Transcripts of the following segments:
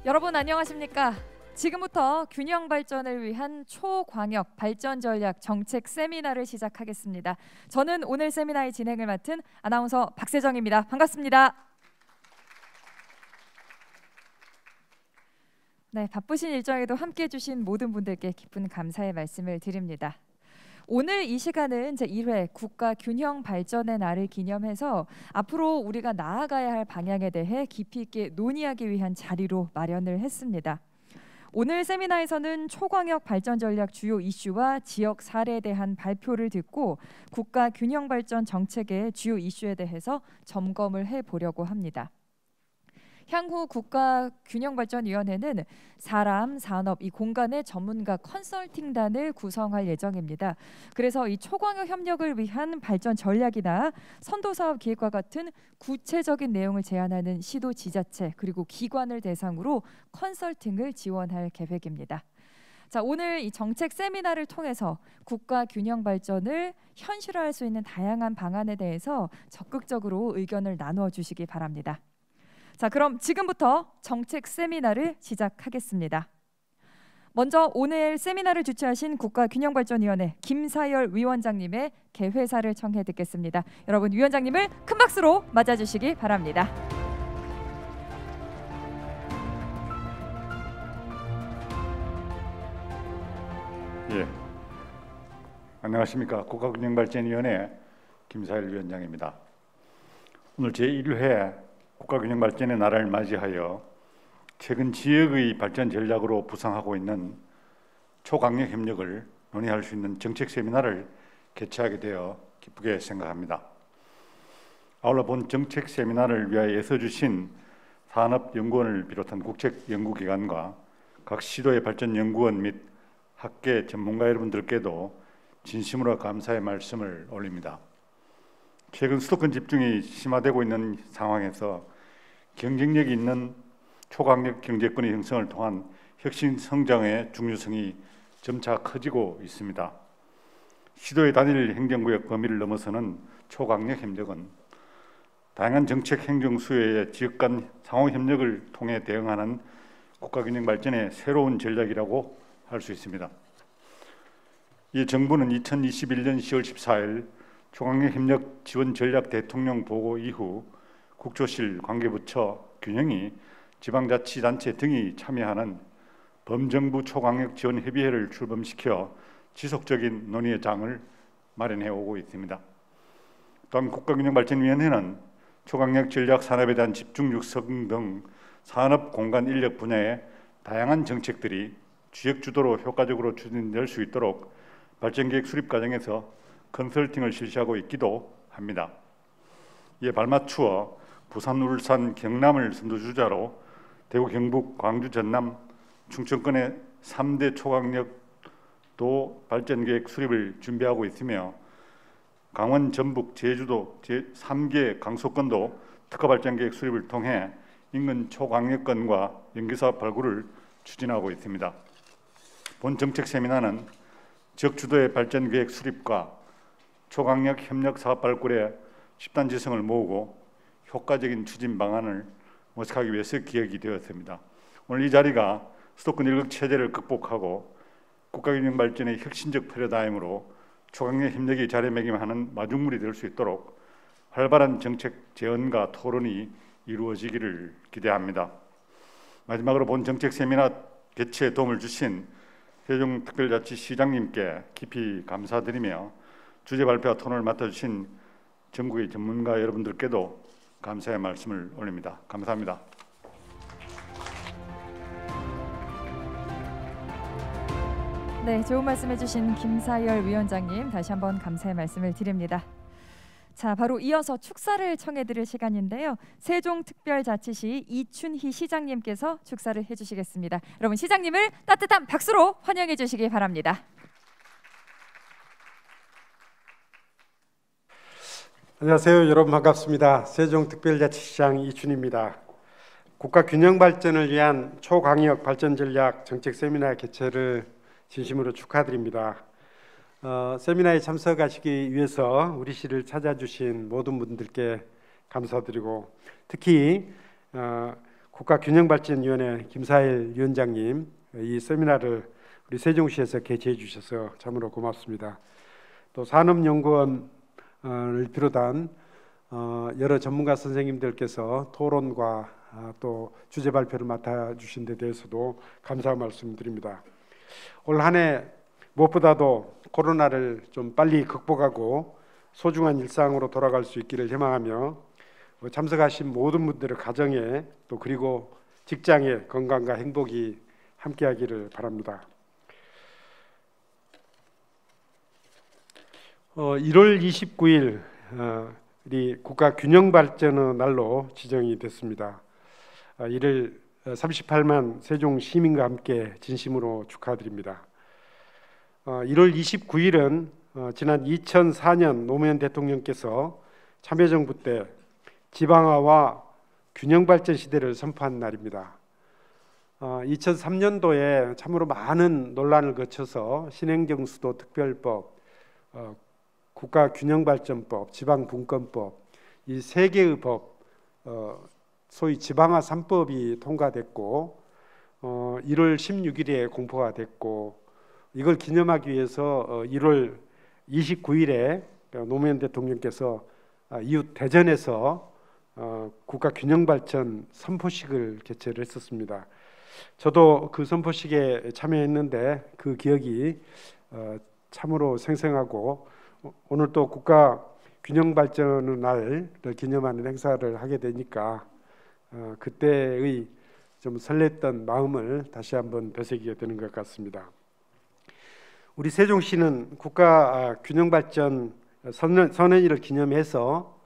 여러분 안녕하십니까? 지금부터 균형 발전을 위한 초광역 발전 전략 정책 세미나를 시작하겠습니다. 저는 오늘 세미나의 진행을 맡은 아나운서 박세정입니다. 반갑습니다. 네, 바쁘신 일정에도 함께해 주신 모든 분들께 깊은 감사의 말씀을 드립니다. 오늘 이 시간은 제1회 국가 균형 발전의 날을 기념해서 앞으로 우리가 나아가야 할 방향에 대해 깊이 있게 논의하기 위한 자리로 마련을 했습니다. 오늘 세미나에서는 초광역 발전 전략 주요 이슈와 지역 사례에 대한 발표를 듣고 국가 균형 발전 정책의 주요 이슈에 대해서 점검을 해보려고 합니다. 향후 국가균형발전위원회는 사람, 산업, 이 공간의 전문가 컨설팅단을 구성할 예정입니다. 그래서 이 초광역 협력을 위한 발전 전략이나 선도사업 기획과 같은 구체적인 내용을 제안하는 시도 지자체 그리고 기관을 대상으로 컨설팅을 지원할 계획입니다. 자, 오늘 이 정책 세미나를 통해서 국가 균형 발전을 현실화할 수 있는 다양한 방안에 대해서 적극적으로 의견을 나누어 주시기 바랍니다. 자, 그럼 지금부터 정책 세미나를 시작하겠습니다. 먼저 오늘 세미나를 주최하신 국가균형발전위원회 김사열 위원장님의 개회사를 청해 듣겠습니다. 여러분 위원장님을 큰 박수로 맞아주시기 바랍니다. 예, 안녕하십니까. 국가균형발전위원회 김사열 위원장입니다. 오늘 제1회 국가균형발전의 날을 맞이하여 최근 지역의 발전 전략으로 부상하고 있는 초강력 협력을 논의할 수 있는 정책 세미나를 개최하게 되어 기쁘게 생각합니다. 아울러 본 정책 세미나를 위하여 애써주신 산업연구원을 비롯한 국책연구기관과 각 시도의 발전연구원 및 학계 전문가 여러분들께도 진심으로 감사의 말씀을 올립니다. 최근 수도권 집중이 심화되고 있는 상황에서 경쟁력이 있는 초강력 경제권의 형성을 통한 혁신 성장의 중요성이 점차 커지고 있습니다. 시도의 단일 행정구역 범위를 넘어서는 초강력 협력은 다양한 정책 행정 수요의 지역 간 상호 협력을 통해 대응하는 국가균형 발전의 새로운 전략이라고 할 수 있습니다. 이 정부는 2021년 10월 14일 초강력 협력 지원 전략 대통령 보고 이후 국조실, 관계부처, 균형이 지방자치단체 등이 참여하는 범정부 초강력 지원 협의회를 출범시켜 지속적인 논의의 장을 마련해 오고 있습니다. 또한 국가균형발전위원회는 초강력 전략 산업에 대한 집중 육성 등 산업 공간 인력 분야의 다양한 정책들이 지역 주도로 효과적으로 추진될 수 있도록 발전계획 수립 과정에서 컨설팅을 실시하고 있기도 합니다. 이에 발맞추어 부산, 울산, 경남을 선두주자로 대구, 경북, 광주, 전남, 충청권의 3대 초강력도 발전계획 수립을 준비하고 있으며 강원, 전북, 제주도 제3개 강서권도 특화 발전계획 수립을 통해 인근 초강력권과 연계사업 발굴을 추진하고 있습니다. 본 정책 세미나는 지역 주도의 발전계획 수립과 초강력 협력 사업 발굴에 집단 지성을 모으고 효과적인 추진 방안을 모색하기 위해서 기획이 되었습니다. 오늘 이 자리가 수도권 일극 체제를 극복하고 국가균형 발전의 혁신적 패러다임으로 초강력 협력이 자리매김하는 마중물이 될 수 있도록 활발한 정책 제언과 토론이 이루어지기를 기대합니다. 마지막으로 본 정책 세미나 개최에 도움을 주신 세종특별자치시장님께 깊이 감사드리며 주제 발표와 토론을 맡아주신 전국의 전문가 여러분들께도 감사의 말씀을 올립니다. 감사합니다. 네, 좋은 말씀 해주신 김사열 위원장님 다시 한번 감사의 말씀을 드립니다. 자, 바로 이어서 축사를 청해드릴 시간인데요. 세종특별자치시 이춘희 시장님께서 축사를 해주시겠습니다. 여러분 시장님을 따뜻한 박수로 환영해 주시기 바랍니다. 안녕하세요. 여러분 반갑습니다. 세종특별자치시장 이춘희입니다. 국가균형발전을 위한 초광역 발전전략 정책 세미나 개최를 진심으로 축하드립니다. 세미나에 참석하시기 위해서 우리 시를 찾아주신 모든 분들께 감사드리고 특히 국가균형발전위원회 김사일 위원장님, 이 세미나를 우리 세종시에서 개최해 주셔서 참으로 고맙습니다. 또 산업연구원을 비롯한 여러 전문가 선생님들께서 토론과 또 주제 발표를 맡아주신 데 대해서도 감사의 말씀드립니다. 올 한 해 무엇보다도 코로나를 좀 빨리 극복하고 소중한 일상으로 돌아갈 수 있기를 희망하며 참석하신 모든 분들의 가정에 또 그리고 직장의 건강과 행복이 함께하기를 바랍니다. 1월 29일 이 국가균형발전의 날로 지정이 됐습니다. 이를 38만 세종 시민과 함께 진심으로 축하드립니다. 1월 29일은 지난 2004년 노무현 대통령께서 참여정부 때 지방화와 균형발전 시대를 선포한 날입니다. 2003년도에 참으로 많은 논란을 거쳐서 신행정수도 특별법, 국가균형발전법, 지방분권법, 이 세 개의 법, 소위 지방화 3법이 통과됐고 1월 16일에 공포가 됐고, 이걸 기념하기 위해서 1월 29일에 노무현 대통령께서 이웃 대전에서 국가균형발전 선포식을 개최를 했었습니다. 저도 그 선포식에 참여했는데 그 기억이 참으로 생생하고, 오늘 또 국가균형발전의 날을 기념하는 행사를 하게 되니까 그때의 좀 설렜던 마음을 다시 한번 되새기게 되는 것 같습니다. 우리 세종시는 국가균형발전 선언일을 기념해서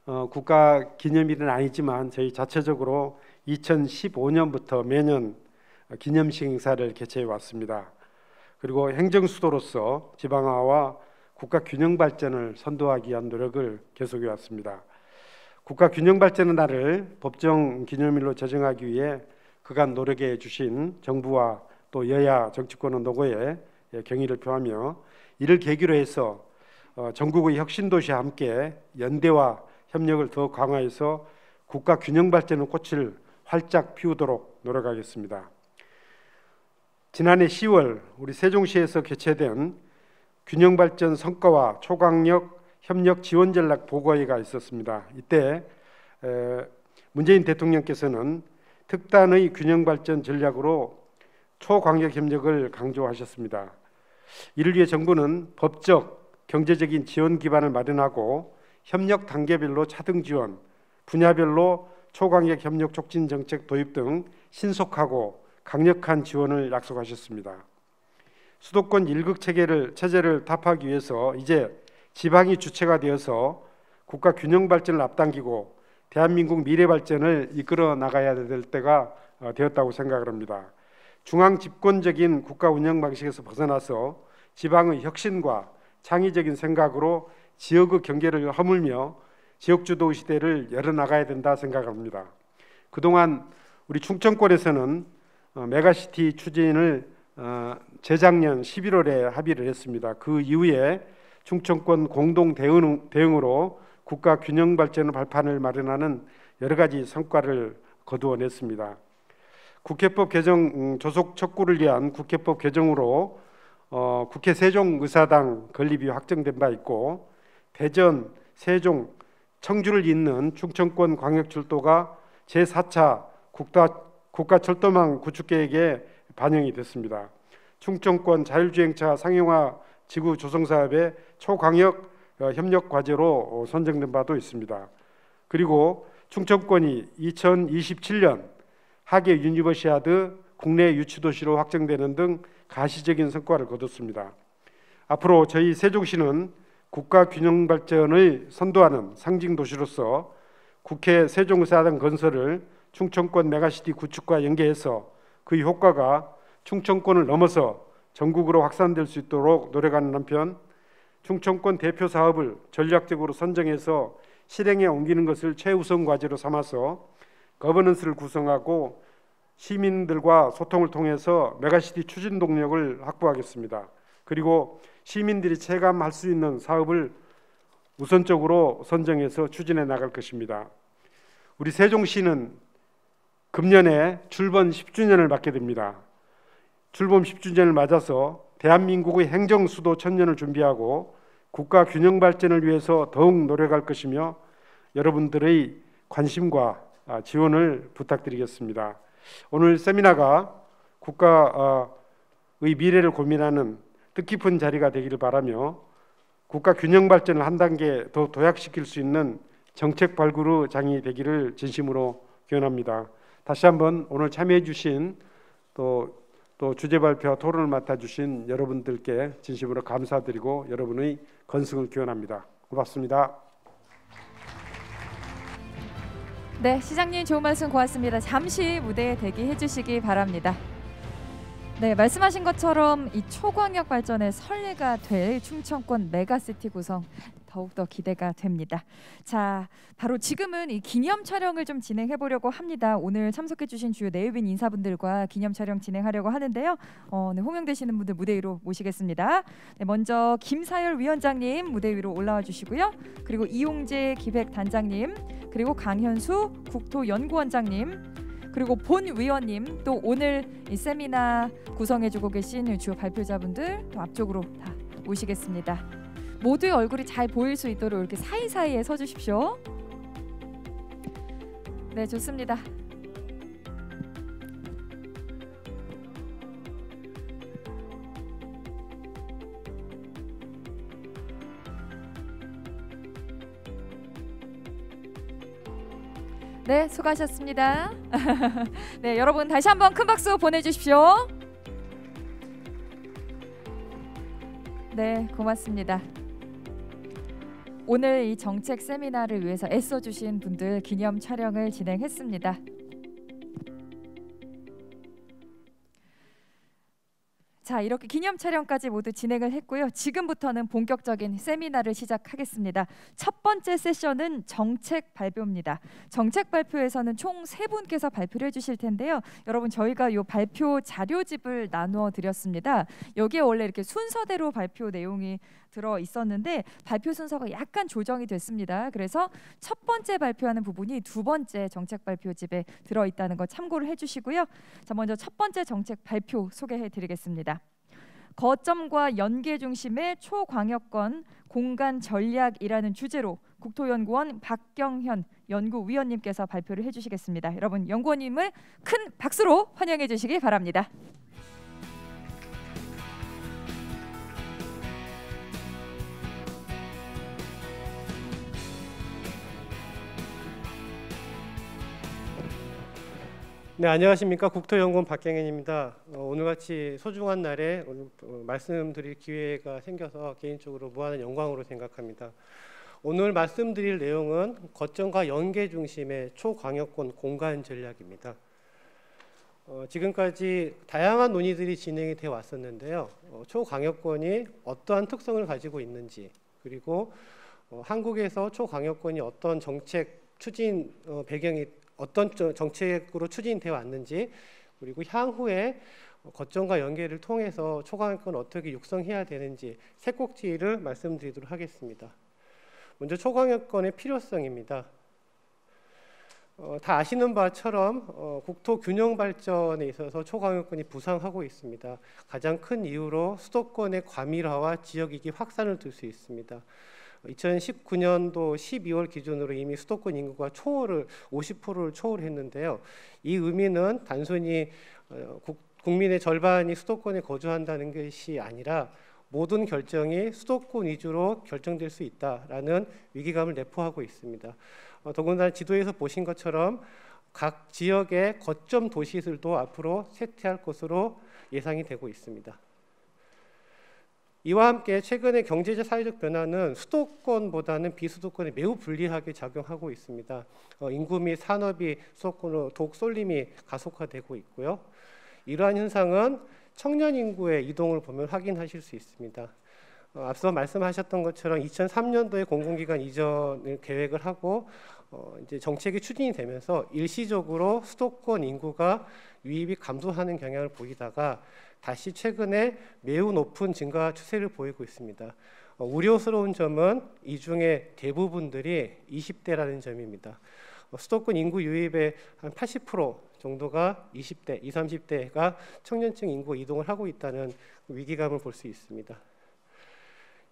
국가기념일은 아니지만 저희 자체적으로 2015년부터 매년 기념식 행사를 개최해 왔습니다. 그리고 행정수도로서 지방화와 국가균형발전을 선도하기 위한 노력을 계속해 왔습니다. 국가균형발전의 날을 법정 기념일로 제정하기 위해 그간 노력해 주신 정부와 또 여야 정치권의 노고에 경의를 표하며, 이를 계기로 해서 전국의 혁신도시와 함께 연대와 협력을 더 강화해서 국가균형발전의 꽃을 활짝 피우도록 노력하겠습니다. 지난해 10월 우리 세종시에서 개최된 균형발전 성과와 초강력 협력 지원 전략 보고회가 있었습니다. 이때 문재인 대통령께서는 특단의 균형발전 전략으로 초강력 협력을 강조하셨습니다. 이를 위해 정부는 법적, 경제적인 지원 기반을 마련하고 협력 단계별로 차등 지원, 분야별로 초강력 협력 촉진 정책 도입 등 신속하고 강력한 지원을 약속하셨습니다. 수도권 1극 체제를 타파하기 위해서 이제 지방이 주체가 되어서 국가 균형 발전을 앞당기고 대한민국 미래 발전을 이끌어 나가야 될 때가 되었다고 생각을 합니다. 중앙 집권적인 국가 운영 방식에서 벗어나서 지방의 혁신과 창의적인 생각으로 지역의 경계를 허물며 지역주도 시대를 열어나가야 된다 생각합니다. 그동안 우리 충청권에서는 메가시티 추진을 재작년 11월에 합의를 했습니다. 그 이후에 충청권 공동 대응으로 국가 균형 발전의 발판을 마련하는 여러 가지 성과를 거두어냈습니다. 국회법 개정 조속 촉구를 위한 국회법 개정으로 국회 세종의사당 건립이 확정된 바 있고, 대전, 세종, 청주를 잇는 충청권 광역철도가 제4차 국가철도망 구축계획에 반영이 됐습니다. 충청권 자율주행차 상용화 지구 조성 사업의 초광역 협력 과제로 선정된 바도 있습니다. 그리고 충청권이 2027년 하계 유니버시아드 국내 유치도시로 확정되는 등 가시적인 성과를 거뒀습니다. 앞으로 저희 세종시는 국가균형발전을 선도하는 상징도시로서 국회 세종의사당 건설을 충청권 메가시티 구축과 연계해서 그 효과가 충청권을 넘어서 전국으로 확산될 수 있도록 노력하는 한편, 충청권 대표 사업을 전략적으로 선정해서 실행에 옮기는 것을 최우선 과제로 삼아서 거버넌스를 구성하고 시민들과 소통을 통해서 메가시티 추진 동력을 확보하겠습니다. 그리고 시민들이 체감할 수 있는 사업을 우선적으로 선정해서 추진해 나갈 것입니다. 우리 세종시는 금년에 출범 10주년을 맞게 됩니다. 출범 10주년을 맞아서 대한민국의 행정수도 1000년을 준비하고 국가 균형 발전을 위해서 더욱 노력할 것이며 여러분들의 관심과 지원을 부탁드리겠습니다. 오늘 세미나가 국가의 미래를 고민하는 뜻깊은 자리가 되기를 바라며 국가 균형 발전을 한 단계 더 도약시킬 수 있는 정책 발굴의 장이 되기를 진심으로 기원합니다. 다시 한번 오늘 참여해 주신 또 주제 발표와 토론을 맡아주신 여러분들께 진심으로 감사드리고 여러분의 건승을 기원합니다. 고맙습니다. 네, 시장님 좋은 말씀 고맙습니다. 잠시 무대에 대기해 주시기 바랍니다. 네, 말씀하신 것처럼 이 초광역 발전의 선례가 될 충청권 메가시티 구성 더욱더 기대가 됩니다. 자, 바로 지금은 이 기념 촬영을 좀 진행해 보려고 합니다. 오늘 참석해 주신 주요 내외빈 인사분들과 기념 촬영 진행하려고 하는데요. 네, 호명되시는 분들 무대 위로 모시겠습니다. 네, 먼저 김사열 위원장님 무대 위로 올라와 주시고요. 그리고 이용재 기획단장님, 그리고 강현수 국토연구원장님, 그리고 본 위원님, 또 오늘 이 세미나 구성해주고 계신 주요 발표자분들 또 앞쪽으로 다 모시겠습니다. 모두의 얼굴이 잘 보일 수 있도록 이렇게 사이사이에 서주십시오. 네, 좋습니다. 네, 수고하셨습니다. 네, 여러분 다시 한번 큰 박수 보내주십시오. 네, 고맙습니다. 오늘 이 정책 세미나를 위해서 애써주신 분들 기념 촬영을 진행했습니다. 자, 이렇게 기념 촬영까지 모두 진행을 했고요. 지금부터는 본격적인 세미나를 시작하겠습니다. 첫 번째 세션은 정책 발표입니다. 정책 발표에서는 총 3분께서 발표를 해주실 텐데요. 여러분, 저희가 이 발표 자료집을 나누어 드렸습니다. 여기에 원래 이렇게 순서대로 발표 내용이 들어 있었는데 발표 순서가 약간 조정이 됐습니다. 그래서 첫 번째 발표하는 부분이 두 번째 정책 발표집에 들어 있다는 거 참고를 해주시고요. 자, 먼저 첫 번째 정책 발표 소개해 드리겠습니다. 거점과 연계 중심의 초광역권 공간 전략이라는 주제로 국토연구원 박경현 연구위원님께서 발표를 해주시겠습니다. 여러분, 연구원님을 큰 박수로 환영해 주시기 바랍니다. 네, 안녕하십니까. 국토연구원 박경현입니다. 오늘같이 소중한 날에 말씀드릴 기회가 생겨서 개인적으로 무한한 영광으로 생각합니다. 오늘 말씀드릴 내용은 거점과 연계 중심의 초광역권 공간 전략입니다. 지금까지 다양한 논의들이 진행이 되어 왔었는데요. 초광역권이 어떠한 특성을 가지고 있는지, 그리고 한국에서 초광역권이 어떤 정책 추진 배경이 어떤 정책으로 추진되어 왔는지, 그리고 향후에 거점과 연계를 통해서 초광역권을 어떻게 육성해야 되는지 세 꼭지를 말씀드리도록 하겠습니다. 먼저 초광역권의 필요성입니다. 다 아시는 바처럼 국토 균형 발전에 있어서 초광역권이 부상하고 있습니다. 가장 큰 이유로 수도권의 과밀화와 지역이익 확산을 둘 수 있습니다. 2019년도 12월 기준으로 이미 수도권 인구가 50%를 초월했는데요. 이 의미는 단순히 국민의 절반이 수도권에 거주한다는 것이 아니라 모든 결정이 수도권 위주로 결정될 수 있다라는 위기감을 내포하고 있습니다. 더군다나 지도에서 보신 것처럼 각 지역의 거점 도시들도 앞으로 쇠퇴할 것으로 예상이 되고 있습니다. 이와 함께 최근의 경제적 사회적 변화는 수도권보다는 비수도권에 매우 불리하게 작용하고 있습니다. 인구 및 산업이 수도권으로 더욱 쏠림이 가속화되고 있고요. 이러한 현상은 청년 인구의 이동을 보면 확인하실 수 있습니다. 앞서 말씀하셨던 것처럼 2003년도에 공공기관 이전을 계획을 하고 이제 정책이 추진이 되면서 일시적으로 수도권 인구가 유입이 감소하는 경향을 보이다가 다시 최근에 매우 높은 증가 추세를 보이고 있습니다. 우려스러운 점은 이 중에 대부분들이 20대라는 점입니다. 수도권 인구 유입의 한 80% 정도가 20대, 20, 30대가 청년층 인구가 이동을 하고 있다는 위기감을 볼 수 있습니다.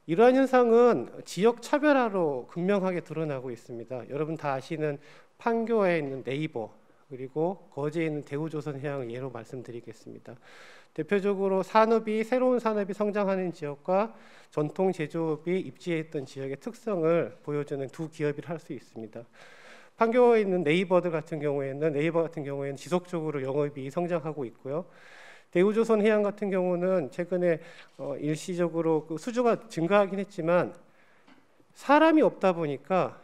이러한 현상은 지역 차별화로 극명하게 드러나고 있습니다. 여러분 다 아시는 판교에 있는 네이버, 그리고 거제에 있는 대우조선해양을 예로 말씀드리겠습니다. 대표적으로 새로운 산업이 성장하는 지역과 전통 제조업이 입지했던 지역의 특성을 보여주는 두 기업이라 할 수 있습니다. 판교에 있는 네이버 같은 경우에는 지속적으로 영업이 성장하고 있고요. 대우조선해양 같은 경우는 최근에 일시적으로 그 수주가 증가하긴 했지만 사람이 없다 보니까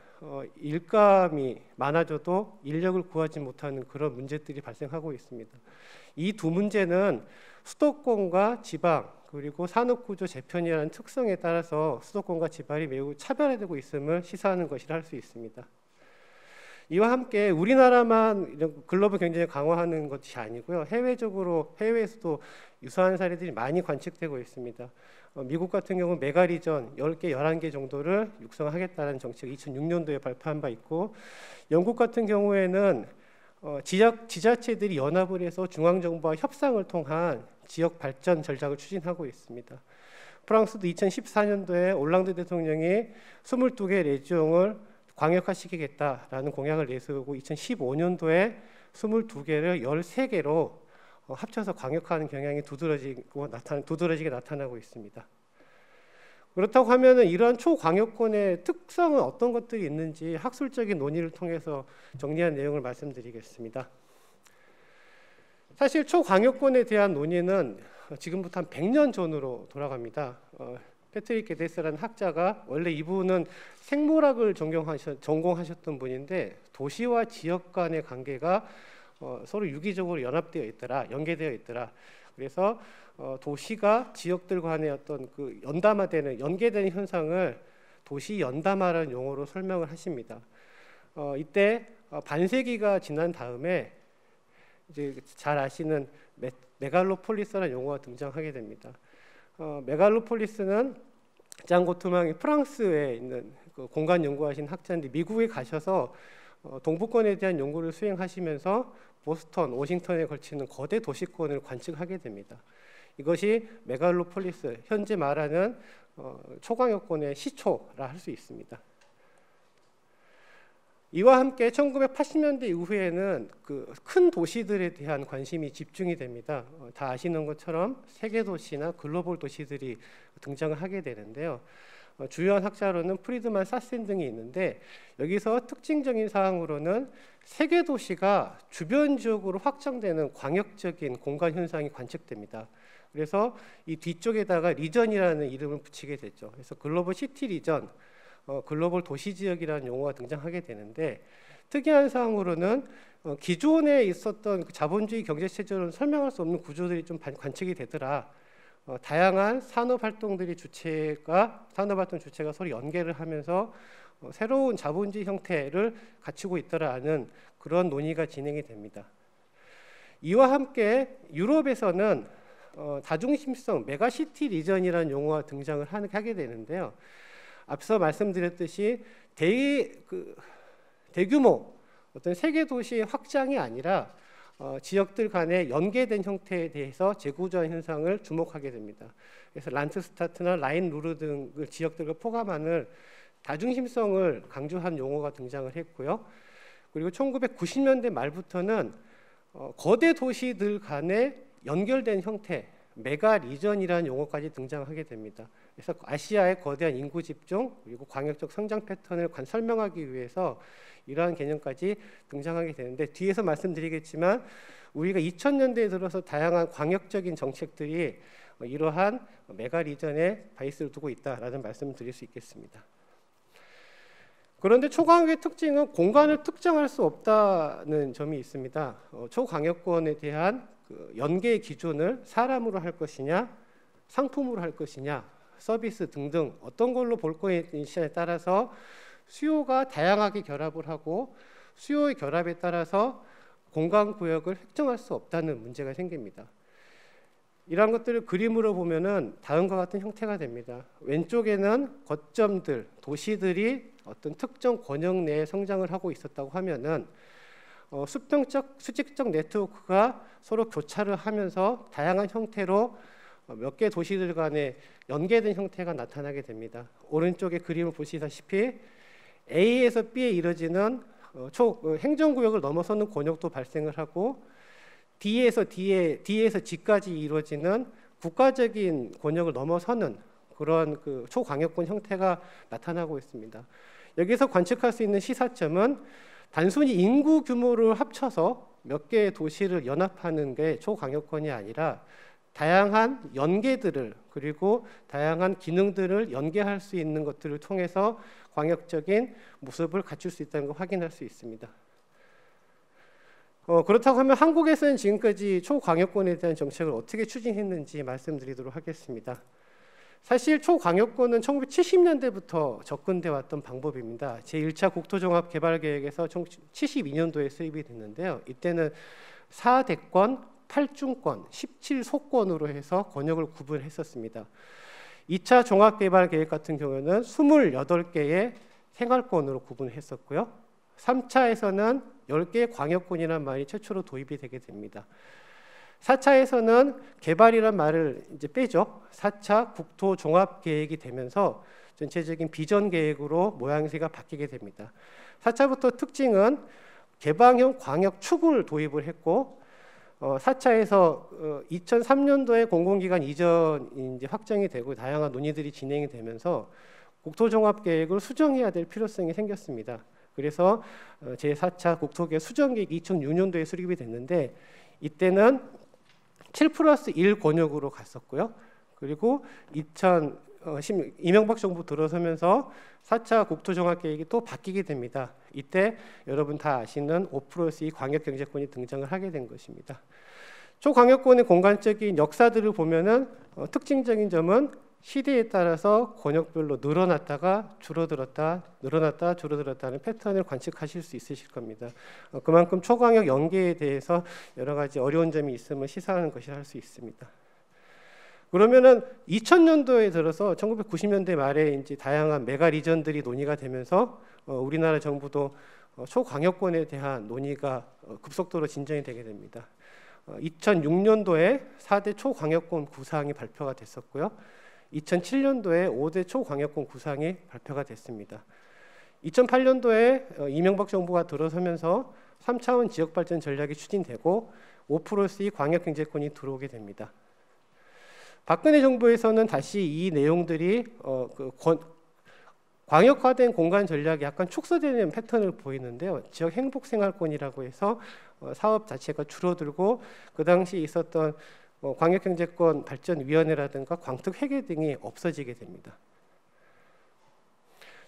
일감이 많아져도 인력을 구하지 못하는 그런 문제들이 발생하고 있습니다. 이 두 문제는 수도권과 지방 그리고 산업구조 재편이라는 특성에 따라서 수도권과 지방이 매우 차별화되고 있음을 시사하는 것이라 할 수 있습니다. 이와 함께 우리나라만 이런 글로벌 경쟁을 강화하는 것이 아니고요. 해외에서도 유사한 사례들이 많이 관측되고 있습니다. 미국 같은 경우 메가리전 10개, 11개 정도를 육성하겠다는 정책을 2006년도에 발표한 바 있고, 영국 같은 경우에는 지자체들이 연합을 해서 중앙정부와 협상을 통한 지역 발전 전략을 추진하고 있습니다. 프랑스도 2014년도에 올랑드 대통령이 22개 레지옹을 광역화시키겠다라는 공약을 내세우고 2015년도에 22개를 13개로 합쳐서 광역화하는 경향이 두드러지게 나타나고 있습니다. 그렇다고 하면은 이러한 초광역권의 특성은 어떤 것들이 있는지 학술적인 논의를 통해서 정리한 내용을 말씀드리겠습니다. 사실 초광역권에 대한 논의는 지금부터 한 100년 전으로 돌아갑니다. 패트릭 게데스라는 학자가, 원래 이분은 생물학을 전공하셨던 분인데 도시와 지역 간의 관계가 서로 유기적으로 연계되어 있더라. 그래서 도시가 지역들 간의 어떤 그 연계되는 현상을 도시 연담화라는 용어로 설명을 하십니다. 이때 반세기가 지난 다음에 이제 잘 아시는 메갈로폴리스라는 용어가 등장하게 됩니다. 메갈로폴리스는 장 고트망이 프랑스에 있는 그 공간 연구하신 학자인데 미국에 가셔서 동부권에 대한 연구를 수행하시면서 보스턴, 워싱턴에 걸치는 거대 도시권을 관측하게 됩니다. 이것이 메갈로폴리스, 현재 말하는 초광역권의 시초라 할 수 있습니다. 이와 함께 1980년대 이후에는 그 큰 도시들에 대한 관심이 집중이 됩니다. 다 아시는 것처럼 세계 도시나 글로벌 도시들이 등장을 하게 되는데요. 주요한 학자로는 프리드만 사센 등이 있는데, 여기서 특징적인 사항으로는 세계 도시가 주변 지역으로 확장되는 광역적인 공간 현상이 관측됩니다. 그래서 이 뒤쪽에다가 리전이라는 이름을 붙이게 됐죠. 그래서 글로벌 시티 리전, 글로벌 도시 지역이라는 용어가 등장하게 되는데, 특이한 사항으로는 기존에 있었던 그 자본주의 경제 체제로는 설명할 수 없는 구조들이 좀 관측이 되더라. 다양한 산업활동 주체가 서로 연계를 하면서 새로운 자본주의 형태를 갖추고 있더라는 그런 논의가 진행이 됩니다. 이와 함께 유럽에서는 다중심성, 메가시티 리전이라는 용어가 등장을 하게 되는데요. 앞서 말씀드렸듯이 대규모 어떤 세계 도시의 확장이 아니라 지역들 간의 연계된 형태에 대해서 재구조한 현상을 주목하게 됩니다. 그래서 란트스타트나 라인루르 등 지역들과 포함하는 다중심성을 강조한 용어가 등장을 했고요. 그리고 1990년대 말부터는 거대 도시들 간의 연결된 형태, 메가 리전이라는 용어까지 등장하게 됩니다. 그래서 아시아의 거대한 인구 집중 그리고 광역적 성장 패턴을 설명하기 위해서 이러한 개념까지 등장하게 되는데, 뒤에서 말씀드리겠지만 우리가 2000년대에 들어서 다양한 광역적인 정책들이 이러한 메가 리전에 바이스를 두고 있다라는 말씀을 드릴 수 있겠습니다. 그런데 초광역의 특징은 공간을 특정할 수 없다는 점이 있습니다. 초광역권에 대한 그 연계의 기준을 사람으로 할 것이냐, 상품으로 할 것이냐, 서비스 등등 어떤 걸로 볼 것이냐에 따라서 수요가 다양하게 결합을 하고, 수요의 결합에 따라서 공간 구역을 획정할 수 없다는 문제가 생깁니다. 이러한 것들을 그림으로 보면은 다음과 같은 형태가 됩니다. 왼쪽에는 거점들, 도시들이 어떤 특정 권역 내에 성장을 하고 있었다고 하면은 수직적 네트워크가 서로 교차를 하면서 다양한 형태로 몇 개 도시들 간에 연계된 형태가 나타나게 됩니다. 오른쪽에 그림을 보시다시피 A에서 B에 이뤄지는 행정구역을 넘어서는 권역도 발생을 하고 D에서 G까지 이루어지는 국가적인 권역을 넘어서는 그런 그 초광역권 형태가 나타나고 있습니다. 여기서 관측할 수 있는 시사점은 단순히 인구 규모를 합쳐서 몇 개의 도시를 연합하는 게 초광역권이 아니라 다양한 연계들을 그리고 다양한 기능들을 연계할 수 있는 것들을 통해서 광역적인 모습을 갖출 수 있다는 걸 확인할 수 있습니다. 그렇다고 하면 한국에서는 지금까지 초광역권에 대한 정책을 어떻게 추진했는지 말씀드리도록 하겠습니다. 사실 초광역권은 1970년대부터 접근돼 왔던 방법입니다. 제1차 국토종합개발계획에서 1972년도에 수립이 됐는데요. 이때는 4대권, 8중권, 17소권으로 해서 권역을 구분했었습니다. 2차 종합개발계획 같은 경우에는 28개의 생활권으로 구분했었고요. 3차에서는 10개의 광역권이라는 말이 최초로 도입이 되게 됩니다. 4차에서는 개발이란 말을 이제 빼죠. 4차 국토종합계획이 되면서 전체적인 비전계획으로 모양새가 바뀌게 됩니다. 4차부터 특징은 개방형 광역축을 도입을 했고 4차에서 2003년도에 공공기관 이전이 이제 확정이 되고 다양한 논의들이 진행이 되면서 국토종합계획을 수정해야 될 필요성이 생겼습니다. 그래서 제4차 국토계획 수정계획이 2006년도에 수립이 됐는데 이때는 7+1 권역으로 갔었고요. 그리고 이명박 정부 들어서면서 4차 국토종합계획이 또 바뀌게 됩니다. 이때 여러분 다 아시는 5+2 광역경제권이 등장을 하게 된 것입니다. 초광역권의 공간적인 역사들을 보면은 특징적인 점은 시대에 따라서 권역별로 늘어났다가 줄어들었다, 늘어났다, 줄어들었다는 패턴을 관측하실 수 있으실 겁니다. 그만큼 초광역 연계에 대해서 여러 가지 어려운 점이 있음을 시사하는 것이라 할 수 있습니다. 그러면은 2000년도에 들어서 1990년대 말에 이제 다양한 메가 리전들이 논의가 되면서 우리나라 정부도 초광역권에 대한 논의가 급속도로 진전이 되게 됩니다. 2006년도에 4대 초광역권 구상이 발표가 됐었고요. 2007년도에 5대 초광역권 구상이 발표가 됐습니다. 2008년도에 이명박 정부가 들어서면서 3차원 지역발전 전략이 추진되고 5+2 광역경제권이 들어오게 됩니다. 박근혜 정부에서는 다시 이 내용들이 광역화된 공간 전략이 약간 축소되는 패턴을 보이는데요. 지역 행복생활권이라고 해서 사업 자체가 줄어들고 그 당시 있었던 광역경제권 발전위원회라든가 광특회계 등이 없어지게 됩니다.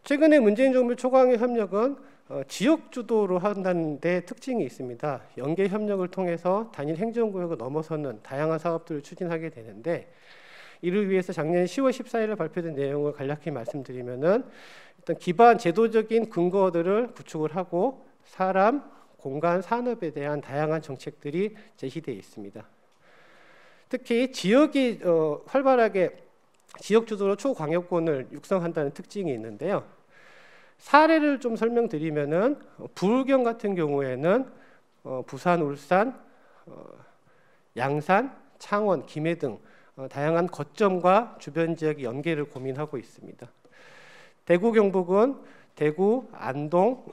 최근에 문재인 정부 초광역 협력은 지역 주도로 한다는 데 특징이 있습니다. 연계 협력을 통해서 단일 행정구역을 넘어서는 다양한 사업들을 추진하게 되는데 이를 위해서 작년 10월 14일에 발표된 내용을 간략히 말씀드리면은 일단 기반 제도적인 근거들을 구축을 하고 사람, 공간, 산업에 대한 다양한 정책들이 제시되어 있습니다. 특히 지역이 활발하게 지역 주도로 초광역권을 육성한다는 특징이 있는데요. 사례를 좀 설명드리면은 부울경 같은 경우에는 부산, 울산, 양산, 창원, 김해 등 다양한 거점과 주변 지역의 연계를 고민하고 있습니다. 대구 경북은 대구, 안동,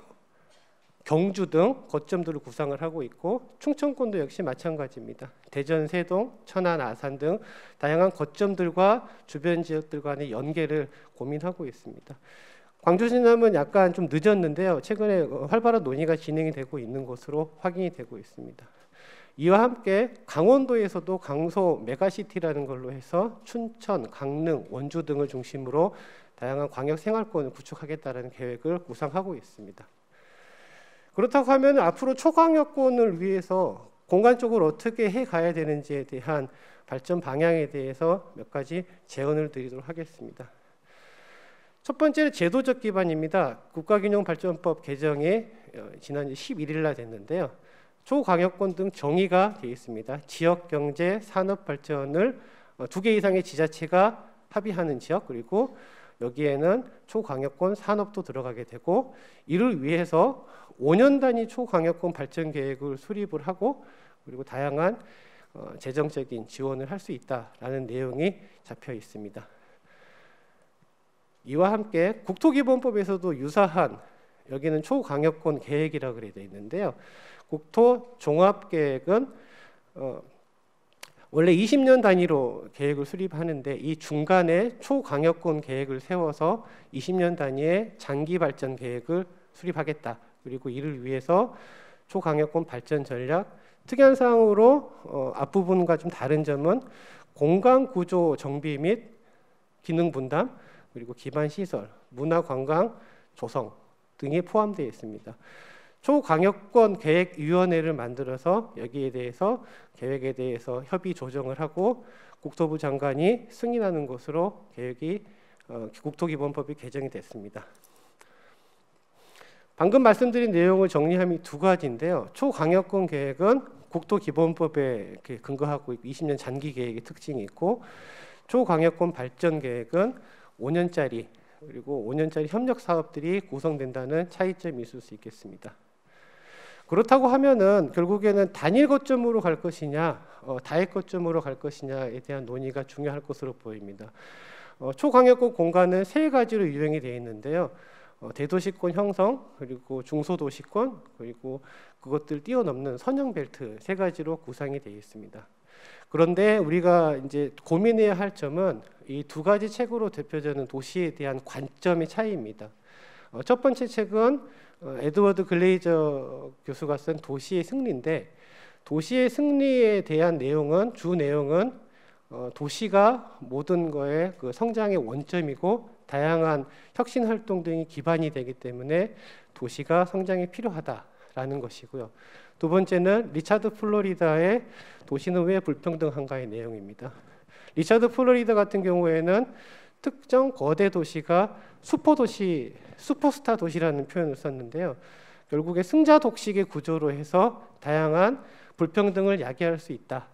경주 등 거점들을 구상을 하고 있고 충청권도 역시 마찬가지입니다. 대전, 세동, 천안, 아산 등 다양한 거점들과 주변 지역들 간의 연계를 고민하고 있습니다. 광주 진남은 약간 좀 늦었는데요. 최근에 활발한 논의가 진행이 되고 있는 것으로 확인이 되고 있습니다. 이와 함께 강원도에서도 강소 메가시티라는 걸로 해서 춘천, 강릉, 원주 등을 중심으로 다양한 광역 생활권을 구축하겠다는 계획을 구상하고 있습니다. 그렇다고 하면 앞으로 초광역권을 위해서 공간적으로 어떻게 해가야 되는지에 대한 발전 방향에 대해서 몇 가지 제언을 드리도록 하겠습니다. 첫 번째는 제도적 기반입니다. 국가균형발전법 개정이 지난 11일 날 됐는데요. 초광역권 등 정의가 되어 있습니다. 지역경제, 산업발전을 2개 이상의 지자체가 합의하는 지역 그리고 여기에는 초광역권 산업도 들어가게 되고 이를 위해서 5년 단위 초광역권 발전 계획을 수립을 하고 그리고 다양한 재정적인 지원을 할 수 있다라는 내용이 잡혀 있습니다. 이와 함께 국토기본법에서도 유사한 여기는 초광역권 계획이라고 그래 되어 있는데요. 국토종합계획은 원래 20년 단위로 계획을 수립하는데 이 중간에 초광역권 계획을 세워서 20년 단위의 장기 발전 계획을 수립하겠다. 그리고 이를 위해서 초광역권 발전 전략 특이한 사항으로 앞부분과 좀 다른 점은 공간 구조 정비 및 기능 분담 그리고 기반 시설, 문화 관광 조성 등이 포함되어 있습니다. 초광역권 계획위원회를 만들어서 여기에 대해서 계획에 대해서 협의 조정을 하고 국토부 장관이 승인하는 것으로 계획이 국토기본법이 개정이 됐습니다. 방금 말씀드린 내용을 정리하면 두 가지인데요. 초광역권 계획은 국토기본법에 근거하고 20년 장기 계획의 특징이 있고 초광역권 발전 계획은 5년짜리 그리고 5년짜리 협력 사업들이 구성된다는 차이점이 있을 수 있겠습니다. 그렇다고 하면은 결국에는 단일 거점으로 갈 것이냐, 다액 거점으로 갈 것이냐에 대한 논의가 중요할 것으로 보입니다. 초광역권 공간은 세 가지로 유형이 되어 있는데요. 대도시권 형성, 그리고 중소도시권, 그리고 그것들 뛰어넘는 선형벨트 세 가지로 구성이 되어 있습니다. 그런데 우리가 이제 고민해야 할 점은 이 두 가지 책으로 대표되는 도시에 대한 관점의 차이입니다. 첫 번째 책은 에드워드 글레이저 교수가 쓴 도시의 승리인데 도시의 승리에 대한 내용은 주 내용은 도시가 모든 거의 그 성장의 원점이고 다양한 혁신 활동 등이 기반이 되기 때문에 도시가 성장이 필요하다라는 것이고요. 두 번째는 리차드 플로리다의 도시는 왜 불평등한가의 내용입니다. 리차드 플로리다 같은 경우에는 특정 거대 도시가 슈퍼도시, 슈퍼스타 도시라는 표현을 썼는데요. 결국에 승자 독식의 구조로 해서 다양한 불평등을 야기할 수 있다.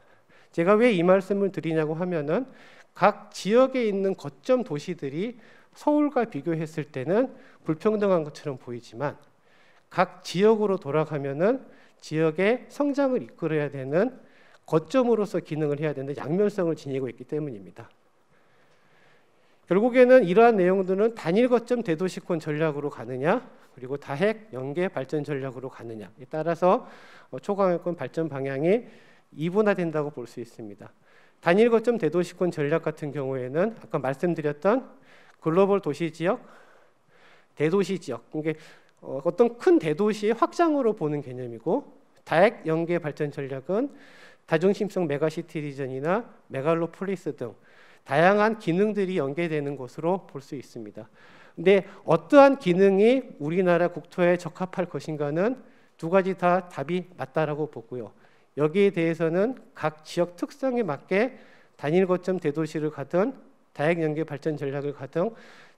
제가 왜 이 말씀을 드리냐고 하면은 각 지역에 있는 거점 도시들이 서울과 비교했을 때는 불평등한 것처럼 보이지만 각 지역으로 돌아가면은 지역의 성장을 이끌어야 되는 거점으로서 기능을 해야 되는 양면성을 지니고 있기 때문입니다. 결국에는 이러한 내용들은 단일 거점 대도시권 전략으로 가느냐 그리고 다핵 연계 발전 전략으로 가느냐에 따라서 초광역권 발전 방향이 이분화된다고 볼 수 있습니다. 단일 거점 대도시권 전략 같은 경우에는 아까 말씀드렸던 글로벌 도시 지역, 대도시 지역, 이게 어떤 큰 대도시의 확장으로 보는 개념이고 다핵 연계 발전 전략은 다중심성 메가시티 리전이나 메갈로폴리스 등 다양한 기능들이 연계되는 것으로 볼 수 있습니다. 근데 어떠한 기능이 우리나라 국토에 적합할 것인가는 두 가지 다 답이 맞다라고 보고요. 여기에 대해서는 각 지역 특성에 맞게 단일 거점 대도시를 가든 다핵 연계 발전 전략을 가든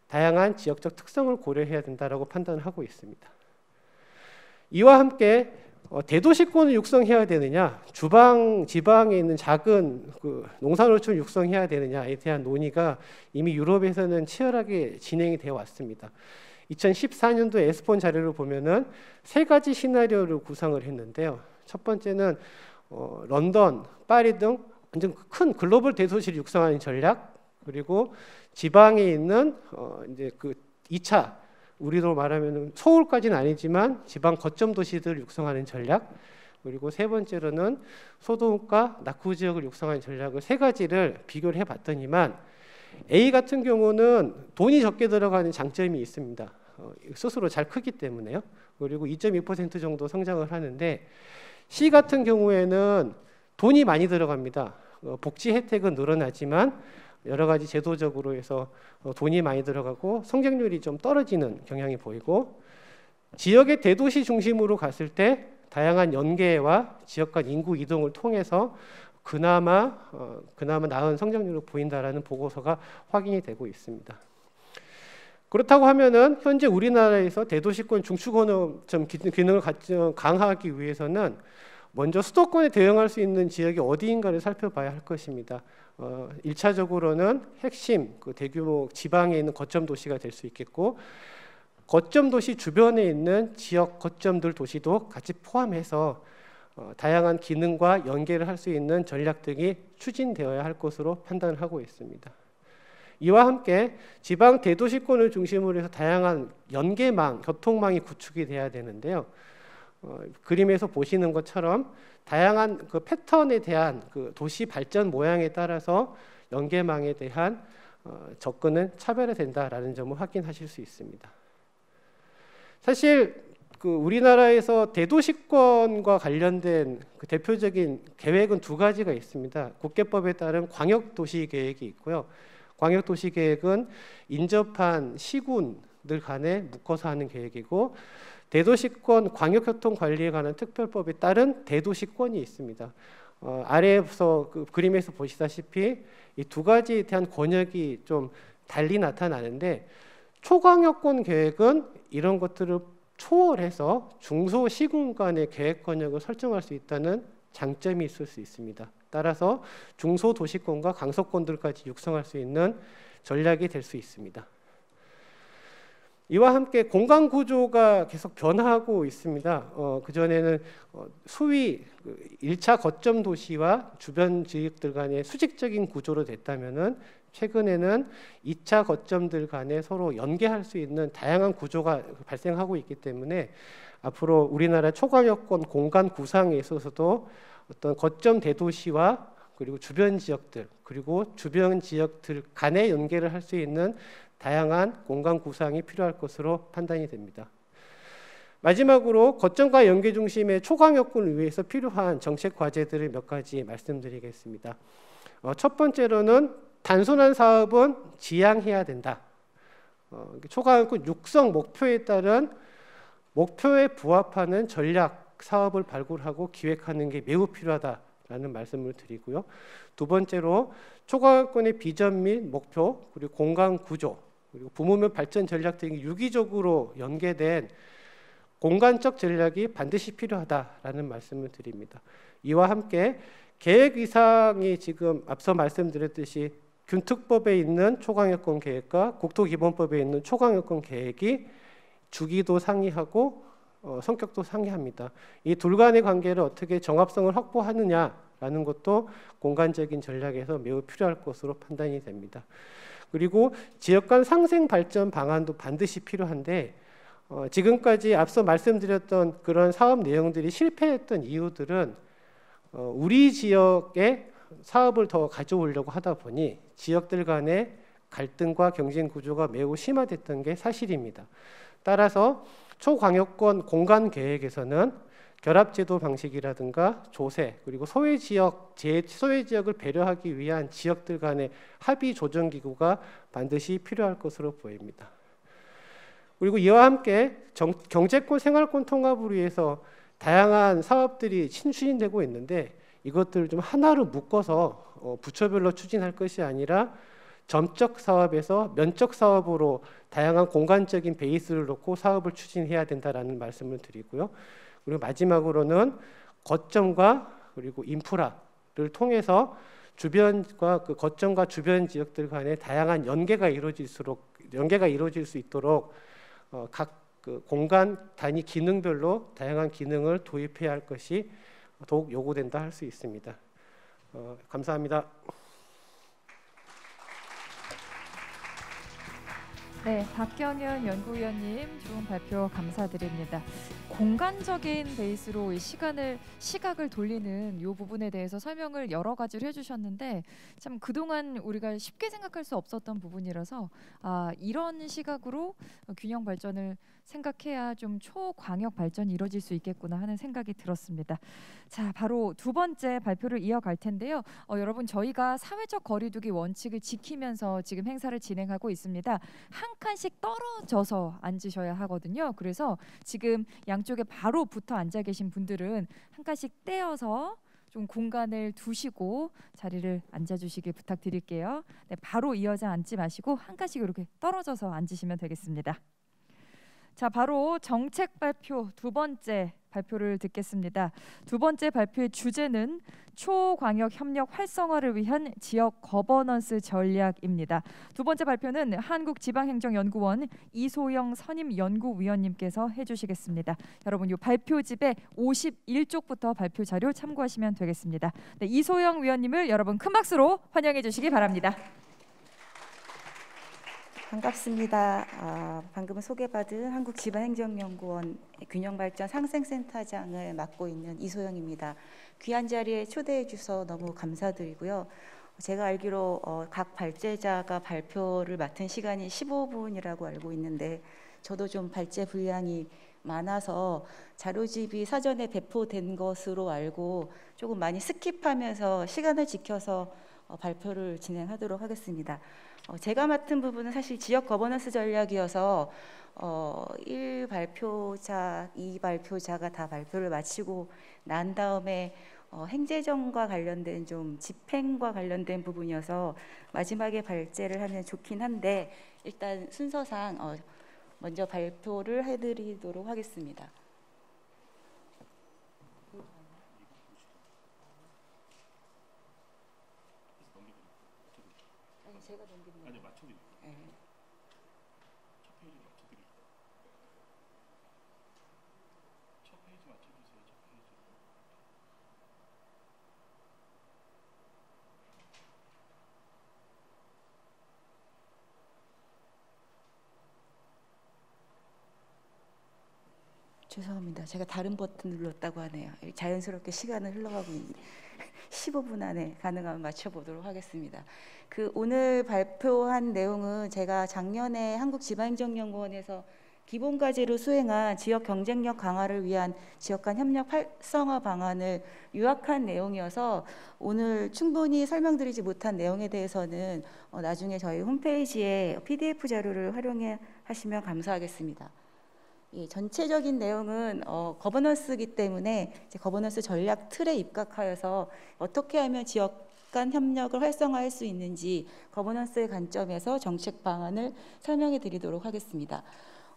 다양한 지역적 특성을 고려해야 된다라고 판단을 하고 있습니다. 이와 함께 대도시권을 육성해야 되느냐, 지방에 있는 작은 농산물촌을 육성해야 되느냐에 대한 논의가 이미 유럽에서는 치열하게 진행이 되어 왔습니다. 2014년도 에스폰 자료를 보면은 세 가지 시나리오를 구상을 했는데요. 첫 번째는 런던, 파리 등 완전 큰 글로벌 대도시를 육성하는 전략, 그리고 지방에 있는 이제 그 2차 우리로 말하면 서울까지는 아니지만 지방 거점 도시들을 육성하는 전략, 그리고 세 번째로는 소도읍과 낙후 지역을 육성하는 전략을 세 가지를 비교를 해봤더니만 A 같은 경우는 돈이 적게 들어가는 장점이 있습니다. 스스로 잘 크기 때문에요. 그리고 2.2% 정도 성장을 하는데 C 같은 경우에는 돈이 많이 들어갑니다. 복지 혜택은 늘어나지만 여러 가지 제도적으로 해서 돈이 많이 들어가고 성장률이 좀 떨어지는 경향이 보이고 지역의 대도시 중심으로 갔을 때 다양한 연계와 지역 간 인구 이동을 통해서 그나마 나은 성장률을 보인다라는 보고서가 확인이 되고 있습니다. 그렇다고 하면은 현재 우리나라에서 대도시권 중추권업 기능을 강화하기 위해서는 먼저 수도권에 대응할 수 있는 지역이 어디인가를 살펴봐야 할 것입니다. 1차적으로는 핵심 대규모 지방에 있는 거점 도시가 될 수 있겠고 거점 도시 주변에 있는 지역 거점들 도시도 같이 포함해서 다양한 기능과 연계를 할 수 있는 전략 등이 추진되어야 할 것으로 판단을 하고 있습니다. 이와 함께 지방 대도시권을 중심으로 해서 다양한 연계망, 교통망이 구축이 돼야 되는데요. 그림에서 보시는 것처럼 다양한 그 패턴에 대한 그 도시 발전 모양에 따라서 연계망에 대한 접근은 차별화된다라는 점을 확인하실 수 있습니다. 사실 그 우리나라에서 대도시권과 관련된 그 대표적인 계획은 두 가지가 있습니다. 국계법에 따른 광역도시계획이 있고요. 광역도시계획은 인접한 시군들 간에 묶어서 하는 계획이고, 대도시권 광역교통관리에 관한 특별법에 따른 대도시권이 있습니다. 아래에서 그 그림에서 보시다시피 이 두 가지에 대한 권역이 좀 달리 나타나는데, 초광역권 계획은 이런 것들을 초월해서 중소시군 간의 계획 권역을 설정할 수 있다는 장점이 있을 수 있습니다. 따라서 중소도시권과 강서권들까지 육성할 수 있는 전략이 될 수 있습니다. 이와 함께 공간 구조가 계속 변화하고 있습니다. 그전에는 소위 1차 거점 도시와 주변 지역들 간의 수직적인 구조로 됐다면은 최근에는 2차 거점들 간에 서로 연계할 수 있는 다양한 구조가 발생하고 있기 때문에 앞으로 우리나라 초광역권 공간 구상에 있어서도 어떤 거점 대도시와 그리고 주변 지역들, 그리고 주변 지역들 간의 연계를 할 수 있는 다양한 공간 구상이 필요할 것으로 판단이 됩니다. 마지막으로 거점과 연계 중심의 초광역권을 위해서 필요한 정책 과제들을 몇 가지 말씀드리겠습니다. 첫 번째로는 단순한 사업은 지향해야 된다. 초광역권 육성 목표에 따른 목표에 부합하는 전략 사업을 발굴하고 기획하는 게 매우 필요하다라는 말씀을 드리고요. 두 번째로 초광역권의 비전 및 목표, 그리고 공간 구조, 그리고 부문별 발전 전략 등이 유기적으로 연계된 공간적 전략이 반드시 필요하다라는 말씀을 드립니다. 이와 함께 계획 이상이 지금 앞서 말씀드렸듯이 균특법에 있는 초광역권 계획과 국토기본법에 있는 초광역권 계획이 주기도 상이하고 성격도 상이합니다. 이 둘 간의 관계를 어떻게 정합성을 확보하느냐라는 것도 공간적인 전략에서 매우 필요할 것으로 판단이 됩니다. 그리고 지역 간 상생 발전 방안도 반드시 필요한데, 지금까지 앞서 말씀드렸던 그런 사업 내용들이 실패했던 이유들은 우리 지역에 사업을 더 가져오려고 하다 보니 지역들 간의 갈등과 경쟁 구조가 매우 심화됐던 게 사실입니다. 따라서 초광역권 공간 계획에서는 결합제도 방식이라든가 조세, 그리고 소외 지역을 배려하기 위한 지역들 간의 합의 조정 기구가 반드시 필요할 것으로 보입니다. 그리고 이와 함께 경제권, 생활권 통합을 위해서 다양한 사업들이 추진되고 있는데, 이것들을 좀 하나로 묶어서 부처별로 추진할 것이 아니라 점적 사업에서 면적 사업으로 다양한 공간적인 베이스를 놓고 사업을 추진해야 된다라는 말씀을 드리고요. 그리고 마지막으로는 거점과 그리고 인프라를 통해서 주변과 그 거점과 주변 지역들 간의 다양한 연계가 이루어질 수 있도록 각 그 공간 단위 기능별로 다양한 기능을 도입해야 할 것이 더욱 요구된다 할 수 있습니다. 감사합니다. 네, 박경현 연구위원님 좋은 발표 감사드립니다. 공간적인 베이스로 이 시각을 돌리는 이 부분에 대해서 설명을 여러 가지로 해주셨는데, 참 그동안 우리가 쉽게 생각할 수 없었던 부분이라서 이런 시각으로 균형 발전을 생각해야 좀 초광역 발전이 이루어질 수 있겠구나 하는 생각이 들었습니다. 자, 바로 두 번째 발표를 이어갈 텐데요. 여러분, 저희가 사회적 거리두기 원칙을 지키면서 지금 행사를 진행하고 있습니다. 한 칸씩 떨어져서 앉으셔야 하거든요. 그래서 지금 양쪽에 바로 붙어 앉아 계신 분들은 한 칸씩 떼어서 좀 공간을 두시고 자리를 앉아주시길 부탁드릴게요. 네, 바로 이어져 앉지 마시고 한 칸씩 이렇게 떨어져서 앉으시면 되겠습니다. 자, 바로 정책 발표 두 번째 발표를 듣겠습니다. 두 번째 발표의 주제는 초광역 협력 활성화를 위한 지역 거버넌스 전략입니다. 두 번째 발표는 한국지방행정연구원 이소영 선임연구위원님께서 해주시겠습니다. 여러분 이 발표집의 51쪽부터 발표 자료 참고하시면 되겠습니다. 네, 이소영 위원님을 여러분 큰 박수로 환영해 주시기 바랍니다. 반갑습니다. 방금 소개받은 한국지방행정연구원 균형발전 상생센터장을 맡고 있는 이소영입니다. 귀한 자리에 초대해 주셔서 너무 감사드리고요. 제가 알기로 각 발제자가 발표를 맡은 시간이 15분이라고 알고 있는데 저도 좀 발제 분량이 많아서 자료집이 사전에 배포된 것으로 알고 조금 많이 스킵하면서 시간을 지켜서 발표를 진행하도록 하겠습니다. 제가 맡은 부분은 사실 지역 거버넌스 전략이어서 1 발표자, 2 발표자가 다 발표를 마치고 난 다음에 행재정과 관련된 좀 집행과 관련된 부분이어서 마지막에 발제를 하면 좋긴 한데 일단 순서상 먼저 발표를 해드리도록 하겠습니다. 제가 넘기는 아니 맞춰드릴게요. 네. 첫 페이지 맞춰드릴게요. 첫 페이지 맞춰주세요. 첫 페이지. 죄송합니다. 제가 다른 버튼 눌렀다고 하네요. 자연스럽게 시간을 흘러가고 있는데 15분 안에 가능하면 맞춰보도록 하겠습니다. 오늘 발표한 내용은 제가 작년에 한국지방행정연구원에서 기본과제로 수행한 지역 경쟁력 강화를 위한 지역 간 협력 활성화 방안을 요약한 내용이어서 오늘 충분히 설명드리지 못한 내용에 대해서는 나중에 저희 홈페이지에 PDF 자료를 활용해 하시면 감사하겠습니다. 예, 전체적인 내용은 거버넌스이기 때문에 거버넌스 전략 틀에 입각하여서 어떻게 하면 지역 간 협력을 활성화할 수 있는지 거버넌스의 관점에서 정책 방안을 설명해 드리도록 하겠습니다.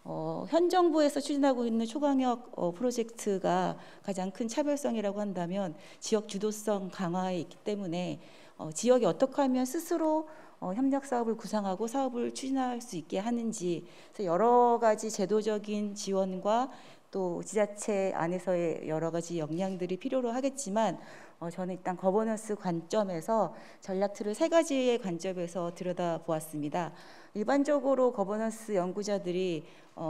현 정부에서 추진하고 있는 초광역 프로젝트가 가장 큰 차별성이라고 한다면 지역 주도성 강화에 있기 때문에 지역이 어떻게 하면 스스로 협력 사업을 구상하고 사업을 추진할 수 있게 하는지 여러 가지 제도적인 지원과 또 지자체 안에서의 여러 가지 역량들이 필요로 하겠지만 저는 일단 거버넌스 관점에서 전략 틀을 3가지의 관점에서 들여다보았습니다. 일반적으로 거버넌스 연구자들이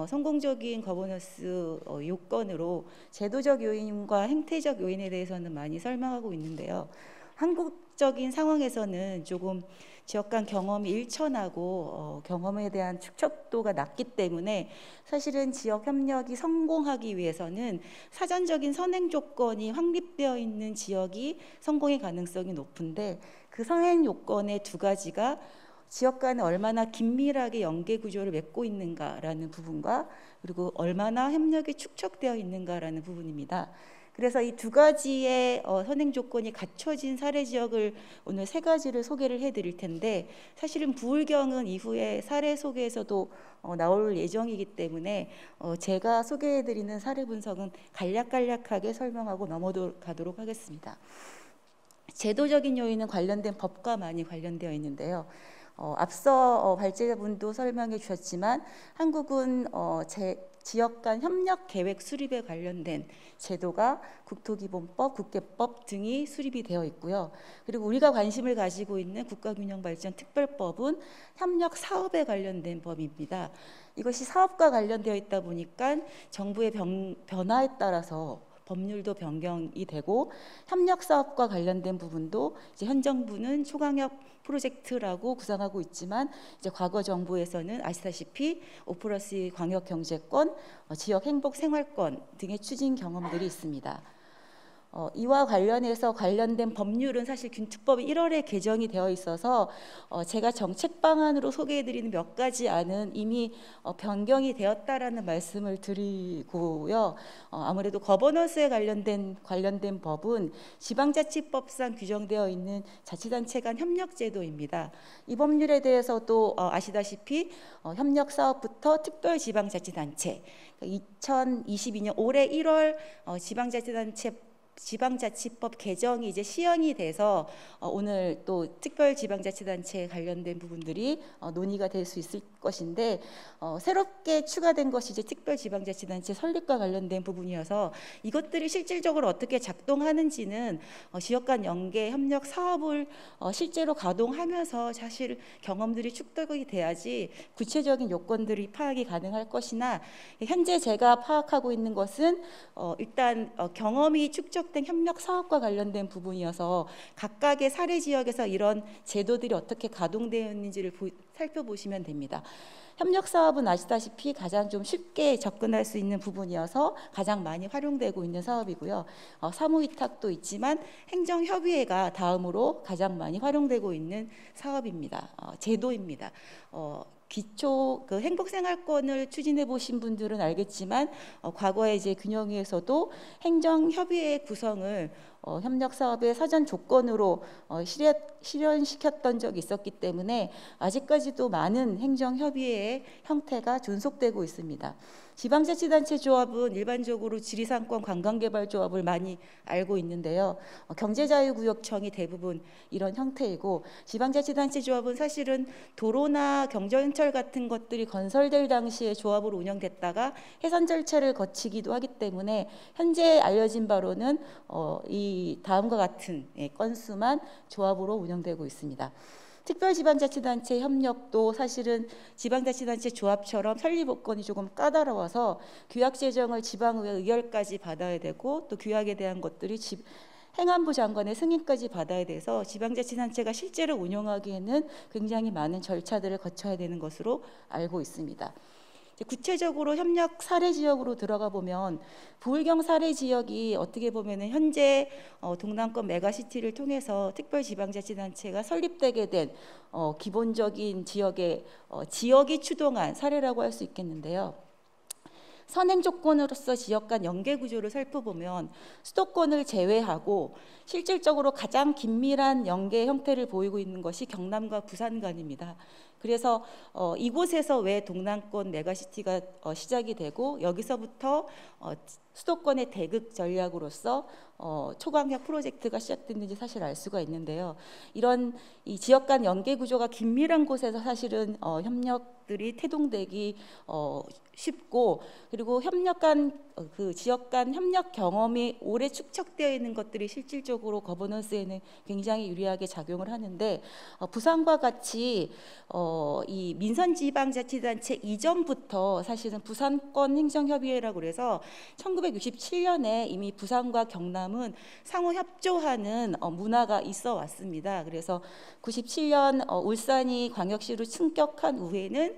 성공적인 거버넌스 요건으로 제도적 요인과 행태적 요인에 대해서는 많이 설명하고 있는데요. 한국적인 상황에서는 조금 지역 간 경험이 일천하고 경험에 대한 축적도가 낮기 때문에 사실은 지역 협력이 성공하기 위해서는 사전적인 선행 조건이 확립되어 있는 지역이 성공의 가능성이 높은데 그 선행 요건의 2가지가 지역 간에 얼마나 긴밀하게 연계 구조를 맺고 있는가라는 부분과 그리고 얼마나 협력이 축적되어 있는가라는 부분입니다. 그래서 이 2가지의 선행 조건이 갖춰진 사례 지역을 오늘 3가지를 소개를 해드릴 텐데 사실은 부울경은 이후에 사례 소개에서도 나올 예정이기 때문에 제가 소개해드리는 사례 분석은 간략하게 설명하고 넘어가도록 하겠습니다. 제도적인 요인은 관련된 법과 많이 관련되어 있는데요. 앞서 발제자분도 설명해 주셨지만 한국은 지역 간 협력 계획 수립에 관련된 제도가 국토기본법, 국계법 등이 수립이 되어 있고요. 그리고 우리가 관심을 가지고 있는 국가균형발전특별법은 협력 사업에 관련된 법입니다. 이것이 사업과 관련되어 있다 보니까 정부의 변화에 따라서 법률도 변경이 되고 협력 사업과 관련된 부분도 이제 현 정부는 초광역 프로젝트라고 구상하고 있지만 이제 과거 정부에서는 아시다시피 5+2 광역 경제권, 지역 행복 생활권 등의 추진 경험들이 있습니다. 이와 관련해서 관련된 법률은 사실 균특법이 1월에 개정이 되어 있어서 제가 정책 방안으로 소개해드리는 몇 가지 안은 이미 변경이 되었다라는 말씀을 드리고요. 아무래도 거버넌스에 관련된 법은 지방자치법상 규정되어 있는 자치단체 간 협력제도입니다. 이 법률에 대해서도 아시다시피 협력사업부터 특별지방자치단체 2022년 올해 1월 지방자치법 개정이 이제 시행이 돼서 오늘 또 특별지방자치단체에 관련된 부분들이 논의가 될 수 있을 것인데 새롭게 추가된 것이 이제 특별지방자치단체 설립과 관련된 부분이어서 이것들이 실질적으로 어떻게 작동하는지는 지역 간 연계 협력 사업을 실제로 가동하면서 사실 경험들이 축적이 돼야지 구체적인 요건들이 파악이 가능할 것이나 현재 제가 파악하고 있는 것은 일단 경험이 축적된 협력 사업과 관련된 부분이어서 각각의 사례 지역에서 이런 제도들이 어떻게 가동되어 있는지를 살펴보시면 됩니다. 협력 사업은 아시다시피 가장 좀 쉽게 접근할 수 있는 부분이어서 가장 많이 활용되고 있는 사업이고요. 사무위탁도 있지만 행정협의회가 다음으로 가장 많이 활용되고 있는 사업입니다. 제도입니다. 기초 행복생활권을 추진해 보신 분들은 알겠지만 과거에 이제 균형위에서도 행정협의회 구성을 협력 사업의 사전 조건으로 실현시켰던 적이 있었기 때문에 아직까지도 많은 행정협의회의 형태가 존속되고 있습니다. 지방자치단체 조합은 일반적으로 지리산권 관광개발조합을 많이 알고 있는데요. 경제자유구역청이 대부분 이런 형태이고 지방자치단체 조합은 사실은 도로나 경전철 같은 것들이 건설될 당시에 조합으로 운영됐다가 해산 절차를 거치기도 하기 때문에 현재 알려진 바로는 이 다음과 같은 건수만 조합으로 운영되고 있습니다. 특별지방자치단체 협력도 사실은 지방자치단체 조합처럼 설립요건이 조금 까다로워서 규약제정을 지방의회 의결까지 받아야 되고 또 규약에 대한 것들이 행안부 장관의 승인까지 받아야 돼서 지방자치단체가 실제로 운영하기에는 굉장히 많은 절차들을 거쳐야 되는 것으로 알고 있습니다. 구체적으로 협력 사례 지역으로 들어가 보면 부울경 사례 지역이 어떻게 보면 현재 동남권 메가시티를 통해서 특별지방자치단체가 설립되게 된 기본적인 지역이 추동한 사례라고 할 수 있겠는데요. 선행 조건으로서 지역 간 연계 구조를 살펴보면 수도권을 제외하고 실질적으로 가장 긴밀한 연계 형태를 보이고 있는 것이 경남과 부산 간입니다. 그래서 이곳에서 왜 동남권 메가시티가 시작이 되고 여기서부터 수도권의 대극 전략으로서 초강력 프로젝트가 시작됐는지 사실 알 수가 있는데요. 이런 이 지역 간 연계 구조가 긴밀한 곳에서 사실은 협력들이 태동되기 쉽고 그리고 그 지역 간 협력 경험이 오래 축적되어 있는 것들이 실질적으로 거버넌스에는 굉장히 유리하게 작용을 하는데 부산과 같이 이 민선지방자치단체 이전부터 사실은 부산권 행정협의회라고 그래서 1967년에 이미 부산과 경남은 상호 협조하는 문화가 있어 왔습니다. 그래서 97년 울산이 광역시로 승격한 후에는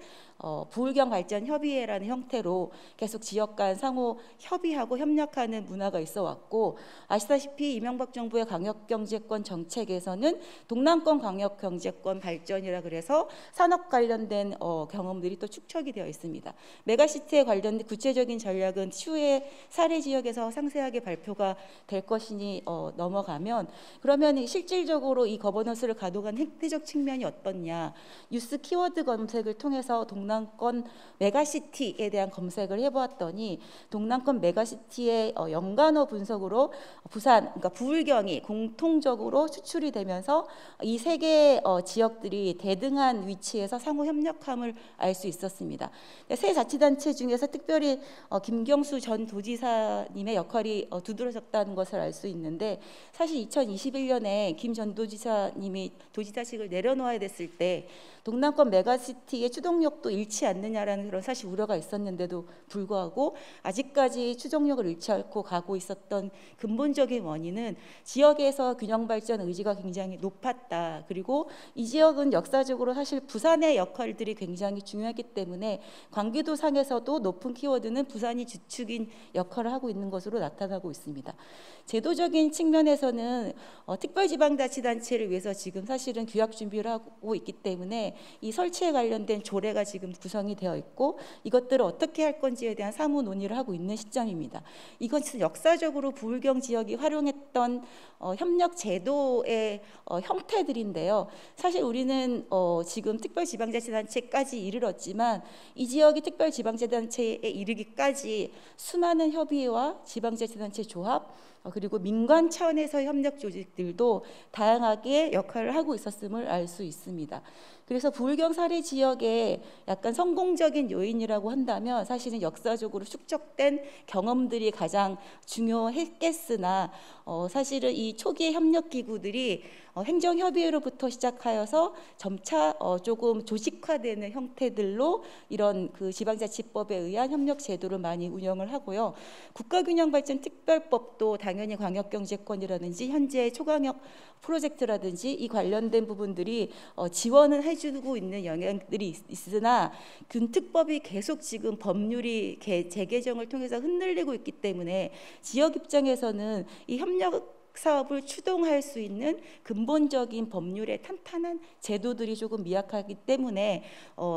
부울경 발전 협의회라는 형태로 계속 지역 간 상호 협의하고 협력하는 문화가 있어 왔고 아시다시피 이명박 정부의 광역경제권 정책에서는 동남권 광역경제권 발전이라 그래서 산업 관련된 경험들이 또 축적이 되어 있습니다. 메가시티에 관련된 구체적인 전략은 추후에 사례 지역에서 상세하게 발표가 될 것이니 넘어가면 그러면 실질적으로 이 거버넌스를 가동한 행태적 측면이 어떻냐 뉴스 키워드 검색을 통해서 동남권 메가시티에 대한 검색을 해보았더니 동남권 메가시티의 연관어 분석으로 부산, 그러니까 부울경이 공통적으로 추출이 되면서 이 세 개의 지역들이 대등한 위치에서 상호 협력함을 알 수 있었습니다. 세 자치단체 중에서 특별히 김경수 전 도지사님의 역할이 두드러졌다는 것을 알 수 있는데 사실 2021년에 김 전 도지사님이 도지사직을 내려놓아야 됐을 때 동남권 메가시티의 추동력도 잃지 않느냐라는 그런 사실 우려가 있었는데도 불구하고 아직까지 추종력을 잃지 않고 가고 있었던 근본적인 원인은 지역에서 균형 발전 의지가 굉장히 높았다. 그리고 이 지역은 역사적으로 사실 부산의 역할들이 굉장히 중요하기 때문에 관계도 상에서도 높은 키워드는 부산이 주축인 역할을 하고 있는 것으로 나타나고 있습니다. 제도적인 측면에서는 특별지방자치단체를 위해서 지금 사실은 규약 준비를 하고 있기 때문에 이 설치에 관련된 조례가 지금 구성이 되어 있고 이것들을 어떻게 할 건지에 대한 사무 논의를 하고 있는 시점입니다. 이것은 역사적으로 부울경 지역이 활용했던 협력 제도의 형태들인데요. 사실 우리는 지금 특별지방자치단체까지 이르렀지만 이 지역이 특별지방자치단체에 이르기까지 수많은 협의회와 지방자치단체 조합 그리고 민관 차원에서 협력 조직들도 다양하게 역할을 하고 있었음을 알 수 있습니다. 그래서 부울경 사례 지역의 약간 성공적인 요인이라고 한다면 사실은 역사적으로 축적된 경험들이 가장 중요했겠으나 사실은 이 초기의 협력기구들이 행정협의회로부터 시작하여서 점차 조금 조직화되는 형태들로 이런 그 지방자치법에 의한 협력제도를 많이 운영을 하고요. 국가균형발전특별법도 당연히 광역경제권이라든지 현재 초광역 프로젝트라든지 이 관련된 부분들이 지원을 해주고 있는 영향들이 있으나 균특법이 계속 지금 법률이 재개정을 통해서 흔들리고 있기 때문에 지역 입장에서는 이 협력 사업을 추동할 수 있는 근본적인 법률의 탄탄한 제도들이 조금 미약하기 때문에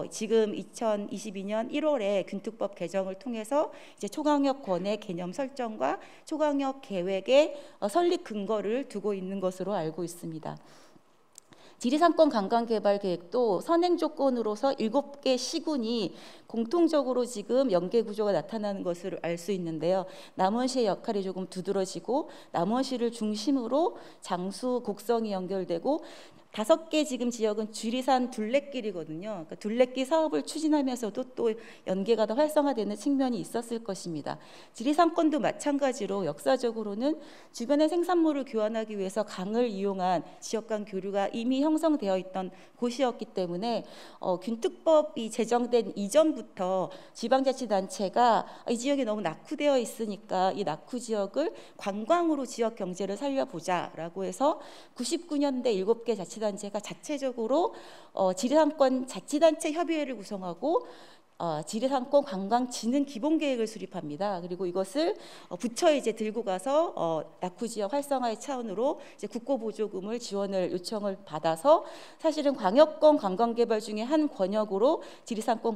지금 2022년 1월에 균특법 개정을 통해서 이제 초광역권의 개념 설정과 초광역 계획의 설립 근거를 두고 있는 것으로 알고 있습니다. 지리산권 관광개발계획도 선행 조건으로서 7개 시군이 공통적으로 지금 연계 구조가 나타나는 것을 알 수 있는데요. 남원시의 역할이 조금 두드러지고 남원시를 중심으로 장수, 곡성이 연결되고 5개 지금 지역은 지리산 둘레길이거든요. 그러니까 둘레길 사업을 추진하면서도 또 연계가 더 활성화되는 측면이 있었을 것입니다. 지리산권도 마찬가지로 역사적으로는 주변의 생산물을 교환하기 위해서 강을 이용한 지역 간 교류가 이미 형성되어 있던 곳이었기 때문에 균특법이 제정된 이전부터 지방자치단체가 이 지역이 너무 낙후되어 있으니까 이 낙후 지역을 관광으로 지역 경제를 살려보자라고 해서 99년대 7개 자치단체가 자체적으로 지리산권 자치단체 협의회를 구성하고 지리산권 관광진흥 기본계획을 수립합니다. 그리고 이것을 부처에 이제 들고 가서 낙후 지역 활성화의 차원으로 이제 국고보조금을 지원을 요청을 받아서 사실은 광역권 관광개발 중에 한 권역으로 지리산권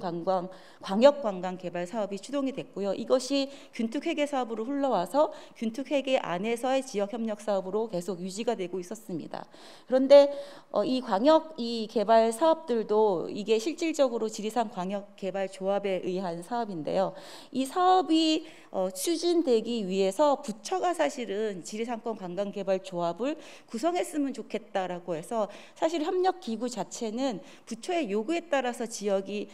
광역관광개발 사업이 추동이 됐고요. 이것이 균특회계 사업으로 흘러와서 균특회계 안에서의 지역협력 사업으로 계속 유지가 되고 있었습니다. 그런데 이 광역 이 개발 사업들도 이게 실질적으로 지리산 광역개발 조합에 의한 사업인데요. 이 사업이 추진되기 위해서 부처가 사실은 지리산권 관광개발조합을 구성했으면 좋겠다라고 해서 사실 협력기구 자체는 부처의 요구에 따라서 지역이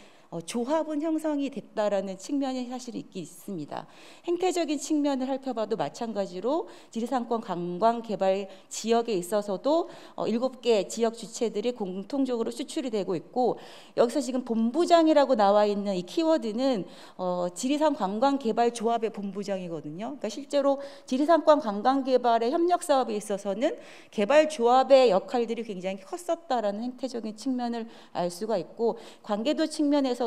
조합은 형성이 됐다라는 측면이 사실 있습니다. 행태적인 측면을 살펴봐도 마찬가지로 지리산권 관광개발 지역에 있어서도 7개 지역 주체들이 공통적으로 수출이 되고 있고 여기서 지금 본부장이라고 나와 있는 이 키워드는 지리산 관광개발조합의 본부장이거든요. 그러니까 실제로 지리산권 관광개발의 협력 사업에 있어서는 개발조합의 역할들이 굉장히 컸었다라는 행태적인 측면을 알 수가 있고 관계도 측면에서도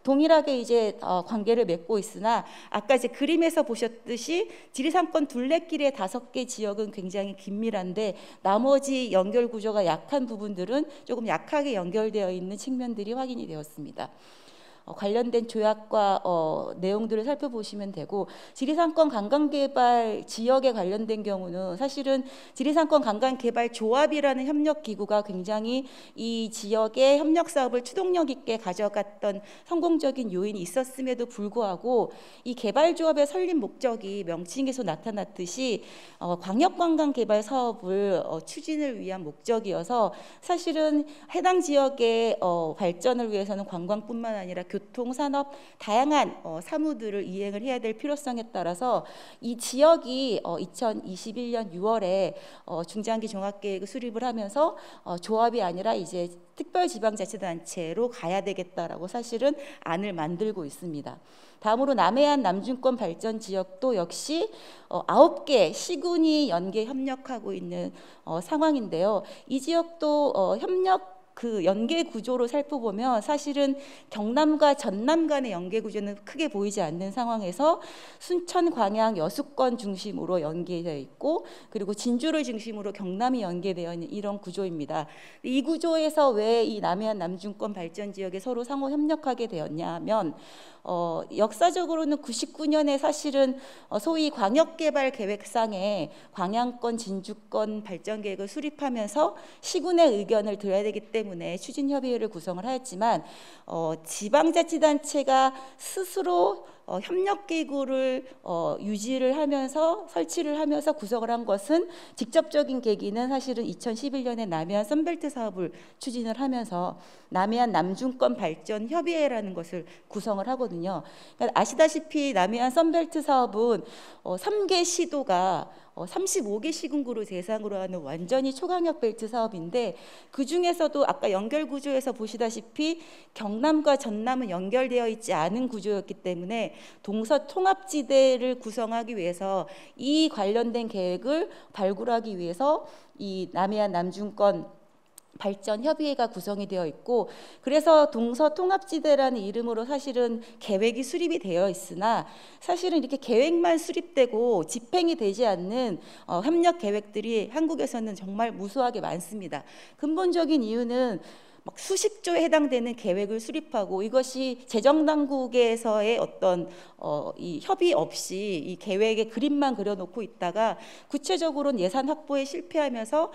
동일하게 이제 관계를 맺고 있으나 아까 이제 그림에서 보셨듯이 지리산권 둘레길의 5개 지역은 굉장히 긴밀한데 나머지 연결 구조가 약한 부분들은 조금 약하게 연결되어 있는 측면들이 확인이 되었습니다. 관련된 조약과 내용들을 살펴보시면 되고 지리산권 관광개발 지역에 관련된 경우는 사실은 지리산권 관광개발조합이라는 협력기구가 굉장히 이 지역의 협력사업을 추동력 있게 가져갔던 성공적인 요인이 있었음에도 불구하고 이 개발조합의 설립 목적이 명칭에서 나타났듯이 광역관광개발 사업을 추진을 위한 목적이어서 사실은 해당 지역의 발전을 위해서는 관광뿐만 아니라 교통, 산업 다양한 사무들을 이행을 해야 될 필요성에 따라서 이 지역이 2021년 6월에 중장기 종합계획을 수립을 하면서 조합이 아니라 이제 특별지방자치단체로 가야 되겠다라고 사실은 안을 만들고 있습니다. 다음으로 남해안 남중권 발전 지역도 역시 9개 시군이 연계 협력하고 있는 상황인데요. 이 지역도 협력 그 연계 구조로 살펴보면 사실은 경남과 전남 간의 연계 구조는 크게 보이지 않는 상황에서 순천, 광양, 여수권 중심으로 연계되어 있고 그리고 진주를 중심으로 경남이 연계되어 있는 이런 구조입니다. 이 구조에서 왜 이 남해안 남중권 발전 지역에 서로 상호 협력하게 되었냐면 역사적으로는 99년에 사실은 소위 광역개발계획상에 광양권, 진주권 발전계획을 수립하면서 시군의 의견을 들어야 되기 때문에 추진협의회를 구성을 하였지만 지방자치단체가 스스로 협력기구를 유지를 하면서 설치를 하면서 구성을 한 것은 직접적인 계기는 사실은 2011년에 남해안 선벨트 사업을 추진을 하면서 남해안 남중권 발전 협의회라는 것을 구성을 하거든요. 그러니까 아시다시피 남해안 선벨트 사업은 3개 시도가 35개 시군구를 대상으로 하는 완전히 초강력 벨트 사업인데 그 중에서도 아까 연결 구조에서 보시다시피 경남과 전남은 연결되어 있지 않은 구조였기 때문에 동서통합지대를 구성하기 위해서 이 관련된 계획을 발굴하기 위해서 이 남해안 남중권 발전 협의회가 구성이 되어 있고 그래서 동서통합지대라는 이름으로 사실은 계획이 수립이 되어 있으나 사실은 이렇게 계획만 수립되고 집행이 되지 않는 협력 계획들이 한국에서는 정말 무수하게 많습니다. 근본적인 이유는 막 수십 조에 해당되는 계획을 수립하고 이것이 재정당국에서의 어떤 이 협의 없이 이 계획의 그림만 그려놓고 있다가 구체적으로는 예산 확보에 실패하면서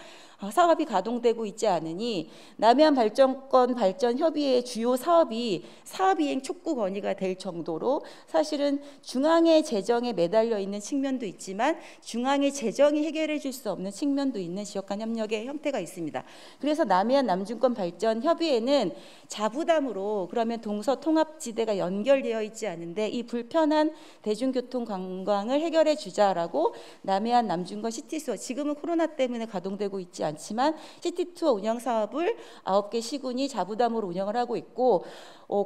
사업이 가동되고 있지 않으니 남해안 발전권 발전 협의회의 주요 사업이 사업 이행 촉구 건의가 될 정도로 사실은 중앙의 재정에 매달려 있는 측면도 있지만 중앙의 재정이 해결해 줄 수 없는 측면도 있는 지역 간 협력의 형태가 있습니다. 그래서 남해안 남중권 발전 협의회는 자부담으로 그러면 동서통합지대가 연결되어 있지 않은데 이 불편한 대중교통 관광을 해결해 주자라고 남해안 남중권 시티투어 지금은 코로나 때문에 가동되고 있지 않지만 시티투어 운영 사업을 9개 시군이 자부담으로 운영을 하고 있고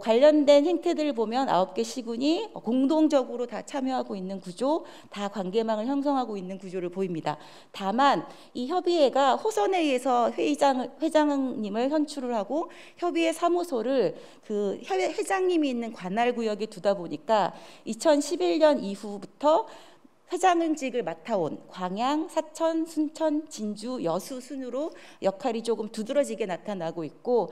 관련된 행태들을 보면 9개 시군이 공동적으로 다 참여하고 있는 구조, 다 관계망을 형성하고 있는 구조를 보입니다. 다만 이 협의회가 호선에 의해서 회장님을 선출을 하고 협의회 사무소를 그 회장님이 있는 관할구역에 두다 보니까 2011년 이후부터 회장직을 맡아온 광양, 사천, 순천, 진주, 여수 순으로 역할이 조금 두드러지게 나타나고 있고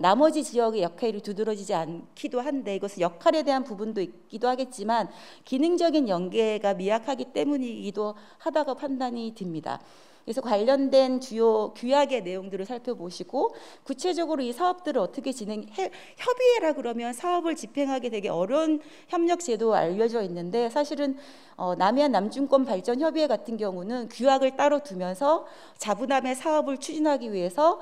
나머지 지역의 역할이 두드러지지 않기도 한데 이것은 역할에 대한 부분도 있기도 하겠지만 기능적인 연계가 미약하기 때문이기도 하다고 판단이 듭니다. 그래서 관련된 주요 규약의 내용들을 살펴보시고 구체적으로 이 사업들을 어떻게 협의회라 그러면 사업을 집행하기 되게 어려운 협력 제도가 알려져 있는데 사실은 남해안 남중권 발전 협의회 같은 경우는 규약을 따로 두면서 자부담의 사업을 추진하기 위해서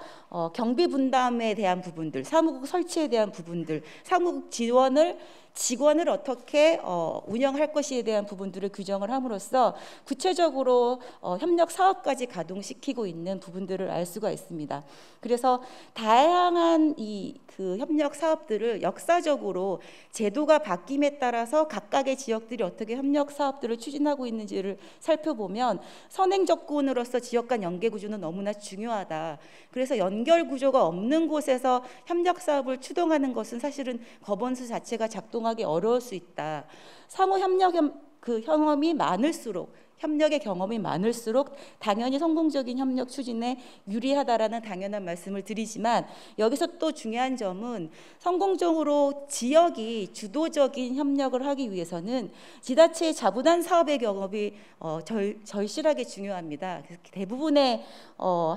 경비 분담에 대한 부분들, 사무국 설치에 대한 부분들, 사무국 직원을 어떻게 운영할 것에 대한 부분들을 규정을 함으로써 구체적으로 협력 사업까지 가동시키고 있는 부분들을 알 수가 있습니다. 그래서 다양한 그 협력 사업들을 역사적으로 제도가 바뀜에 따라서 각각의 지역들이 어떻게 협력 사업들을 추진하고 있는지를 살펴보면 선행적군으로서 지역 간 연계 구조는 너무나 중요하다. 그래서 연결 구조가 없는 곳에서 협력 사업을 추동하는 것은 사실은 법원수 자체가 작동하기 어려울 수 있다. 상호 협력 경험이 많을수록 협력의 경험이 많을수록 당연히 성공적인 협력 추진에 유리하다라는 당연한 말씀을 드리지만 여기서 또 중요한 점은 성공적으로 지역이 주도적인 협력을 하기 위해서는 지자체의 자부담 사업의 경험이 절실하게 중요합니다. 그래서 대부분의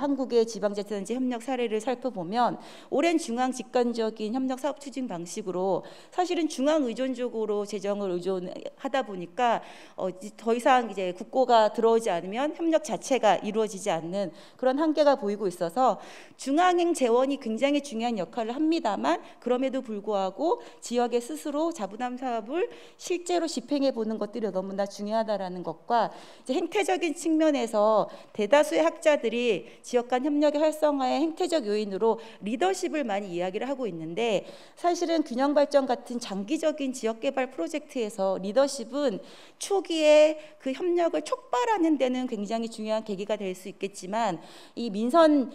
한국의 지방자치단체 협력 사례를 살펴보면 오랜 중앙 집권적인 협력 사업 추진 방식으로 사실은 중앙 의존적으로 재정을 의존하다 보니까 더 이상 이제 국고 국고가 들어오지 않으면 협력 자체가 이루어지지 않는 그런 한계가 보이고 있어서 중앙행 재원이 굉장히 중요한 역할을 합니다만 그럼에도 불구하고 지역에 스스로 자부담 사업을 실제로 집행해 보는 것들이 너무나 중요하다라는 것과 이제 행태적인 측면에서 대다수의 학자들이 지역 간 협력의 활성화의 행태적 요인으로 리더십을 많이 이야기를 하고 있는데 사실은 균형 발전 같은 장기적인 지역 개발 프로젝트에서 리더십은 초기에 그 협력을 촉발하는 데는 굉장히 중요한 계기가 될 수 있겠지만 이 민선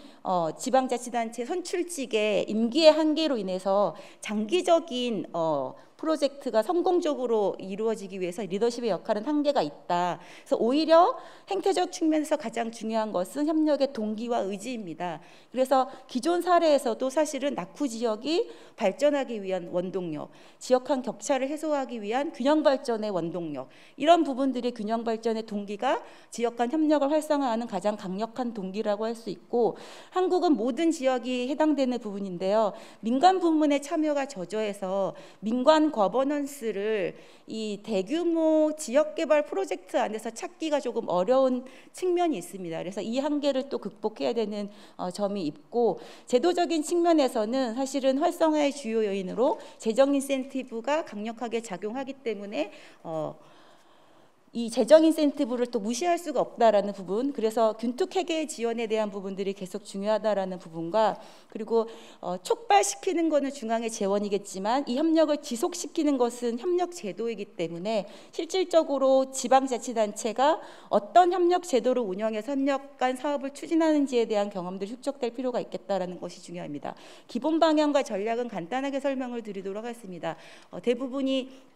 지방자치단체 선출직의 임기의 한계로 인해서 장기적인 프로젝트가 성공적으로 이루어지기 위해서 리더십의 역할은 한계가 있다. 그래서 오히려 행태적 측면에서 가장 중요한 것은 협력의 동기와 의지입니다. 그래서 기존 사례에서도 사실은 낙후 지역이 발전하기 위한 원동력, 지역 간 격차를 해소하기 위한 균형 발전의 원동력, 이런 부분들이 균형 발전의 동기가 지역 간 협력을 활성화하는 가장 강력한 동기라고 할 수 있고, 한국은 모든 지역이 해당되는 부분인데요. 민간 부문의 참여가 저조해서 민관 거버넌스를 이 대규모 지역개발 프로젝트 안에서 찾기가 조금 어려운 측면이 있습니다. 그래서 이 한계를 또 극복해야 되는 점이 있고, 제도적인 측면에서는 사실은 활성화의 주요 요인으로 재정 인센티브가 강력하게 작용하기 때문에 이 재정 인센티브를 또 무시할 수가 없다라는 부분, 그래서 균투회계 지원에 대한 부분들이 계속 중요하다라는 부분과, 그리고 촉발시키는 것은 중앙의 재원이겠지만 이 협력을 지속시키는 것은 협력 제도이기 때문에 실질적으로 지방자치단체가 어떤 협력 제도를 운영해서 협력 간 사업을 추진하는지에 대한 경험들이 축적될 필요가 있겠다라는 것이 중요합니다. 기본 방향과 전략은 간단하게 설명을 드리도록 하겠습니다. 대부분이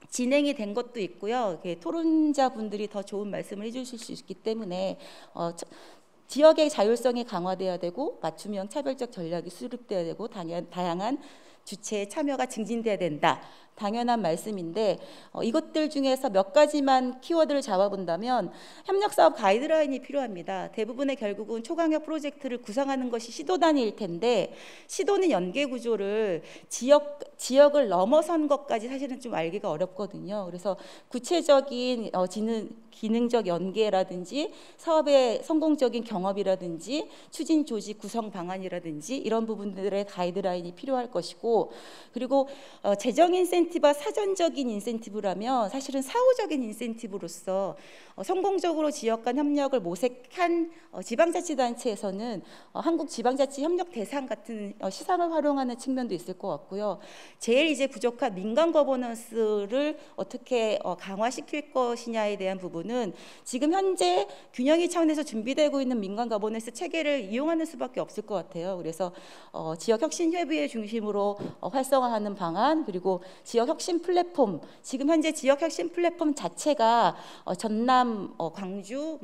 진행이 된 것도 있고요. 토론자분들이 더 좋은 말씀을 해주실 수 있기 때문에 지역의 자율성이 강화돼야 되고 맞춤형 차별적 전략이 수립돼야 되고 다양한 주체의 참여가 증진돼야 된다. 당연한 말씀인데 이것들 중에서 몇 가지만 키워드를 잡아본다면 협력사업 가이드라인이 필요합니다. 대부분의 결국은 초강력 프로젝트를 구상하는 것이 시도단위일 텐데 시도는 연계구조를 지역을 넘어선 것까지 사실은 좀 알기가 어렵거든요. 그래서 구체적인 기능적 연계라든지 사업의 성공적인 경험이라든지 추진 조직 구성 방안이라든지 이런 부분들의 가이드라인이 필요할 것이고, 그리고 재정 인센티브와 사전적인 인센티브라면 사실은 사후적인 인센티브로서 성공적으로 지역 간 협력을 모색한 지방자치단체에서는 한국지방자치협력 대상 같은 시상을 활용하는 측면도 있을 것 같고요. 제일 이제 부족한 민간 거버넌스를 어떻게 강화시킬 것이냐에 대한 부분은 지금 현재 균형이 차원에서 준비되고 있는 민간 거버넌스 체계를 이용하는 수밖에 없을 것 같아요. 그래서 지역혁신협의회 중심으로 활성화하는 방안, 그리고 지역혁신 플랫폼, 지금 현재 지역혁신 플랫폼 자체가 전남, 광주,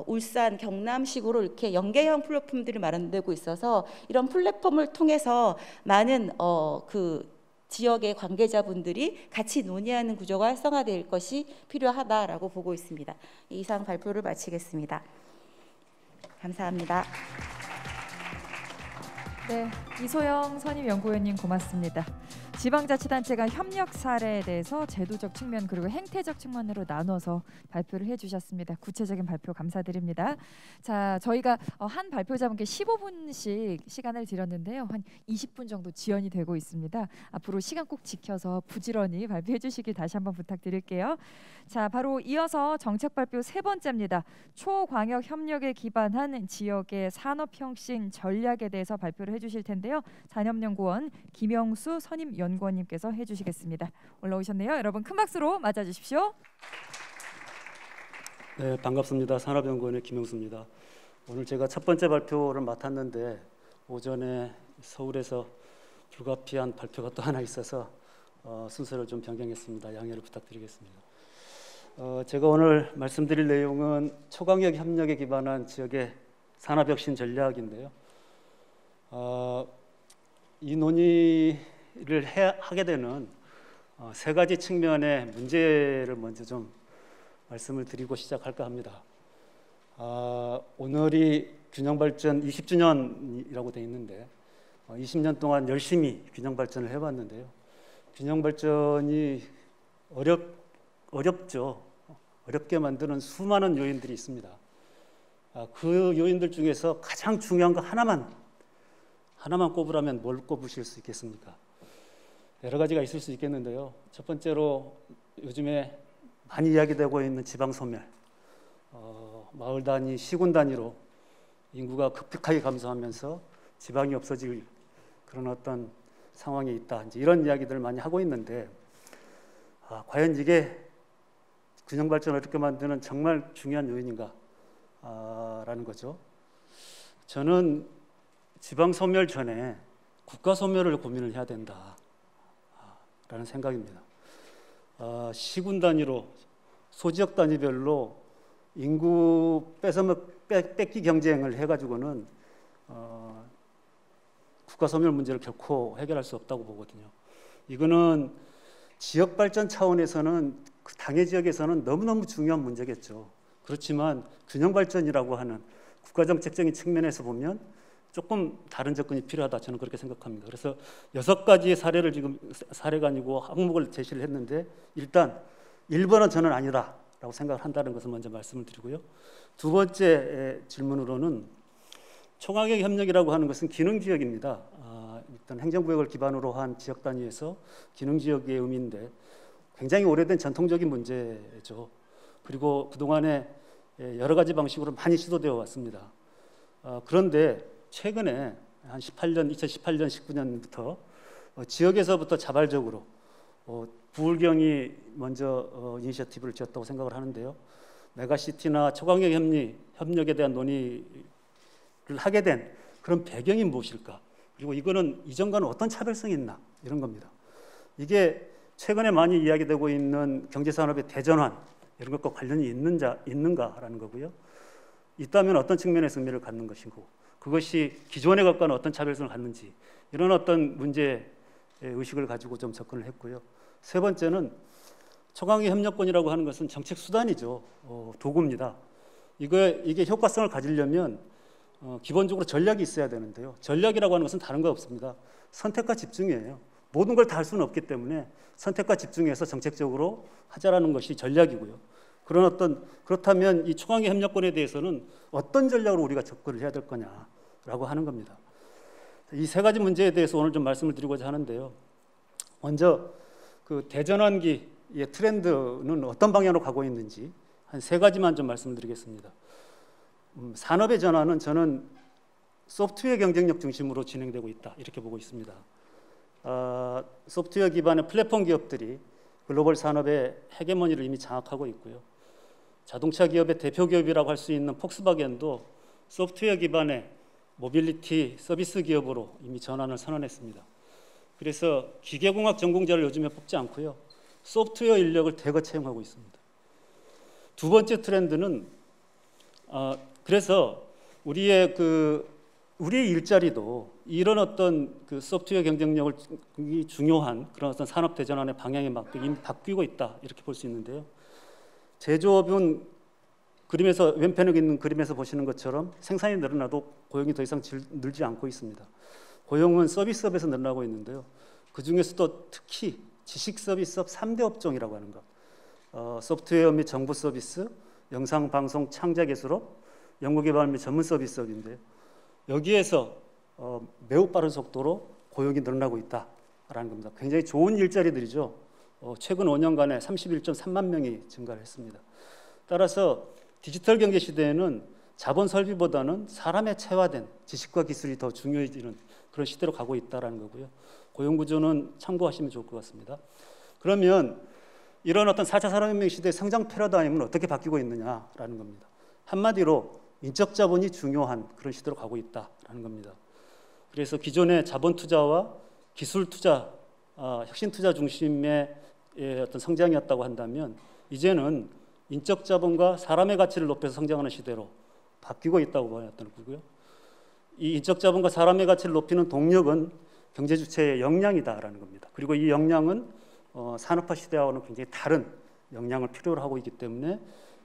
울산, 경남식으로 이렇게 연계형 플랫폼들이 마련되고 있어서 이런 플랫폼을 통해서 많은 그 지역의 관계자분들이 같이 논의하는 구조가 활성화될 것이 필요하다라고 보고 있습니다. 이상 발표를 마치겠습니다. 감사합니다. 네, 이소영 선임연구위원님 고맙습니다. 지방자치단체가 협력 사례에 대해서 제도적 측면 그리고 행태적 측면으로 나눠서 발표를 해주셨습니다. 구체적인 발표 감사드립니다. 자, 저희가 한 발표자분께 15분씩 시간을 드렸는데요. 한 20분 정도 지연이 되고 있습니다. 앞으로 시간 꼭 지켜서 부지런히 발표해 주시길 다시 한번 부탁드릴게요. 자, 바로 이어서 정책 발표 세 번째입니다. 초광역 협력에 기반한 지역의 산업혁신 전략에 대해서 발표를 해주실 텐데요. 산업연구원 김영수 선임연구원님께서 해주시겠습니다. 올라오셨네요. 여러분 큰 박수로 맞아주십시오. 네, 반갑습니다. 산업연구원의 김영수입니다. 오늘 제가 첫 번째 발표를 맡았는데 오전에 서울에서 불가피한 발표가 또 하나 있어서 순서를 좀 변경했습니다. 양해를 부탁드리겠습니다. 제가 오늘 말씀드릴 내용은 초강력 협력에 기반한 지역의 산업혁신 전략인데요. 이 논의를 하게 되는 세 가지 측면의 문제를 먼저 좀 말씀을 드리고 시작할까 합니다. 오늘이 균형발전 20주년이라고 되어 있는데 20년 동안 열심히 균형발전을 해봤는데요. 균형발전이 어렵죠. 어렵게 만드는 수많은 요인들이 있습니다. 그 요인들 중에서 가장 중요한 거 하나만 꼽으라면 뭘 꼽으실 수 있겠습니까? 여러 가지가 있을 수 있겠는데요. 첫 번째로 요즘에 많이 이야기되고 있는 지방소멸, 마을 단위, 시군 단위로 인구가 급격하게 감소하면서 지방이 없어질 그런 어떤 상황에 있다. 이제 이런 이야기들을 많이 하고 있는데, 과연 이게 균형 발전을 어렵게 만드는 정말 중요한 요인인가? 라는 거죠. 저는 지방 소멸 전에 국가 소멸을 고민을 해야 된다. 라는 생각입니다. 시군 단위로, 소지역 단위별로 인구 뺏기 경쟁을 해가지고는 국가 소멸 문제를 결코 해결할 수 없다고 보거든요. 이거는 지역 발전 차원에서는 그 당해 지역에서는 너무너무 중요한 문제겠죠. 그렇지만 균형 발전이라고 하는 국가정책적인 측면에서 보면 조금 다른 접근이 필요하다. 저는 그렇게 생각합니다. 그래서 6가지의 사례를 지금 사례가 아니고 항목을 제시를 했는데, 일단 1번은 저는 아니다라고 생각을 한다는 것을 먼저 말씀을 드리고요. 두 번째 질문으로는 초강력 협력이라고 하는 것은 기능지역입니다. 일단 행정구역을 기반으로 한 지역 단위에서 기능지역의 의미인데 굉장히 오래된 전통적인 문제죠. 그리고 그동안에 여러 가지 방식으로 많이 시도되어 왔습니다. 그런데 최근에 한 2018년, 19년부터 지역에서부터 자발적으로 부울경이 먼저 이니셔티브를 지었다고 생각을 하는데요. 메가시티나 초강력 협력에 대한 논의를 하게 된 그런 배경이 무엇일까? 그리고 이거는 이전과는 어떤 차별성이 있나? 이런 겁니다. 이게 최근에 많이 이야기되고 있는 경제산업의 대전환 이런 것과 관련이 있는가라는 거고요. 있다면 어떤 측면에서 의미를 갖는 것이고, 그것이 기존의 것과는 어떤 차별성을 갖는지, 이런 어떤 문제 의식을 가지고 좀 접근을 했고요. 세 번째는 초강력 협력권이라고 하는 것은 정책 수단이죠. 도구입니다. 이게 효과성을 가지려면 기본적으로 전략이 있어야 되는데요. 전략이라고 하는 것은 다른 거 없습니다. 선택과 집중이에요. 모든 걸 다 할 수는 없기 때문에 선택과 집중해서 정책적으로 하자라는 것이 전략이고요. 그렇다면 이 초강력 협력권에 대해서는 어떤 전략으로 우리가 접근을 해야 될 거냐라고 하는 겁니다. 이 세 가지 문제에 대해서 오늘 좀 말씀을 드리고자 하는데요. 먼저 그 대전환기의 트렌드는 어떤 방향으로 가고 있는지 한 세 가지만 좀 말씀드리겠습니다. 산업의 전환은 저는 소프트웨어 경쟁력 중심으로 진행되고 있다, 이렇게 보고 있습니다. 소프트웨어 기반의 플랫폼 기업들이 글로벌 산업의 헤게모니를 이미 장악하고 있고요. 자동차 기업의 대표 기업이라고 할 수 있는 폭스바겐도 소프트웨어 기반의 모빌리티 서비스 기업으로 이미 전환을 선언했습니다. 그래서 기계공학 전공자를 요즘에 뽑지 않고요, 소프트웨어 인력을 대거 채용하고 있습니다. 두 번째 트렌드는 그래서 우리의 일자리도 이런 어떤 그 소프트웨어 경쟁력을 중요한 그런 어떤 산업 대전환의 방향에 맞게 이미 바뀌고 있다, 이렇게 볼 수 있는데요. 제조업은 그림에서 왼편에 있는 그림에서 보시는 것처럼 생산이 늘어나도 고용이 더 이상 늘지 않고 있습니다. 고용은 서비스업에서 늘어나고 있는데요. 그 중에서도 특히 지식 서비스업 3대 업종이라고 하는 것, 소프트웨어 및 정보 서비스, 영상 방송 창작 예술업, 연구개발 및 전문 서비스업인데요. 여기에서 매우 빠른 속도로 고용이 늘어나고 있다라는 겁니다. 굉장히 좋은 일자리들이죠. 최근 5년간에 31.3만 명이 증가를 했습니다. 따라서 디지털 경제 시대에는 자본 설비보다는 사람의 체화된 지식과 기술이 더 중요해지는 그런 시대로 가고 있다는 거고요. 고용 구조는 참고하시면 좋을 것 같습니다. 그러면 이런 어떤 4차 산업혁명 시대의 성장 패러다임은 어떻게 바뀌고 있느냐라는 겁니다. 한마디로 인적 자본이 중요한 그런 시대로 가고 있다라는 겁니다. 그래서 기존의 자본 투자와 기술 투자, 혁신 투자 중심의 어떤 성장이었다고 한다면 이제는 인적 자본과 사람의 가치를 높여서 성장하는 시대로 바뀌고 있다고 보였던 거고요. 이 인적 자본과 사람의 가치를 높이는 동력은 경제 주체의 역량이다라는 겁니다. 그리고 이 역량은 산업화 시대와는 굉장히 다른 역량을 필요로 하고 있기 때문에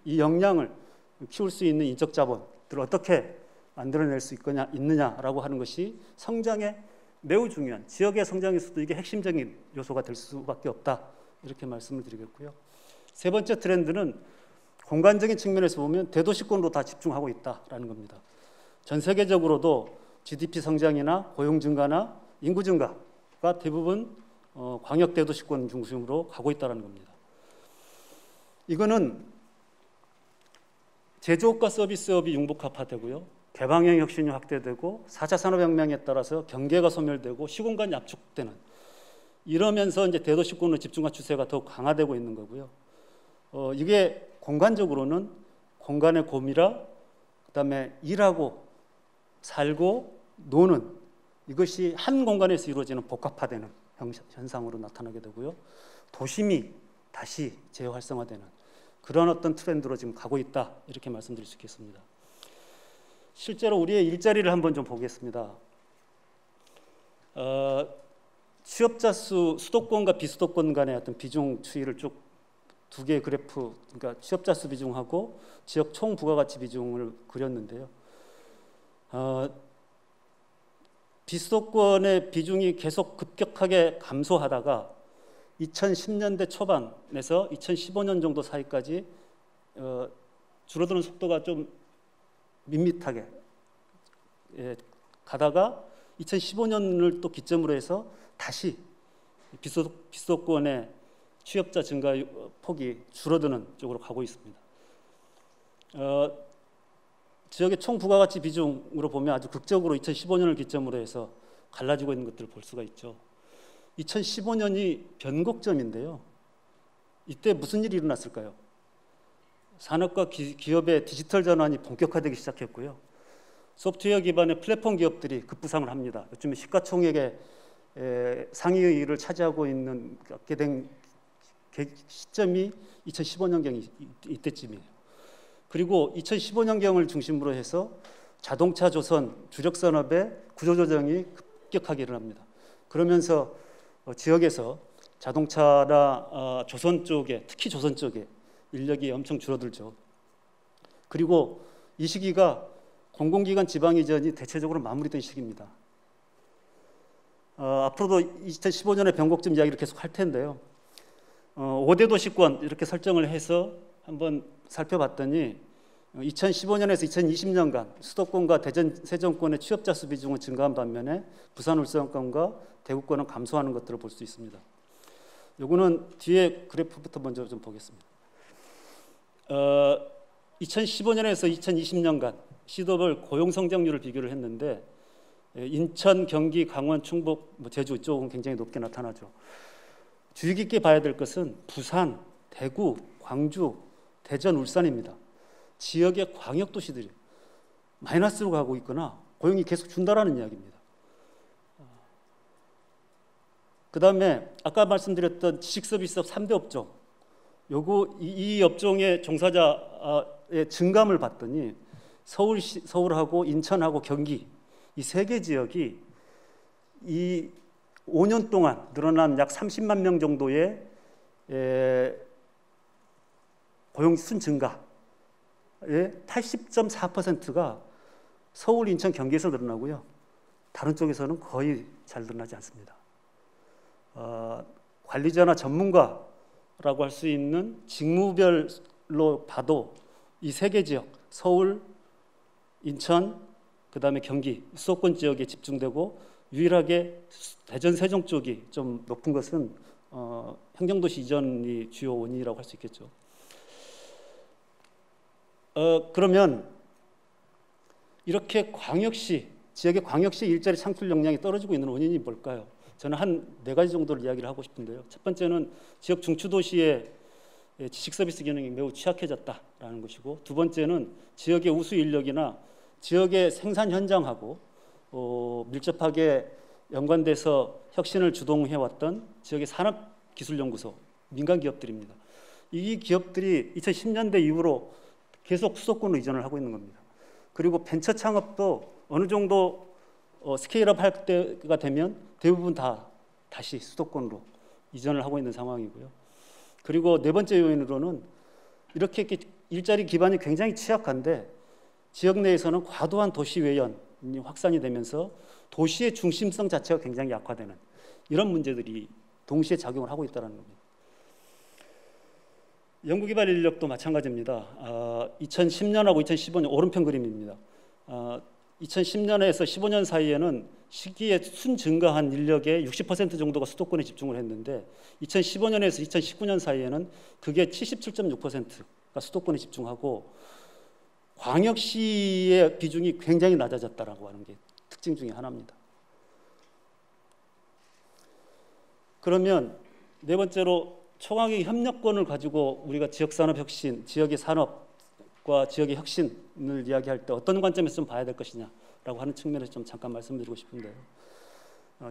이 역량을 키울 수 있는 인적 자본들을 어떻게 만들어낼 수 있느냐라고 하는 것이 성장에 매우 중요한, 지역의 성장에서도 이게 핵심적인 요소가 될 수밖에 없다, 이렇게 말씀을 드리겠고요. 세 번째 트렌드는 공간적인 측면에서 보면 대도시권으로 다 집중하고 있다라는 겁니다. 전 세계적으로도 GDP 성장이나 고용 증가나 인구 증가가 대부분 광역 대도시권 중심으로 가고 있다는 겁니다. 이거는 제조업과 서비스업이 융복합화되고요. 개방형 혁신이 확대되고 4차 산업혁명에 따라서 경계가 소멸되고 시공간이 압축되는, 이러면서 이제 대도시권으로 집중화 추세가 더욱 강화되고 있는 거고요. 이게 공간적으로는 공간의 고미라, 그다음에 일하고 살고 노는, 이것이 한 공간에서 이루어지는 복합화되는 현상으로 나타나게 되고요. 도심이 다시 재활성화되는 그런 어떤 트렌드로 지금 가고 있다, 이렇게 말씀드릴 수 있겠습니다. 실제로 우리의 일자리를 한번 좀 보겠습니다. 취업자 수, 수도권과 비수도권 간의 어떤 비중 추이를 쭉 두 개의 그래프, 그러니까 취업자 수 비중하고 지역 총 부가가치 비중을 그렸는데요. 비수도권의 비중이 계속 급격하게 감소하다가 2010년대 초반에서 2015년 정도 사이까지 줄어드는 속도가 좀 밋밋하게 가다가 2015년을 또 기점으로 해서 다시 비수도권의 취업자 증가 폭이 줄어드는 쪽으로 가고 있습니다. 지역의 총 부가가치 비중으로 보면 아주 극적으로 2015년을 기점으로 해서 갈라지고 있는 것들을 볼 수가 있죠. 2015년이 변곡점인데요. 이때 무슨 일이 일어났을까요? 산업과 기업의 디지털 전환이 본격화되기 시작했고요. 소프트웨어 기반의 플랫폼 기업들이 급부상을 합니다. 요즘에 시가총액의 상위를 차지하고 있는 시점이 2015년경이 이때쯤이에요. 그리고 2015년경을 중심으로 해서 자동차 조선 주력 산업의 구조조정이 급격하게 일어납니다. 그러면서 지역에서 자동차나 조선 쪽에, 특히 조선 쪽에 인력이 엄청 줄어들죠. 그리고 이 시기가 공공기관 지방 이전이 대체적으로 마무리된 시기입니다. 앞으로도 2015년의 변곡점 이야기를 계속 할 텐데요. 5대 도시권 이렇게 설정을 해서 한번 살펴봤더니 2015년에서 2020년간 수도권과 대전, 세정권의 취업자 수 비중은 증가한 반면에 부산, 울산권과 대구권은 감소하는 것들을 볼 수 있습니다. 요거는 뒤에 그래프부터 먼저 좀 보겠습니다. 2015년에서 2020년간 시도별 고용 성장률을 비교를 했는데 인천, 경기, 강원, 충북, 제주 이쪽은 굉장히 높게 나타나죠. 주의 깊게 봐야 될 것은 부산, 대구, 광주, 대전, 울산입니다. 지역의 광역도시들이 마이너스로 가고 있거나 고용이 계속 준다라는 이야기입니다. 그 다음에 아까 말씀드렸던 지식서비스업 3대 업종, 이 업종의 종사자의 증감을 봤더니 서울하고 인천하고 경기 이 세 개 지역이 이 5년 동안 늘어난 약 30만 명 정도의 고용 순 증가의 80.4%가 서울, 인천, 경기에서 늘어나고요. 다른 쪽에서는 거의 잘 늘어나지 않습니다. 관리자나 전문가라고 할 수 있는 직무별로 봐도 이 세 개 지역, 서울, 인천, 그 다음에 경기, 수도권 지역에 집중되고 유일하게 대전, 세종 쪽이 좀 높은 것은 행정도시 이전이 주요 원인이라고 할 수 있겠죠. 그러면 이렇게 지역의 광역시 일자리 창출 역량이 떨어지고 있는 원인이 뭘까요? 저는 한 4가지 정도를 이야기를 하고 싶은데요. 첫 번째는 지역 중추도시의 지식 서비스 기능이 매우 취약해졌다라는 것이고, 두 번째는 지역의 우수 인력이나 지역의 생산 현장하고 밀접하게 연관돼서 혁신을 주동해왔던 지역의 산업기술연구소, 민간 기업들입니다. 이 기업들이 2010년대 이후로 계속 수도권으로 이전을 하고 있는 겁니다. 그리고 벤처 창업도 어느 정도 스케일업 할 때가 되면 대부분 다시 수도권으로 이전을 하고 있는 상황이고요. 그리고 네 번째 요인으로는 이렇게 일자리 기반이 굉장히 취약한데 지역 내에서는 과도한 도시 외연이 확산이 되면서 도시의 중심성 자체가 굉장히 약화되는 이런 문제들이 동시에 작용을 하고 있다는 겁니다. 연구개발 인력도 마찬가지입니다. 2010년하고 2015년 오른편 그림입니다. 2010년에서 15년 사이에는 시기에 순증가한 인력의 60% 정도가 수도권에 집중을 했는데 2015년에서 2019년 사이에는 그게 77.6%가 수도권에 집중하고 광역시의 비중이 굉장히 낮아졌다라고 하는 게 특징 중에 하나입니다. 그러면 네 번째로 초강역 협력권을 가지고 우리가 지역산업 혁신, 지역의 산업과 지역의 혁신을 이야기할 때 어떤 관점에서 좀 봐야 될 것이냐라고 하는 측면에서 좀 잠깐 말씀드리고 싶은데요.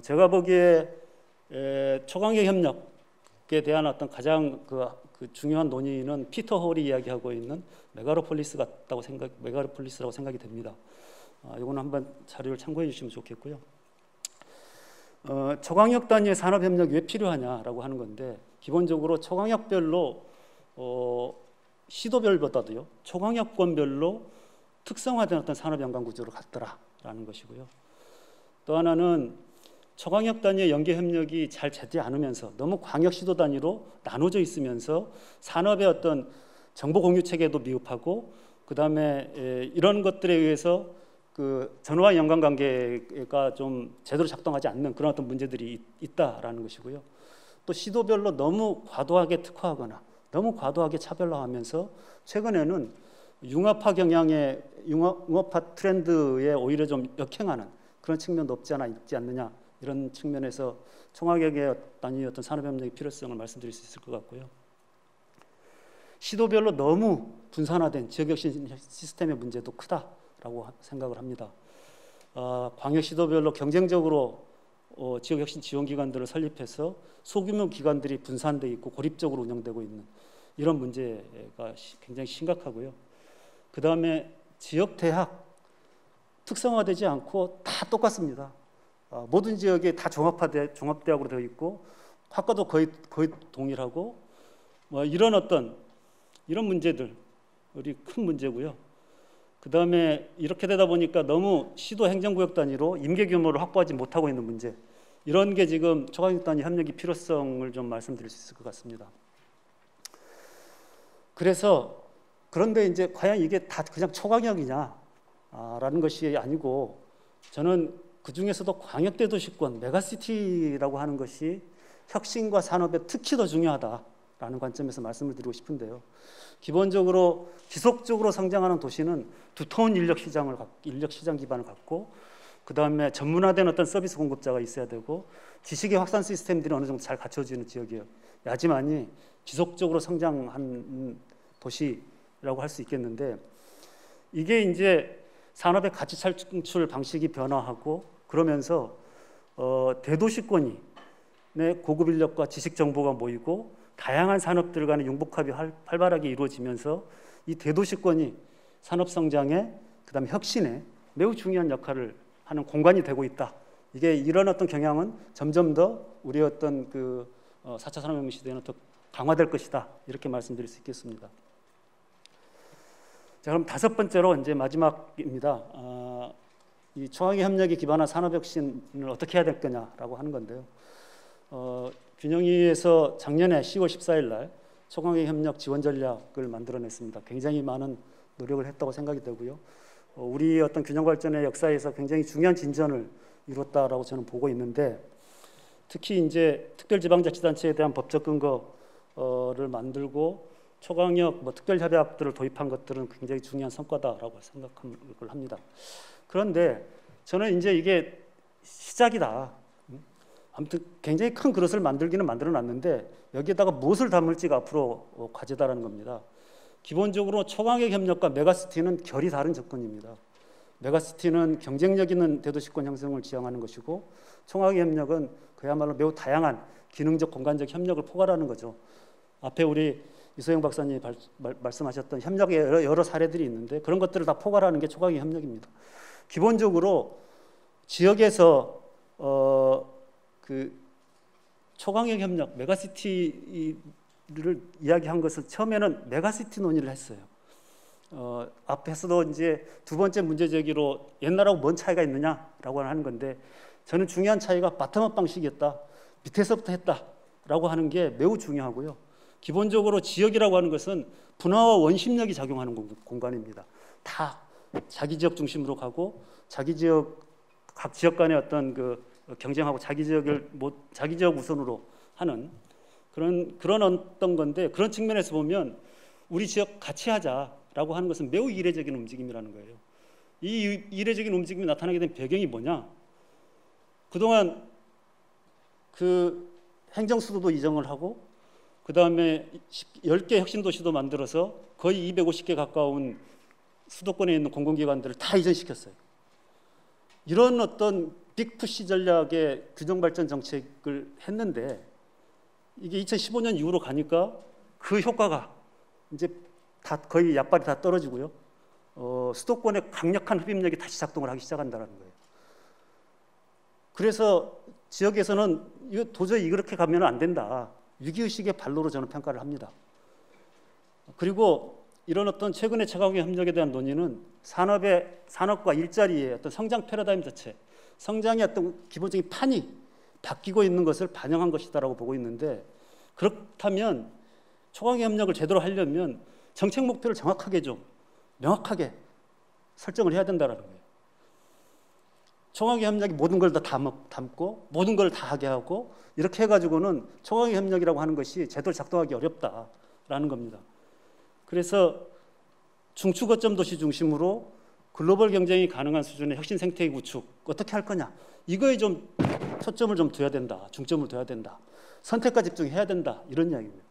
제가 보기에 초강역 협력에 대한 어떤 가장 그 중요한 논의는 피터 홀이 이야기하고 있는 메가로폴리스라고 생각이 됩니다. 이거는 한번 자료를 참고해 주시면 좋겠고요. 초강역 단위의 산업협력이 왜 필요하냐라고 하는 건데 기본적으로 초강역별로 시도별보다도요 초강역권별로 특성화된 어떤 산업연관 구조를 갖더라라는 것이고요. 또 하나는 초강역 단위의 연계협력이 잘 되지 않으면서 너무 광역시도 단위로 나눠져 있으면서 산업의 어떤 정보 공유 체계도 미흡하고 그 다음에 이런 것들에 의해서 그 전후와 연관관계가 좀 제대로 작동하지 않는 그런 어떤 문제들이 있다라는 것이고요. 또 시도별로 너무 과도하게 특화하거나 너무 과도하게 차별화하면서 최근에는 융합화 경향의 융합화 트렌드에 오히려 좀 역행하는 그런 측면도 없지 않아 있지 않느냐 이런 측면에서 총학역의 단위 어떤 산업협력의 필요성을 말씀드릴 수 있을 것 같고요. 시도별로 너무 분산화된 지역혁신 시스템의 문제도 크다라고 생각을 합니다. 광역시도별로 경쟁적으로 지역혁신 지원기관들을 설립해서 소규모 기관들이 분산되어 있고 고립적으로 운영되고 있는 이런 문제가 굉장히 심각하고요. 그 다음에 지역대학 특성화되지 않고 다 똑같습니다. 모든 지역에 다 종합대학으로 되어 있고 학과도 거의 동일하고 이런 문제들이 큰 문제고요. 그 다음에 이렇게 되다 보니까 너무 시도 행정구역 단위로 임계 규모를 확보하지 못하고 있는 문제 이런 게 지금 초강역 단위 협력의 필요성을 좀 말씀드릴 수 있을 것 같습니다. 그런데 이제 과연 이게 다 그냥 초강역이냐라는 것이 아니고 저는 그 중에서도 광역대도시권 메가시티라고 하는 것이 혁신과 산업에 특히 더 중요하다라는 관점에서 말씀을 드리고 싶은데요. 기본적으로 지속적으로 성장하는 도시는 두터운 인력 시장 기반을 갖고 그 다음에 전문화된 어떤 서비스 공급자가 있어야 되고 지식의 확산 시스템들이 어느 정도 잘 갖춰지는 지역이야지만이 지속적으로 성장한 도시라고 할 수 있겠는데 이게 이제 산업의 가치 창출 방식이 변화하고 그러면서 대도시권이 고급 인력과 지식 정보가 모이고 다양한 산업들 간의 융복합이 활발하게 이루어지면서 이 대도시권이 산업 성장에 그다음에 혁신에 매우 중요한 역할을 하는 공간이 되고 있다. 이게 이런 어떤 경향은 점점 더 우리의 어떤 4차 산업혁명 시대에는 더 강화될 것이다. 이렇게 말씀드릴 수 있겠습니다. 자, 그럼 다섯 번째로 이제 마지막입니다. 이 초강역 협력에 기반한 산업혁신을 어떻게 해야 될 거냐라고 하는 건데요. 균형위에서 작년에 10월 14일 날 초강역 협력 지원 전략을 만들어냈습니다. 굉장히 많은 노력을 했다고 생각이 되고요. 우리 어떤 균형 발전의 역사에서 굉장히 중요한 진전을 이뤘다라고 저는 보고 있는데 특히 이제 특별지방자치단체에 대한 법적 근거를 만들고 초강역 특별협약들을 도입한 것들은 굉장히 중요한 성과다라고 생각을 합니다. 그런데 저는 이제 이게 시작이다. 아무튼 굉장히 큰 그릇을 만들기는 만들어놨는데 여기에다가 무엇을 담을지가 앞으로 과제다라는 겁니다. 기본적으로 초강역 협력과 메가시티는 결이 다른 접근입니다. 메가시티는 경쟁력 있는 대도시권 형성을 지향하는 것이고 초강역 협력은 그야말로 매우 다양한 기능적 공간적 협력을 포괄하는 거죠. 앞에 우리 이소영 박사님이 말씀하셨던 협력의 여러 사례들이 있는데 그런 것들을 다 포괄하는 게 초강역 협력입니다. 기본적으로 지역에서 초강역 협력, 메가시티를 이야기한 것은 처음에는 메가시티 논의를 했어요. 앞에서도 이제 두 번째 문제 제기로 옛날하고 뭔 차이가 있느냐라고 하는 건데 저는 중요한 차이가 바텀업 방식이었다. 밑에서부터 했다라고 하는 게 매우 중요하고요. 기본적으로 지역이라고 하는 것은 분화와 원심력이 작용하는 공간입니다. 다 자기 지역 중심으로 가고 자기 지역 각 지역 간의 어떤 그 경쟁하고 자기 지역 우선으로 하는 그런 어떤 건데, 그런 측면에서 보면 우리 지역 같이 하자라고 하는 것은 매우 이례적인 움직임이라는 거예요. 이 이례적인 움직임이 나타나게 된 배경이 뭐냐? 그동안 그 행정수도도 이정을 하고 그 다음에 10개 혁신도시도 만들어서 거의 250개 가까운 수도권에 있는 공공기관들을 다 이전시켰어요. 이런 어떤 빅푸시 전략의 균형발전 정책을 했는데 이게 2015년 이후로 가니까 그 효과가 이제 다 거의 약발이 다 떨어지고요. 수도권의 강력한 흡입력이 다시 작동을 하기 시작한다는 거예요. 그래서 지역에서는 이거 도저히 이렇게 가면 안 된다. 위기의식의 발로로 저는 평가를 합니다. 그리고 이런 어떤 최근의 최강의 협력에 대한 논의는 산업과 일자리의 어떤 성장 패러다임 자체, 성장의 어떤 기본적인 판이 바뀌고 있는 것을 반영한 것이다라고 보고 있는데, 그렇다면 초강의 협력을 제대로 하려면 정책 목표를 정확하게 좀 명확하게 설정을 해야 된다는 거예요. 초강의 협력이 모든 걸 다 담고 모든 걸 다 하게 하고 이렇게 해가지고는 초강의 협력이라고 하는 것이 제대로 작동하기 어렵다라는 겁니다. 그래서 중추 거점 도시 중심으로 글로벌 경쟁이 가능한 수준의 혁신 생태계 구축 어떻게 할 거냐, 이거에 좀 초점을 좀 둬야 된다, 중점을 둬야 된다, 선택과 집중해야 된다, 이런 이야기입니다.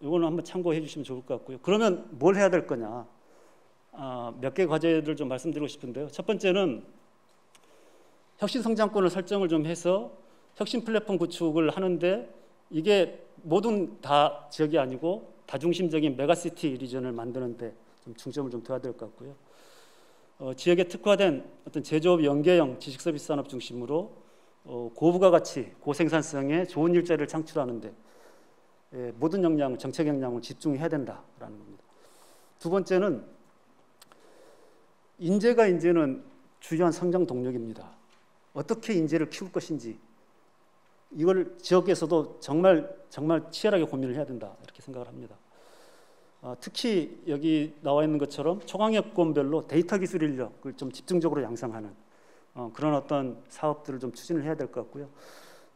이거는 한번 참고해 주시면 좋을 것 같고요. 그러면 뭘 해야 될 거냐, 몇 개 과제를 좀 말씀드리고 싶은데요. 첫 번째는 혁신 성장권을 설정을 좀 해서 혁신 플랫폼 구축을 하는데, 이게 모든 다 지역이 아니고 다중심적인 메가시티 리전을 만드는데 좀 중점을 좀 둬야 될 것 같고요. 지역에 특화된 어떤 제조업 연계형 지식 서비스 산업 중심으로 고부가가치, 고생산성의 좋은 일자리를 창출하는데 모든 역량, 정책 역량을 집중해야 된다라는 겁니다. 두 번째는 인재가 이제는 주요한 성장 동력입니다. 어떻게 인재를 키울 것인지 이걸 지역에서도 정말 치열하게 고민을 해야 된다, 이렇게 생각을 합니다. 특히 여기 나와 있는 것처럼 초강역권별로 데이터 기술 인력을 좀 집중적으로 양성하는 그런 어떤 사업들을 좀 추진을 해야 될 것 같고요.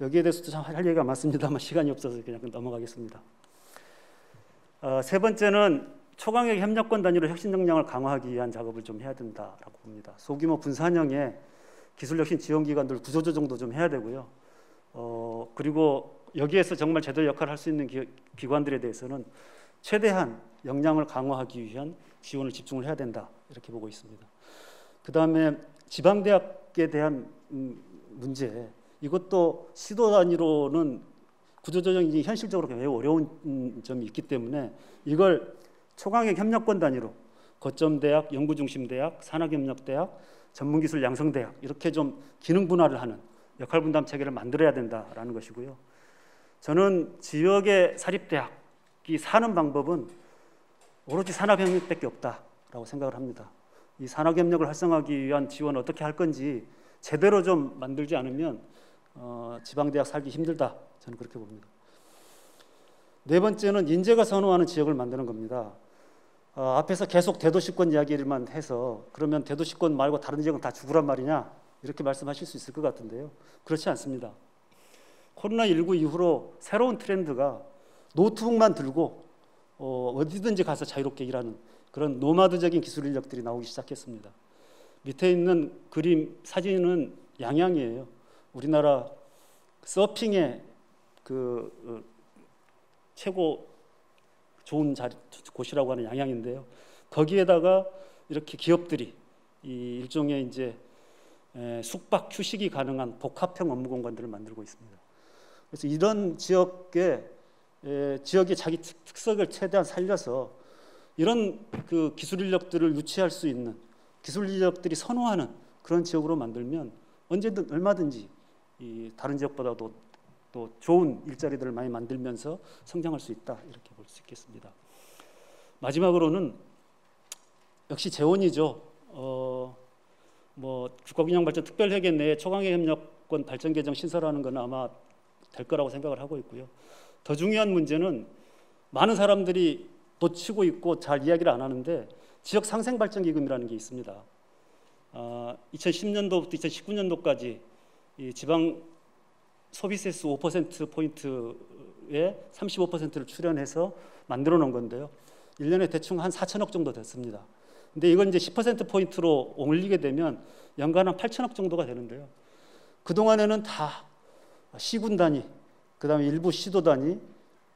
여기에 대해서도 참 할 얘기가 많습니다만 시간이 없어서 그냥 넘어가겠습니다. 세 번째는 초강역 협력권 단위로 혁신 역량을 강화하기 위한 작업을 좀 해야 된다라고 봅니다. 소규모 분산형의 기술혁신 지원기관들 구조조정도 좀 해야 되고요. 그리고 여기에서 정말 제대로 역할을 할 수 있는 기관들에 대해서는 최대한 역량을 강화하기 위한 지원을 집중을 해야 된다, 이렇게 보고 있습니다. 그 다음에 지방대학에 대한 문제, 이것도 시도 단위로는 구조조정이 현실적으로 매우 어려운 점이 있기 때문에 이걸 초강역 협력권 단위로 거점대학, 연구중심대학, 산학협력대학, 전문기술 양성대학 이렇게 좀 기능 분할을 하는 역할 분담 체계를 만들어야 된다라는 것이고요. 저는 지역의 사립대학이 사는 방법은 오로지 산학협력밖에 없다라고 생각을 합니다. 이 산학협력을 활성화하기 위한 지원을 어떻게 할 건지 제대로 좀 만들지 않으면 지방대학 살기 힘들다, 저는 그렇게 봅니다. 네 번째는 인재가 선호하는 지역을 만드는 겁니다. 앞에서 계속 대도시권 이야기만 해서 그러면 대도시권 말고 다른 지역은 다 죽으란 말이냐, 이렇게 말씀하실 수 있을 것 같은데요. 그렇지 않습니다. 코로나19 이후로 새로운 트렌드가 노트북만 들고 어디든지 가서 자유롭게 일하는 그런 노마드적인 기술 인력들이 나오기 시작했습니다. 밑에 있는 그림, 사진은 양양이에요. 우리나라 서핑의 최고 좋은 곳이라고 하는 양양인데요. 거기에다가 이렇게 기업들이 이 일종의 이제 숙박 휴식이 가능한 복합형 업무 공간들을 만들고 있습니다. 그래서 이런 지역의 자기 특색을 최대한 살려서 이런 그 기술 인력들을 유치할 수 있는, 기술 인력들이 선호하는 그런 지역으로 만들면 언제든 얼마든지 이 다른 지역보다도 또 좋은 일자리들을 많이 만들면서 성장할 수 있다, 이렇게 볼 수 있겠습니다. 마지막으로는 역시 재원이죠. 국가균형발전 특별회계 내에 초강의 협력권 발전 계정 신설하는 건 아마 될 거라고 생각을 하고 있고요. 더 중요한 문제는 많은 사람들이 놓치고 있고 잘 이야기를 안 하는데 지역 상생 발전 기금이라는 게 있습니다. 2010년도부터 2019년도까지 이 지방 소비세수 5% 포인트에 35%를 출연해서 만들어 놓은 건데요. 1년에 대충 한 4천억 정도 됐습니다. 근데 이건 이제 10% 포인트로 올리게 되면 연간 한 8천억 정도가 되는데요. 그 동안에는 다 시군 단위, 그다음에 일부 시도 단위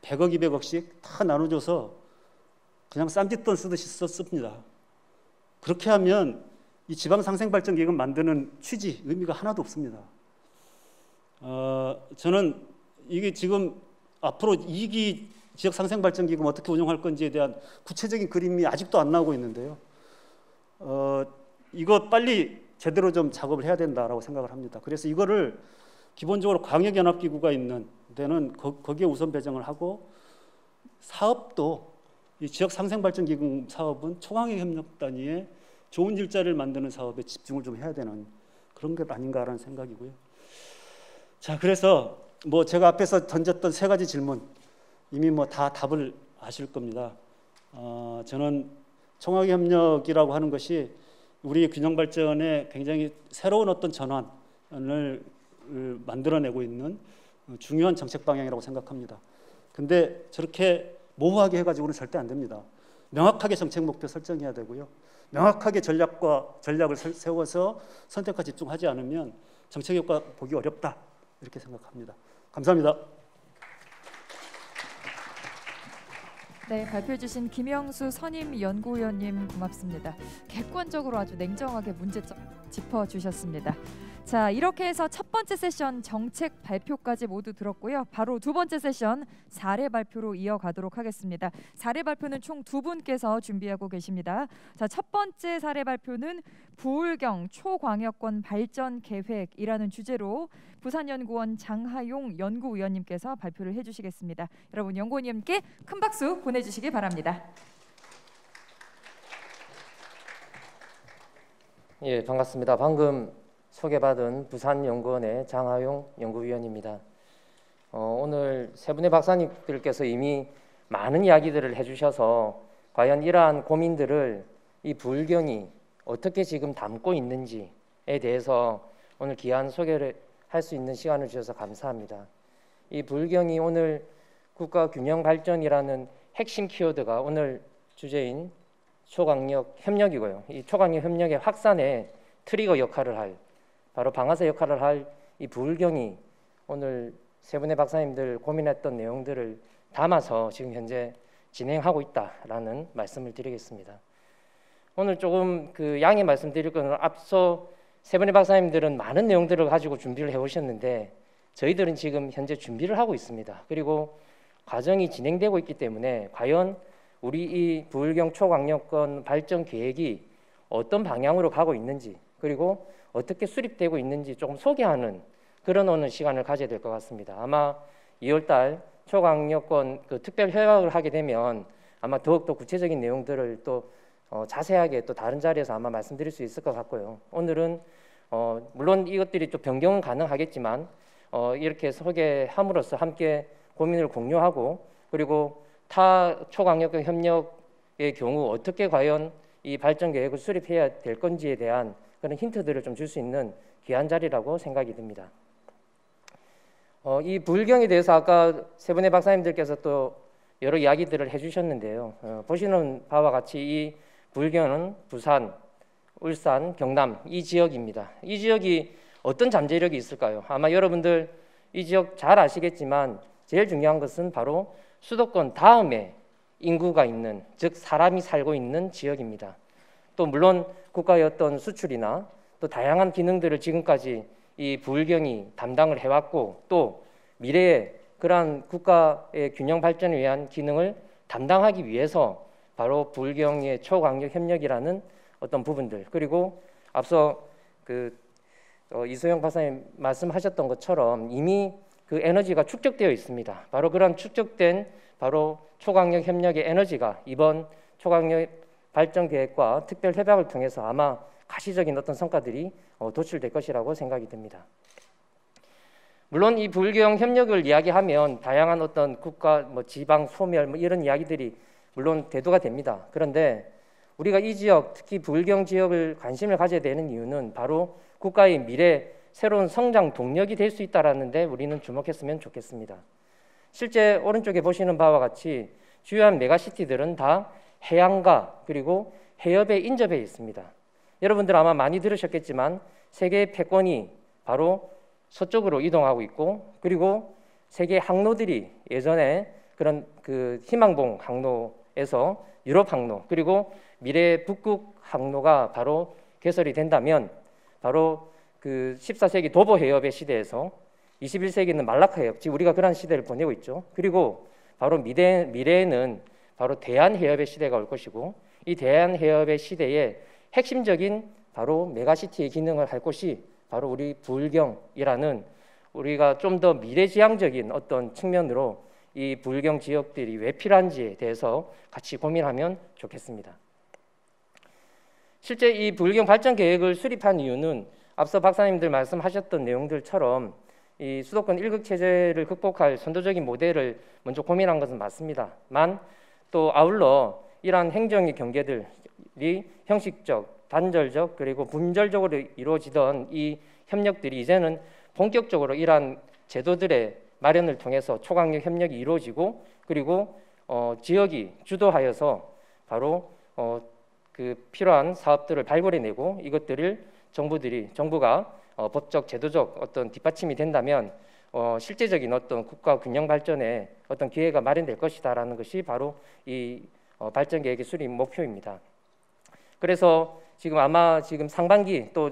100억, 200억씩 다 나눠줘서 그냥 쌈짓돈 쓰듯이 썼습니다. 그렇게 하면 이 지방상생발전기금 만드는 취지, 의미가 하나도 없습니다. 저는 이게 지금 앞으로 2기 지역상생발전기금 어떻게 운영할 건지에 대한 구체적인 그림이 아직도 안 나오고 있는데요. 이거 빨리 제대로 좀 작업을 해야 된다라고 생각을 합니다. 그래서 이거를 기본적으로 광역연합기구가 있는 데는 거기에 우선 배정을 하고, 사업도 이 지역상생발전기금 사업은 초광역협력 단위에 좋은 일자리를 만드는 사업에 집중을 좀 해야 되는 그런 게 아닌가라는 생각이고요. 자, 그래서 뭐 제가 앞에서 던졌던 세 가지 질문 이미 뭐 다 답을 아실 겁니다. 저는 총학협력이라고 하는 것이 우리 균형발전에 굉장히 새로운 어떤 전환을 만들어내고 있는 중요한 정책 방향이라고 생각합니다. 근데 저렇게 모호하게 해가지고는 절대 안 됩니다. 명확하게 정책 목표 설정해야 되고요. 명확하게 전략을 세워서 선택과 집중하지 않으면 정책 효과 보기 어렵다, 이렇게 생각합니다. 감사합니다. 네, 발표해 주신 김영수 선임연구위원님 고맙습니다. 객관적으로 아주 냉정하게 문제점 짚어주셨습니다. 자, 이렇게 해서 첫 번째 세션 정책 발표까지 모두 들었고요. 바로 두 번째 세션 사례 발표로 이어가도록 하겠습니다. 사례 발표는 총 두 분께서 준비하고 계십니다. 자, 첫 번째 사례 발표는 부울경 초광역권 발전 계획이라는 주제로 부산연구원 장하용 연구위원님께서 발표를 해주시겠습니다. 여러분, 연구위원님께 큰 박수 보내주시기 바랍니다. 예, 반갑습니다. 방금 소개받은 부산연구원의 장하용 연구위원입니다. 오늘 세 분의 박사님들께서 이미 많은 이야기들을 해주셔서 과연 이러한 고민들을 이 부울경이 어떻게 지금 담고 있는지에 대해서 오늘 귀한 소개를 할 수 있는 시간을 주셔서 감사합니다. 이 부울경이 오늘 국가균형발전이라는 핵심 키워드가 오늘 주제인 초광역 협력이고요. 이 초광역 협력의 확산에 트리거 역할을 할, 바로 방아쇠 역할을 할 이 부울경이 오늘 세 분의 박사님들 고민했던 내용들을 담아서 지금 현재 진행하고 있다라는 말씀을 드리겠습니다. 오늘 조금 양해 말씀드릴 것은, 앞서 세 분의 박사님들은 많은 내용들을 가지고 준비를 해오셨는데 저희들은 지금 현재 준비를 하고 있습니다. 그리고 과정이 진행되고 있기 때문에 과연 우리 이 부울경 초광역권 발전 계획이 어떤 방향으로 가고 있는지, 그리고 어떻게 수립되고 있는지 조금 소개하는 그런 오늘 시간을 가져야 될 것 같습니다. 아마 2월달 초광역권 특별 협약을 하게 되면 아마 더욱더 구체적인 내용들을 또 자세하게 또 다른 자리에서 아마 말씀드릴 수 있을 것 같고요. 오늘은 물론 이것들이 좀 변경은 가능하겠지만 이렇게 소개함으로써 함께 고민을 공유하고, 그리고 타 초광역권 협력의 경우 어떻게 과연 이 발전 계획을 수립해야 될 건지에 대한 그런 힌트들을 좀 줄 수 있는 귀한 자리라고 생각이 듭니다. 이 부울경에 대해서 아까 세 분의 박사님들께서 또 여러 이야기들을 해주셨는데요. 보시는 바와 같이 이 부울경은 부산, 울산, 경남 이 지역입니다. 이 지역이 어떤 잠재력이 있을까요? 아마 여러분들 이 지역 잘 아시겠지만 제일 중요한 것은 바로 수도권 다음에 인구가 있는, 즉 사람이 살고 있는 지역입니다. 또 물론 국가의 어떤 수출이나 또 다양한 기능들을 지금까지 이 부울경이 담당을 해왔고, 또 미래에 그러한 국가의 균형 발전을 위한 기능을 담당하기 위해서 바로 부울경의 초광역 협력이라는 어떤 부분들, 그리고 앞서 이소영 박사님 말씀하셨던 것처럼 이미 그 에너지가 축적되어 있습니다. 바로 그런 축적된 바로 초광역 협력의 에너지가 이번 초광역 발전 계획과 특별 협약을 통해서 아마 가시적인 어떤 성과들이 도출될 것이라고 생각이 듭니다. 물론 이 불경 협력을 이야기하면 다양한 어떤 국가, 지방 소멸 이런 이야기들이 물론 대두가 됩니다. 그런데 우리가 이 지역, 특히 불경 지역을 관심을 가져야 되는 이유는 바로 국가의 미래 새로운 성장 동력이 될 수 있다는 데 우리는 주목했으면 좋겠습니다. 실제 오른쪽에 보시는 바와 같이 주요한 메가시티들은 다 해안가 그리고 해협에 인접해 있습니다. 여러분들 아마 많이 들으셨겠지만 세계의 패권이 바로 서쪽으로 이동하고 있고, 그리고 세계 항로들이 예전에 그런 그 희망봉 항로에서 유럽 항로, 그리고 미래 북극 항로가 바로 개설이 된다면 바로 그 14세기 도보 해협의 시대에서 21세기는 말라카 해협, 즉 우리가 그런 시대를 보내고 있죠. 그리고 바로 미래에는 바로 대한 해협의 시대가 올 것이고, 이 대한 해협의 시대에 핵심적인 바로 메가시티의 기능을 할 곳이 바로 우리 불경이라는, 우리가 좀 더 미래지향적인 어떤 측면으로 이 불경 지역들이 왜 필요한지에 대해서 같이 고민하면 좋겠습니다. 실제 이 불경 발전 계획을 수립한 이유는 앞서 박사님들 말씀하셨던 내용들처럼 이 수도권 일극 체제를 극복할 선도적인 모델을 먼저 고민한 것은 맞습니다만, 또 아울러 이러한 행정의 경계들이 형식적, 단절적 그리고 분절적으로 이루어지던 이 협력들이 이제는 본격적으로 이러한 제도들의 마련을 통해서 초강력 협력이 이루어지고, 그리고 지역이 주도하여서 바로 그 필요한 사업들을 발굴해내고, 이것들을 정부가 법적, 제도적 어떤 뒷받침이 된다면 실제적인 어떤 국가 균형 발전에 어떤 기회가 마련될 것이다라는 것이 바로 이 발전 계획의 수립 목표입니다. 그래서 아마 상반기 또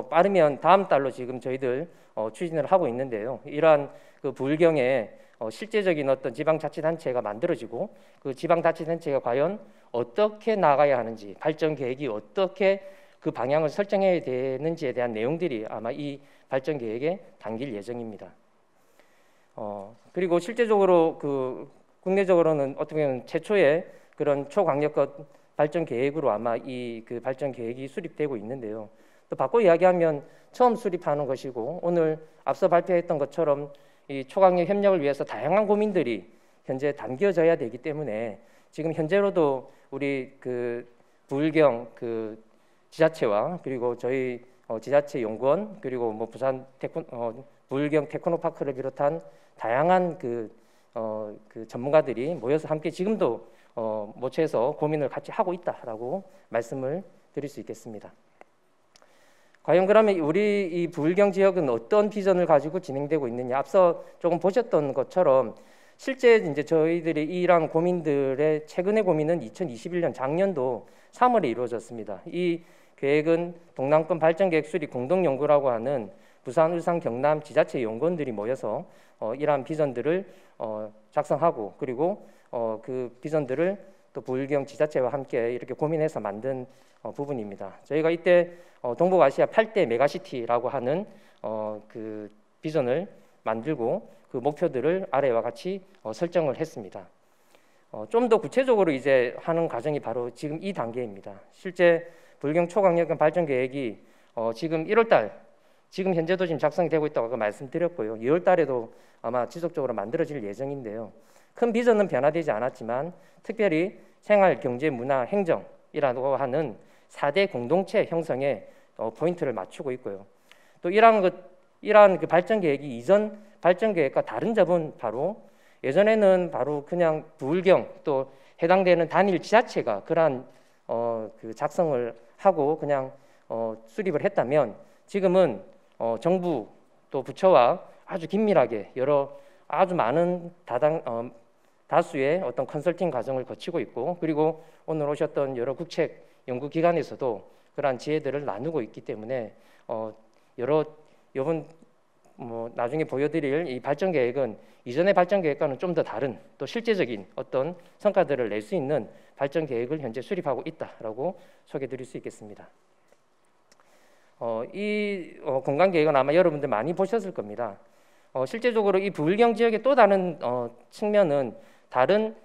빠르면 다음 달로 지금 저희들 추진을 하고 있는데요. 이러한 그 불경의 실제적인 어떤 지방자치단체가 만들어지고, 그 지방자치단체가 과연 어떻게 나가야 하는지, 발전 계획이 어떻게 그 방향을 설정해야 되는지에 대한 내용들이 아마 이 발전 계획에 담길 예정입니다. 그리고 실제적으로 그 국내적으로는 어떻게 보면 최초의 그런 초강력화 발전 계획으로 아마 이 그 발전 계획이 수립되고 있는데요. 또 바꿔 이야기하면 처음 수립하는 것이고, 오늘 앞서 발표했던 것처럼 이 초강력 협력을 위해서 다양한 고민들이 현재 담겨져야 되기 때문에 지금 현재로도 우리 그 불경 그 지자체와 그리고 저희 지자체 연구원, 그리고 부산 불경 테크노파크를 비롯한 다양한 그 전문가들이 모여서 함께 지금도 모처에서 고민을 같이 하고 있다라고 말씀을 드릴 수 있겠습니다. 과연 그러면 우리 이 불경 지역은 어떤 비전을 가지고 진행되고 있느냐? 앞서 조금 보셨던 것처럼 실제 이제 저희들이 이러한 고민들의 최근의 고민은 2021년 작년도 3월에 이루어졌습니다. 이 계획은 동남권 발전계획 수립 공동연구라고 하는 부산, 울산, 경남 지자체 연구원들이 모여서 이러한 비전들을 작성하고, 그리고 그 비전들을 또 불경 지자체와 함께 이렇게 고민해서 만든 부분입니다. 저희가 이때 동북아시아 8대 메가시티라고 하는 그 비전을 만들고 그 목표들을 아래와 같이 설정을 했습니다. 좀 더 구체적으로 이제 하는 과정이 바로 지금 이 단계입니다. 실제 불경 초강력 발전 계획이 지금 1월달, 지금 현재도 지금 작성이 되고 있다고 말씀드렸고요. 2월 달에도 아마 지속적으로 만들어질 예정인데요. 큰 비전은 변화되지 않았지만 특별히 생활, 경제, 문화, 행정이라고 하는 4대 공동체 형성에 포인트를 맞추고 있고요. 또 이러한 그 발전 계획이 이전 발전 계획과 다른 점은 바로 예전에는 바로 그냥 불경 또 해당되는 단일 지자체가 그러한 그 작성을 하고 그냥 수립을 했다면, 지금은 정부 또 부처와 아주 긴밀하게 여러 아주 많은 다수의 어떤 컨설팅 과정을 거치고 있고, 그리고 오늘 오셨던 여러 국책 연구기관에서도 그러한 지혜들을 나누고 있기 때문에 이번 나중에 보여드릴 이 발전 계획은 이전의 발전 계획과는 좀 더 다른 또 실제적인 어떤 성과들을 낼 수 있는 발전 계획을 현재 수립하고 있다라고 소개드릴 수 있겠습니다. 이 공간 계획은 아마 여러분들 많이 보셨을 겁니다. 실제적으로 이 불경 지역의 또 다른 측면은 다른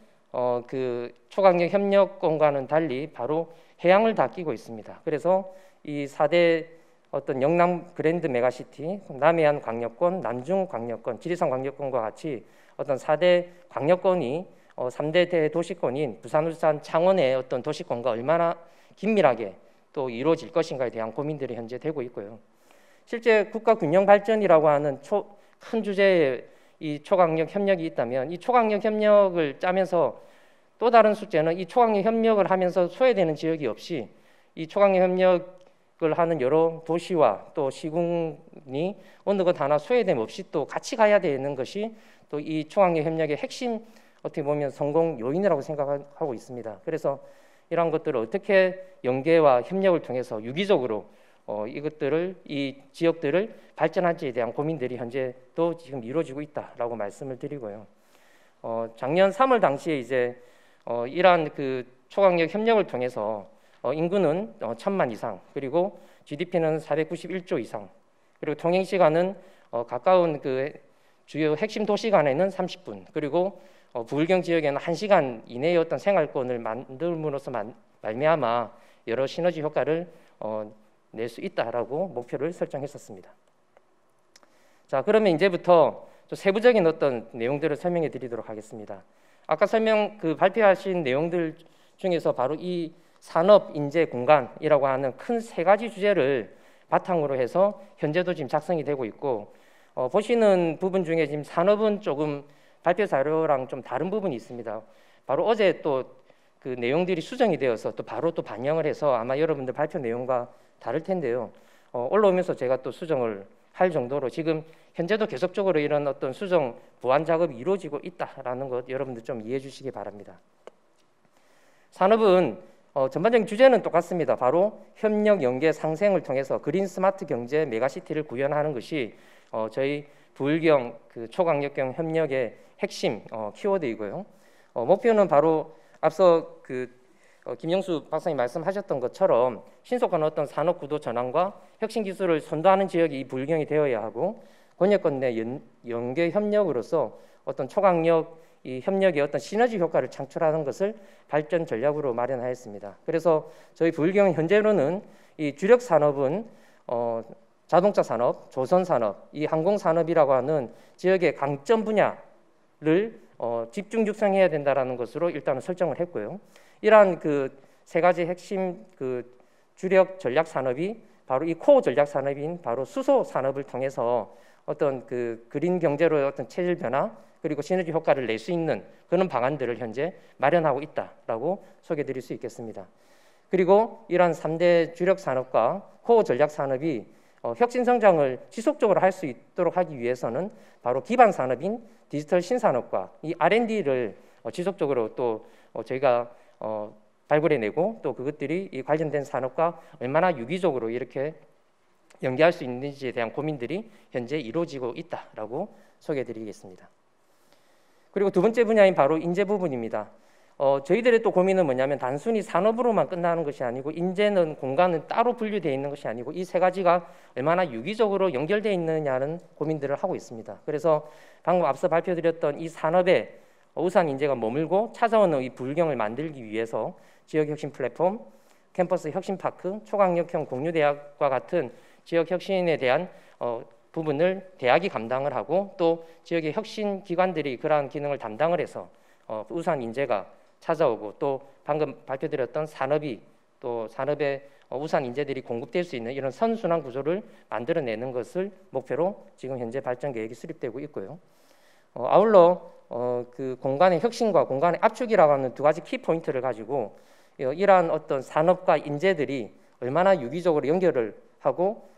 그 초강력 협력권과는 달리 바로 해양을 다 끼고 있습니다. 그래서 이 4대 어떤 영남 그랜드 메가시티, 남해안 광역권, 남중 광역권, 지리산 광역권과 같이 어떤 4대 광역권이 3대 대도시권인 부산, 울산, 창원의 어떤 도시권과 얼마나 긴밀하게 또 이루어질 것인가에 대한 고민들이 현재 되고 있고요. 실제 국가 균형 발전이라고 하는 큰 주제에 이 초강력 협력이 있다면 이 초강력 협력을 짜면서 또 다른 숙제는 이 초강력 협력을 하면서 소외되는 지역이 없이 이 초강력 협력을 하는 여러 도시와 또 시군이 어느 것 하나 소외됨 없이 또 같이 가야 되는 것이 또 이 초강력 협력의 핵심 어떻게 보면 성공 요인이라고 생각하고 있습니다. 그래서 이러한 것들을 어떻게 연계와 협력을 통해서 유기적으로 이것들을 이 지역들을 발전할지에 대한 고민들이 현재 또 지금 이루어지고 있다라고 말씀을 드리고요. 작년 3월 당시에 이제 이러한 그 초강력 협력을 통해서 인구는 1,000만 이상, 그리고 GDP는 491조 이상, 그리고 통행 시간은 가까운 그 주요 핵심 도시 간에는 30분, 그리고 부울경 지역에는 1시간 이내의 어떤 생활권을 만들므로써 말미암아 여러 시너지 효과를 낼 수 있다라고 목표를 설정했었습니다. 자, 그러면 이제부터 좀 세부적인 어떤 내용들을 설명해 드리도록 하겠습니다. 아까 발표하신 내용들 중에서 바로 이 산업, 인재, 공간이라고 하는 큰 3가지 주제를 바탕으로 해서 현재도 지금 작성이 되고 있고, 보시는 부분 중에 지금 산업은 조금 발표 자료랑 좀 다른 부분이 있습니다. 바로 어제 또 그 내용들이 수정이 되어서 또 바로 또 반영을 해서 아마 여러분들 발표 내용과 다를 텐데요. 올라오면서 제가 또 수정을 할 정도로 지금 현재도 계속적으로 이런 어떤 수정 보완 작업이 이루어지고 있다라는 것 여러분들 좀 이해해 주시기 바랍니다. 산업은 전반적인 주제는 똑같습니다. 바로 협력, 연계, 상생을 통해서 그린 스마트 경제 메가시티를 구현하는 것이 저희 부울경 그 초강력경 협력의 핵심 키워드이고요. 목표는 바로 앞서 김영수 박사님 말씀하셨던 것처럼 신속한 어떤 산업 구도 전환과 혁신 기술을 선도하는 지역이 이 부울경이 되어야 하고, 권역권 내 연계 협력으로서 어떤 초강력 이 협력의 어떤 시너지 효과를 창출하는 것을 발전 전략으로 마련하였습니다. 그래서 저희 부울경은 현재로는 이 주력 산업은 자동차 산업, 조선 산업, 이 항공 산업이라고 하는 지역의 강점 분야를 집중 육성해야 된다라는 것으로 일단은 설정을 했고요. 이러한 그 3가지 핵심 그 주력 전략 산업이 바로 이 코어 전략 산업인 바로 수소 산업을 통해서 어떤 그 그린 경제로의 어떤 체질 변화 그리고 시너지 효과를 낼 수 있는 그런 방안들을 현재 마련하고 있다라고 소개드릴 수 있겠습니다. 그리고 이러한 3대 주력 산업과 코어 전략 산업이 혁신 성장을 지속적으로 할 수 있도록 하기 위해서는 바로 기반 산업인 디지털 신산업과 이 R&D를 지속적으로 또 저희가 발굴해내고 또 그것들이 이 관련된 산업과 얼마나 유기적으로 이렇게 연계할 수 있는지에 대한 고민들이 현재 이루어지고 있다라고 소개해드리겠습니다. 그리고 두 번째 분야인 바로 인재 부분입니다. 저희들의 또 고민은 뭐냐면 단순히 산업으로만 끝나는 것이 아니고 인재는 공간은 따로 분류되어 있는 것이 아니고 이 3가지가 얼마나 유기적으로 연결되어 있느냐는 고민들을 하고 있습니다. 그래서 방금 앞서 발표드렸던 이 산업에 우수한 인재가 머물고 찾아오는 이 부울경을 만들기 위해서 지역혁신 플랫폼, 캠퍼스 혁신파크, 초강력형 공유대학과 같은 지역혁신에 대한 부분을 대학이 감당을 하고 또 지역의 혁신 기관들이 그러한 기능을 담당을 해서 우수한 인재가 찾아오고 또 방금 발표드렸던 산업이 또 산업에 우수한 인재들이 공급될 수 있는 이런 선순환 구조를 만들어내는 것을 목표로 지금 현재 발전 계획이 수립되고 있고요. 아울러 그 공간의 혁신과 공간의 압축이라고 하는 2가지 키 포인트를 가지고 이러한 어떤 산업과 인재들이 얼마나 유기적으로 연결을 하고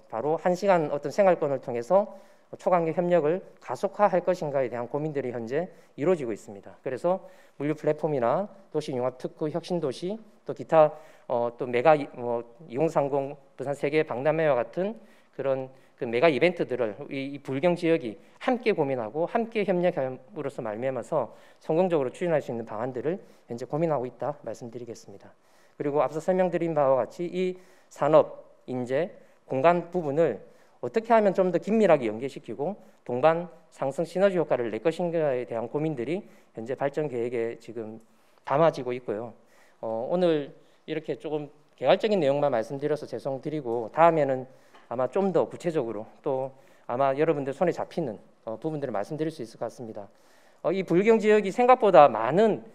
바로 1시간 어떤 생활권을 통해서 초강력 협력을 가속화할 것인가에 대한 고민들이 현재 이루어지고 있습니다. 그래서 물류 플랫폼이나 도시 융합 특구 혁신 도시 또 기타 또 메가 2030 부산 세계 박람회와 같은 그런 그 메가 이벤트들을 이 부울경 지역이 함께 고민하고 함께 협력함으로써 말미암아서 성공적으로 추진할 수 있는 방안들을 현재 고민하고 있다 말씀드리겠습니다. 그리고 앞서 설명드린 바와 같이 이 산업, 인재, 공간 부분을 어떻게 하면 좀 더 긴밀하게 연계시키고 동반 상승 시너지 효과를 낼 것인가에 대한 고민들이 현재 발전 계획에 지금 담아지고 있고요. 오늘 이렇게 조금 개괄적인 내용만 말씀드려서 죄송드리고 다음에는 아마 좀 더 구체적으로 또 아마 여러분들 손에 잡히는 부분들을 말씀드릴 수 있을 것 같습니다. 이 불경 지역이 생각보다 많은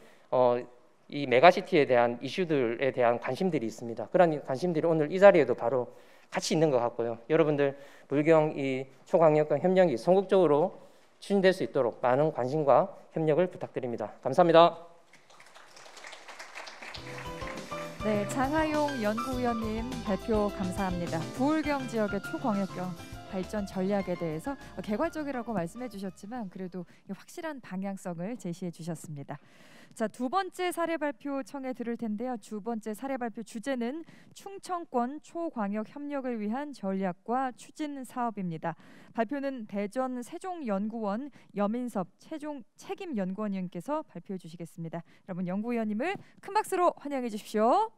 이 메가시티에 대한 이슈들에 대한 관심들이 있습니다. 그런 관심들이 오늘 이 자리에도 바로 같이 있는 것 같고요. 여러분들 불경 이 초강력권 협력이 성공적으로 추진될 수 있도록 많은 관심과 협력을 부탁드립니다. 감사합니다. 네, 장하용 연구위원님 발표 감사합니다. 부울경 지역의 초광역경 발전 전략에 대해서 개괄적이라고 말씀해 주셨지만 그래도 확실한 방향성을 제시해 주셨습니다. 자, 두 번째 사례 발표 청해 들을 텐데요. 두 번째 사례 발표 주제는 충청권 초광역 협력을 위한 전략과 추진 사업입니다. 발표는 대전 세종연구원 여민섭 책임연구원님께서 발표해 주시겠습니다. 여러분 연구위원님을 큰 박수로 환영해 주십시오.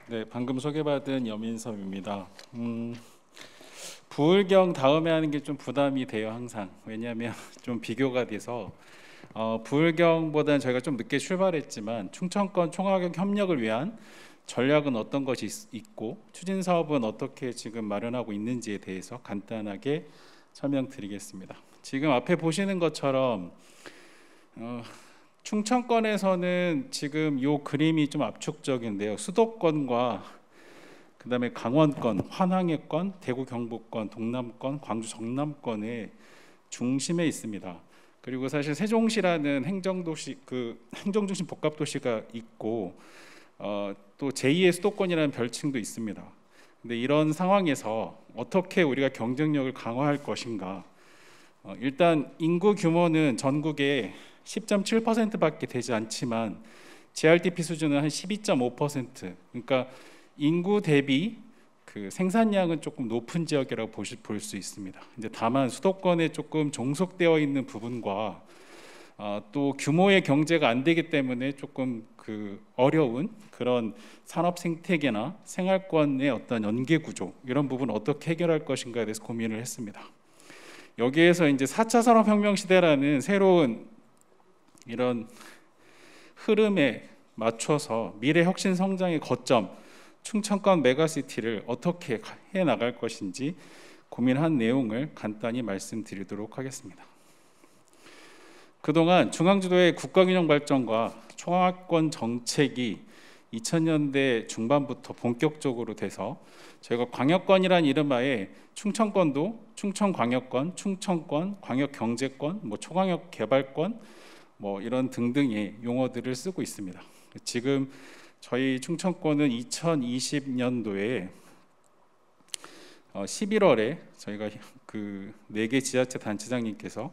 네, 방금 소개받은 여민섭입니다. 부울경 다음에 하는 게 좀 부담이 돼요 항상. 왜냐하면 좀 비교가 돼서 부울경보다는 저희가 좀 늦게 출발했지만 충청권 총학역 협력을 위한 전략은 어떤 것이 있고 추진 사업은 어떻게 지금 마련하고 있는지에 대해서 간단하게 설명드리겠습니다. 지금 앞에 보시는 것처럼 충청권에서는 지금 이 그림이 좀 압축적인데요. 수도권과 그다음에 강원권, 환항해권, 대구 경북권, 동남권, 광주 정남권의 중심에 있습니다. 그리고 사실 세종시라는 행정도시, 행정중심 복합도시가 있고 또 제2의 수도권이라는 별칭도 있습니다. 근데 이런 상황에서 어떻게 우리가 경쟁력을 강화할 것인가? 일단 인구 규모는 전국에 10.7%밖에 되지 않지만 GRDP 수준은 한 12.5%. 그러니까 인구 대비 그 생산량은 조금 높은 지역이라고 볼 수 있습니다. 이제 다만 수도권에 조금 종속되어 있는 부분과 또 규모의 경제가 안 되기 때문에 조금 어려운 그런 산업 생태계나 생활권의 어떤 연계 구조 이런 부분 어떻게 해결할 것인가에 대해서 고민을 했습니다. 여기에서 이제 4차 산업혁명 시대라는 새로운 이런 흐름에 맞춰서 미래 혁신 성장의 거점 충청권 메가시티를 어떻게 해 나갈 것인지 고민한 내용을 간단히 말씀드리도록 하겠습니다. 그동안 중앙지도의 국가균형 발전과 총학권 정책이 2000년대 중반부터 본격적으로 돼서 저희가 광역권이란 이름하에 충청권도 충청광역권, 충청권, 광역경제권, 초광역개발권 이런 등등의 용어들을 쓰고 있습니다. 지금 저희 충청권은 2020년도에 11월에 저희가 그 4개 지자체 단체장님께서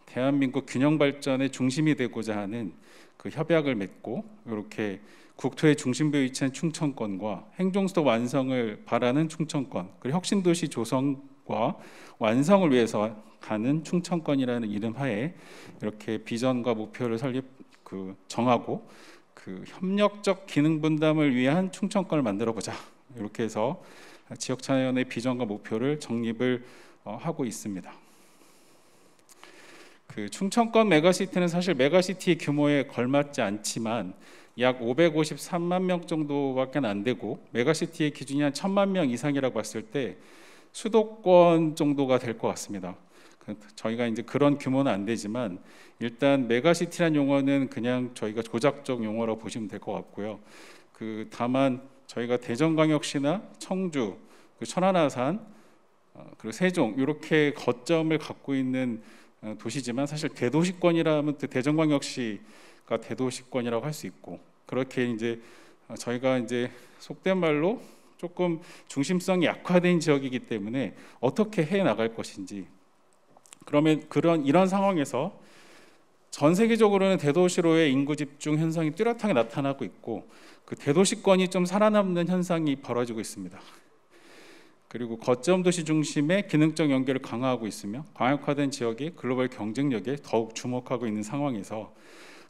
대한민국 균형 발전의 중심이 되고자 하는 그 협약을 맺고 이렇게 국토의 중심부에 위치한 충청권과 행정수도 완성을 바라는 충청권 그리고 혁신도시 조성과 완성을 위해서 가는 충청권이라는 이름 하에 이렇게 비전과 목표를 정하고 그 협력적 기능 분담을 위한 충청권을 만들어 보자 이렇게 해서 지역차원의 비전과 목표를 정립을 하고 있습니다. 그 충청권 메가시티는 사실 메가시티 규모에 걸맞지 않지만 약 553만 명 정도밖에 안 되고 메가시티의 기준이 한 1000만 명 이상이라고 봤을 때 수도권 정도가 될 것 같습니다. 저희가 이제 그런 규모는 안 되지만 일단 메가시티란 용어는 그냥 저희가 조작적 용어라고 보시면 될 것 같고요. 다만 저희가 대전광역시나 청주, 천안아산, 그리고 세종 이렇게 거점을 갖고 있는 도시지만 사실 대도시권이라면 또 대전광역시가 대도시권이라고 할 수 있고 그렇게 이제 저희가 이제 속된 말로 조금 중심성이 약화된 지역이기 때문에 어떻게 해 나갈 것인지 그러면 이런 상황에서 전 세계적으로는 대도시로의 인구 집중 현상이 뚜렷하게 나타나고 있고 그 대도시권이 좀 살아남는 현상이 벌어지고 있습니다. 그리고 거점 도시 중심의 기능적 연결을 강화하고 있으며 광역화된 지역의 글로벌 경쟁력에 더욱 주목하고 있는 상황에서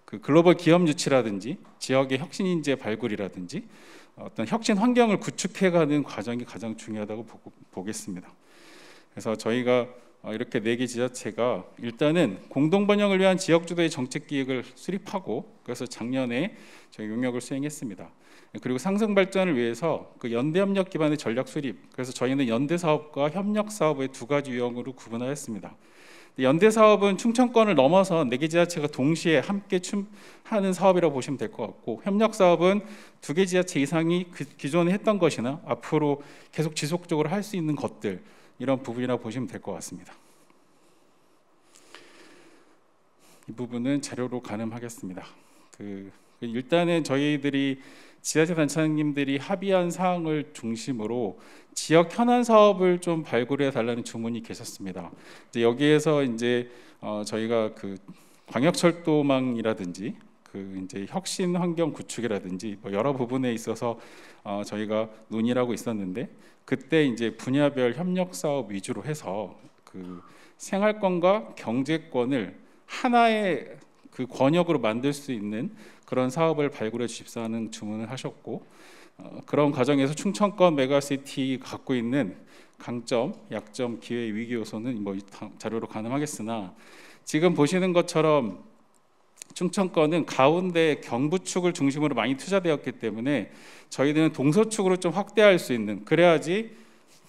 그 글로벌 기업 유치라든지 지역의 혁신 인재 발굴이라든지 어떤 혁신 환경을 구축해가는 과정이 가장 중요하다고 보겠습니다. 그래서 저희가 이렇게 4개 지자체가 일단은 공동 번영을 위한 지역 주도의 정책 기획을 수립하고 그래서 작년에 저희 용역을 수행했습니다. 그리고 상승 발전을 위해서 그 연대 협력 기반의 전략 수립. 그래서 저희는 연대 사업과 협력 사업의 2가지 유형으로 구분하였습니다. 연대 사업은 충청권을 넘어서 4개 지자체가 동시에 함께 하는 사업이라고 보시면 될 것 같고, 협력 사업은 2개 지자체 이상이 기존에 했던 것이나 앞으로 계속 지속적으로 할 수 있는 것들, 이런 부분이라고 보시면 될 것 같습니다. 이 부분은 자료로 가늠하겠습니다. 일단은 저희들이 지자체 단체장님들이 합의한 사항을 중심으로 지역 현안 사업을 좀 발굴해 달라는 주문이 계셨습니다. 이제 여기에서 이제 저희가 그 광역철도망이라든지 이제 혁신 환경 구축이라든지 뭐 여러 부분에 있어서 저희가 논의를 하고 있었는데, 그때 이제 분야별 협력 사업 위주로 해서 그 생활권과 경제권을 하나의 그 권역으로 만들 수 있는 그런 사업을 발굴해 주십사 하는 주문을 하셨고, 그런 과정에서 충청권 메가시티 갖고 있는 강점, 약점, 기회, 위기 요소는 뭐 자료로 가늠하겠으나, 지금 보시는 것처럼 충청권은 가운데 경부축을 중심으로 많이 투자되었기 때문에 저희들은 동서축으로 좀 확대할 수 있는, 그래야지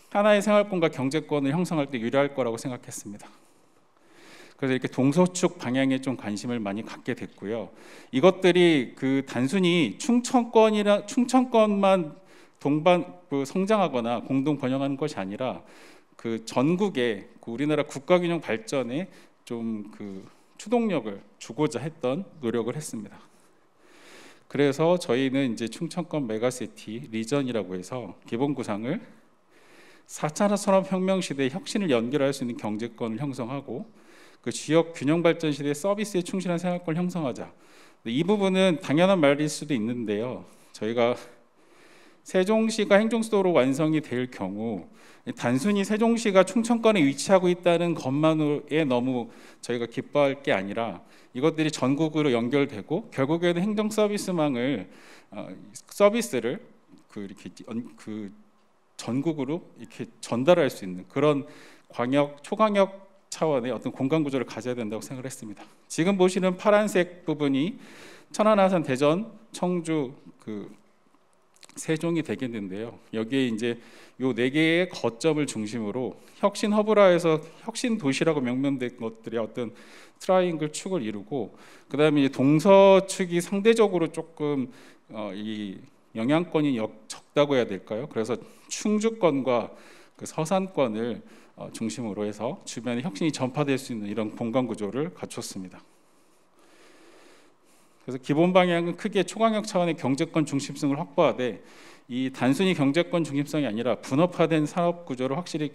하나의 생활권과 경제권을 형성할 때 유리할 거라고 생각했습니다. 그래서 이렇게 동서축 방향에 좀 관심을 많이 갖게 됐고요. 이것들이 그 단순히 충청권만 성장하거나 공동 번영하는 것이 아니라 그 전국의 그 우리나라 국가균형 발전에 좀 그 추동력을 주고자 했던 노력을 했습니다. 그래서 저희는 이제 충청권 메가시티 리전이라고 해서 기본 구상을 4차 산업혁명 시대의 혁신을 연결할 수 있는 경제권을 형성하고, 그 지역 균형 발전 시대의 서비스에 충실한 생활권을 형성하자. 이 부분은 당연한 말일 수도 있는데요. 저희가 세종시가 행정수도로 완성이 될 경우 단순히 세종시가 충청권에 위치하고 있다는 것만으로에 너무 저희가 기뻐할 게 아니라, 이것들이 전국으로 연결되고 결국에는 행정 서비스망을 서비스를 이렇게 전국으로 이렇게 전달할 수 있는 그런 초광역 차원의 어떤 공간 구조를 가져야 된다고 생각을 했습니다. 지금 보시는 파란색 부분이 천안, 아산, 대전, 청주, 세종이 되겠는데요. 여기에 이제 요 4개의 거점을 중심으로 혁신 허브라 해서 혁신 도시라고 명명된 것들이 어떤 트라이앵글 축을 이루고, 그다음에 이제 동서축이 상대적으로 조금 이 영향권이 적다고 해야 될까요? 그래서 충주권과 그 서산권을 중심으로 해서 주변에 혁신이 전파될 수 있는 이런 공간 구조를 갖췄습니다. 그래서 기본 방향은 크게 초광역 차원의 경제권 중심성을 확보하되, 이 단순히 경제권 중심성이 아니라 분업화된 산업 구조를 확실히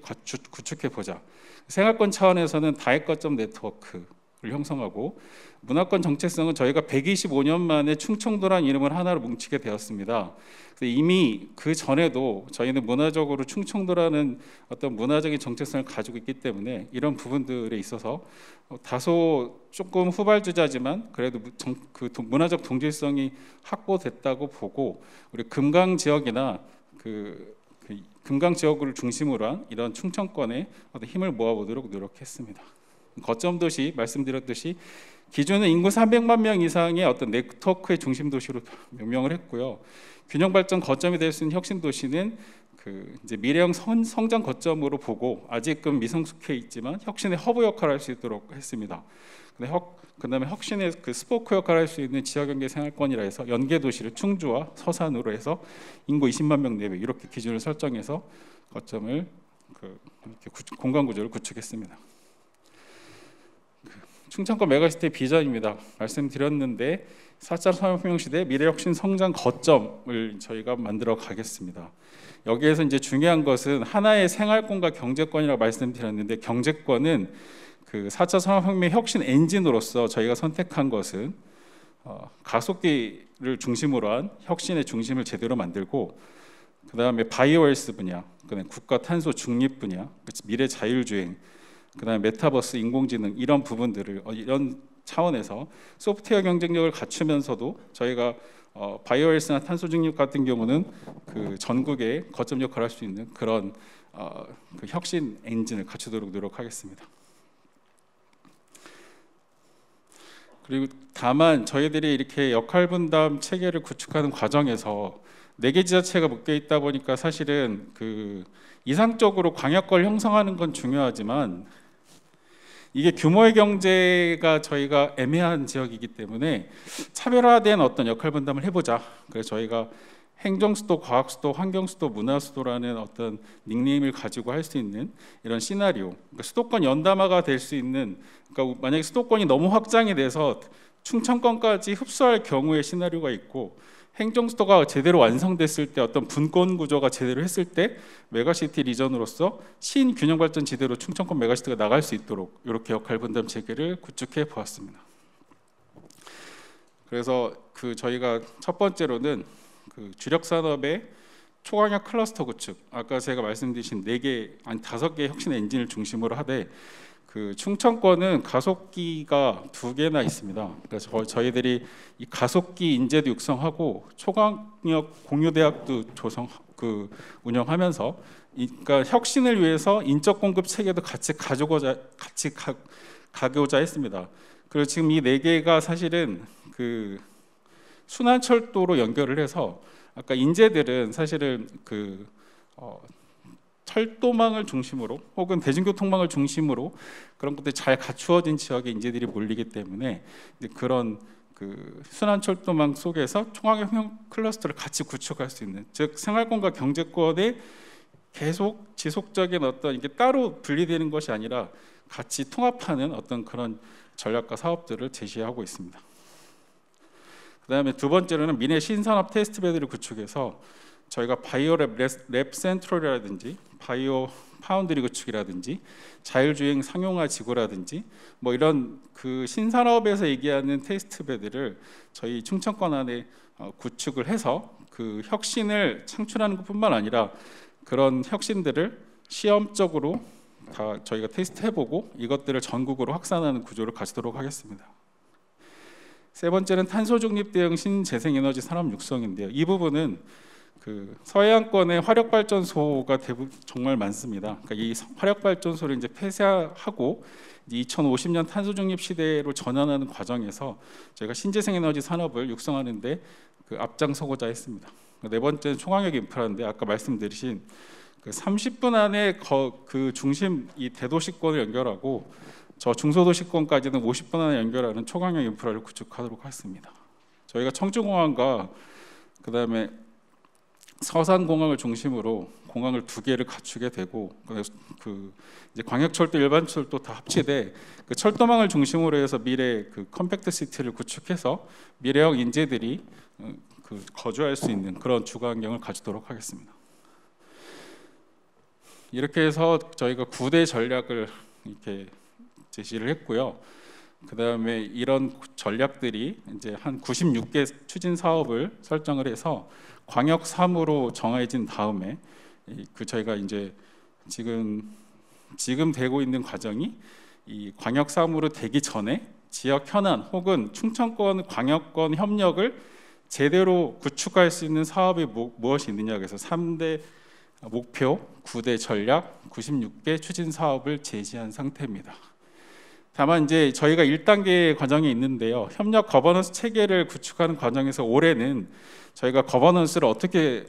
구축해 보자. 생활권 차원에서는 다액 거점 네트워크를 형성하고, 문화권 정체성은 저희가 125년 만에 충청도라는 이름을 하나로 뭉치게 되었습니다. 이미 그 전에도 저희는 문화적으로 충청도라는 어떤 문화적인 정체성을 가지고 있기 때문에 이런 부분들에 있어서 다소 조금 후발주자지만 그래도 그 문화적 동질성이 확보됐다고 보고, 우리 금강 지역이나 금강 지역을 중심으로 한 이런 충청권에 어떤 힘을 모아보도록 노력했습니다. 거점 도시 말씀드렸듯이 기존은 인구 300만 명 이상의 어떤 네트워크의 중심 도시로 명명을 했고요. 균형 발전 거점이 될 수 있는 혁신 도시는 이제 미래형 성장 거점으로 보고, 아직은 미성숙해 있지만 혁신의 허브 역할을 할 수 있도록 했습니다. 그다음에 혁신의 그 스포크 역할을 할 수 있는 지역 연계 생활권이라 해서 연계 도시를 충주와 서산으로 해서 인구 20만 명 내외 이렇게 기준을 설정해서 거점을 이렇게 공간 구조를 구축했습니다. 충청권 메가시티의 비전입니다. 말씀드렸는데 4차 산업혁명 시대 미래혁신 성장 거점을 저희가 만들어 가겠습니다. 여기에서 이제 중요한 것은 하나의 생활권과 경제권이라고 말씀드렸는데, 경제권은 그 4차 산업혁명 혁신 엔진으로서 저희가 선택한 것은 가속기를 중심으로 한 혁신의 중심을 제대로 만들고, 그 다음에 바이오헬스 분야, 그다음에 국가 탄소 중립 분야, 미래 자율주행, 그다음에 메타버스, 인공지능 이런 부분들을 이런 차원에서 소프트웨어 경쟁력을 갖추면서도 저희가 바이오헬스나 탄소 중립 같은 경우는 그 전국에 거점 역할을 할 수 있는 그런 그 혁신 엔진을 갖추도록 노력하겠습니다. 그리고 다만 저희들이 이렇게 역할 분담 체계를 구축하는 과정에서 4개 지자체가 묶여 있다 보니까 사실은 그 이상적으로 광역권을 형성하는 건 중요하지만 이게 규모의 경제가 저희가 애매한 지역이기 때문에 차별화된 어떤 역할 분담을 해보자. 그래서 저희가 행정수도, 과학수도, 환경수도, 문화수도라는 어떤 닉네임을 가지고 할 수 있는 이런 시나리오, 그러니까 수도권 연담화가 될 수 있는, 그러니까 만약에 수도권이 너무 확장이 돼서 충청권까지 흡수할 경우의 시나리오가 있고, 행정수도가 제대로 완성됐을 때 어떤 분권 구조가 제대로 했을 때 메가시티 리전으로서 신균형발전 지대로 충청권 메가시티가 나갈 수 있도록 이렇게 역할 분담 체계를 구축해 보았습니다. 그래서 그 저희가 첫 번째로는 그 주력 산업의 초광역 클러스터 구축, 아까 제가 말씀드린 4개 아니 5개의 혁신 엔진을 중심으로 하되 그 충청권은 가속기가 2개나 있습니다. 그래서 저희들이 이 가속기 인재도 육성하고 초광역 공유대학도 운영하면서, 그러니까 혁신을 위해서 인적 공급 체계도 같이 가고자 했습니다. 그리고 지금 이 4개가 사실은 그 순환철도로 연결을 해서 아까 인재들은 사실은 그 철도망을 중심으로 혹은 대중교통망을 중심으로 그런 것들이 잘 갖추어진 지역에 인재들이 몰리기 때문에 그런 그 순환철도망 속에서 총학형 클러스터를 같이 구축할 수 있는, 즉 생활권과 경제권의 계속 지속적인 어떤 이게 따로 분리되는 것이 아니라 같이 통합하는 어떤 그런 전략과 사업들을 제시하고 있습니다. 그다음에 두 번째로는 미래 신산업 테스트베드를 구축해서 저희가 바이오랩 센트럴이라든지 바이오 파운드리 구축이라든지 자율주행 상용화 지구라든지 뭐 이런 그 신산업에서 얘기하는 테스트베드를 저희 충청권 안에 구축을 해서 그 혁신을 창출하는 것뿐만 아니라 그런 혁신들을 시험적으로 다 저희가 테스트해보고 이것들을 전국으로 확산하는 구조를 가지도록 하겠습니다. 세 번째는 탄소 중립 대응 신재생에너지 산업 육성인데요. 이 부분은 그 서해안권의 화력 발전소가 대부분 정말 많습니다. 그러니까 이 화력 발전소를 이제 폐쇄하고 2050년 탄소 중립 시대로 전환하는 과정에서 저희가 신재생에너지 산업을 육성하는데 그 앞장서고자 했습니다. 네 번째는 총광역 인프라인데 아까 말씀드린 그 30분 안에 그 중심 이 대도시권을 연결하고 저 중소도시권까지는 50분 안에 연결하는 초광역 인프라를 구축하도록 하겠습니다. 저희가 청주공항과 그다음에 서산공항을 중심으로 공항을 2개를 갖추게 되고 그 이제 광역철도, 일반철도 다 합치되 그 철도망을 중심으로 해서 미래 그 컴팩트 시티를 구축해서 미래형 인재들이 그 거주할 수 있는 그런 주거 환경을 가지도록 하겠습니다. 이렇게 해서 저희가 9대 전략을 이렇게 제시를 했고요. 그다음에 이런 전략들이 이제 한 96개 추진 사업을 설정을 해서 광역 3으로 정해진 다음에 그 저희가 이제 지금 되고 있는 과정이 이 광역 3으로 되기 전에 지역 현안 혹은 충청권 광역권 협력을 제대로 구축할 수 있는 사업이 무엇이 있느냐, 그래서 3대 목표, 9대 전략, 96개 추진 사업을 제시한 상태입니다. 다만 이제 저희가 1단계 과정이 있는데요. 협력 거버넌스 체계를 구축하는 과정에서 올해는 저희가 거버넌스를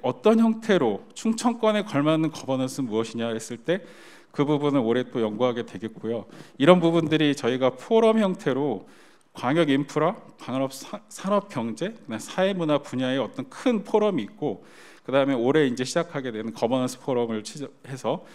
어떤 형태로 충청권에 걸맞는 거버넌스는 무엇이냐 했을 때 그 부분을 올해 또 연구하게 되겠고요. 이런 부분들이 저희가 포럼 형태로 광역 인프라, 광역 산업 경제, 사회문화 분야의 어떤 큰 포럼이 있고, 그 다음에 올해 이제 시작하게 되는 거버넌스 포럼을 해서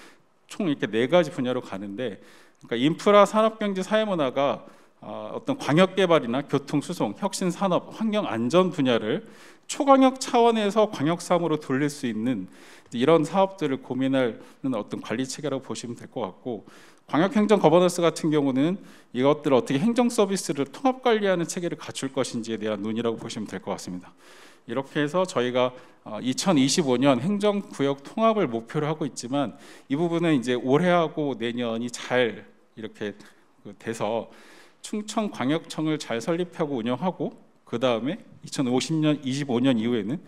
총 이렇게 4가지 분야로 가는데, 그러니까 인프라, 산업 경제, 사회문화가 어떤 광역 개발이나 교통, 수송, 혁신 산업, 환경 안전 분야를 초광역 차원에서 광역 3으로 돌릴 수 있는 이런 사업들을 고민하는 어떤 관리 체계라고 보시면 될 것 같고, 광역 행정 거버넌스 같은 경우는 이것들을 어떻게 행정 서비스를 통합 관리하는 체계를 갖출 것인지에 대한 논의라고 보시면 될 것 같습니다. 이렇게 해서 저희가 2025년 행정구역 통합을 목표로 하고 있지만 이 부분은 이제 올해하고 내년이 잘 이렇게 돼서 충청광역청을 잘 설립하고 운영하고 그 다음에 25년 이후에는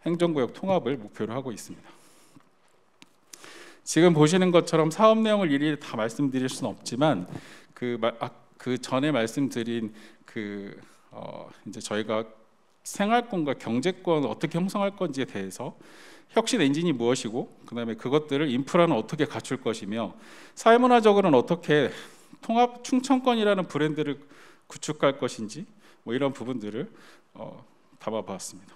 행정구역 통합을 목표로 하고 있습니다. 지금 보시는 것처럼 사업 내용을 일일이 다 말씀드릴 수는 없지만 그 전에 말씀드린 이제 저희가 생활권과 경제권을 어떻게 형성할 건지에 대해서 혁신 엔진이 무엇이고, 그다음에 그것들을 인프라는 어떻게 갖출 것이며, 사회문화적으로는 어떻게 통합 충청권이라는 브랜드를 구축할 것인지, 뭐 이런 부분들을 담아봤습니다.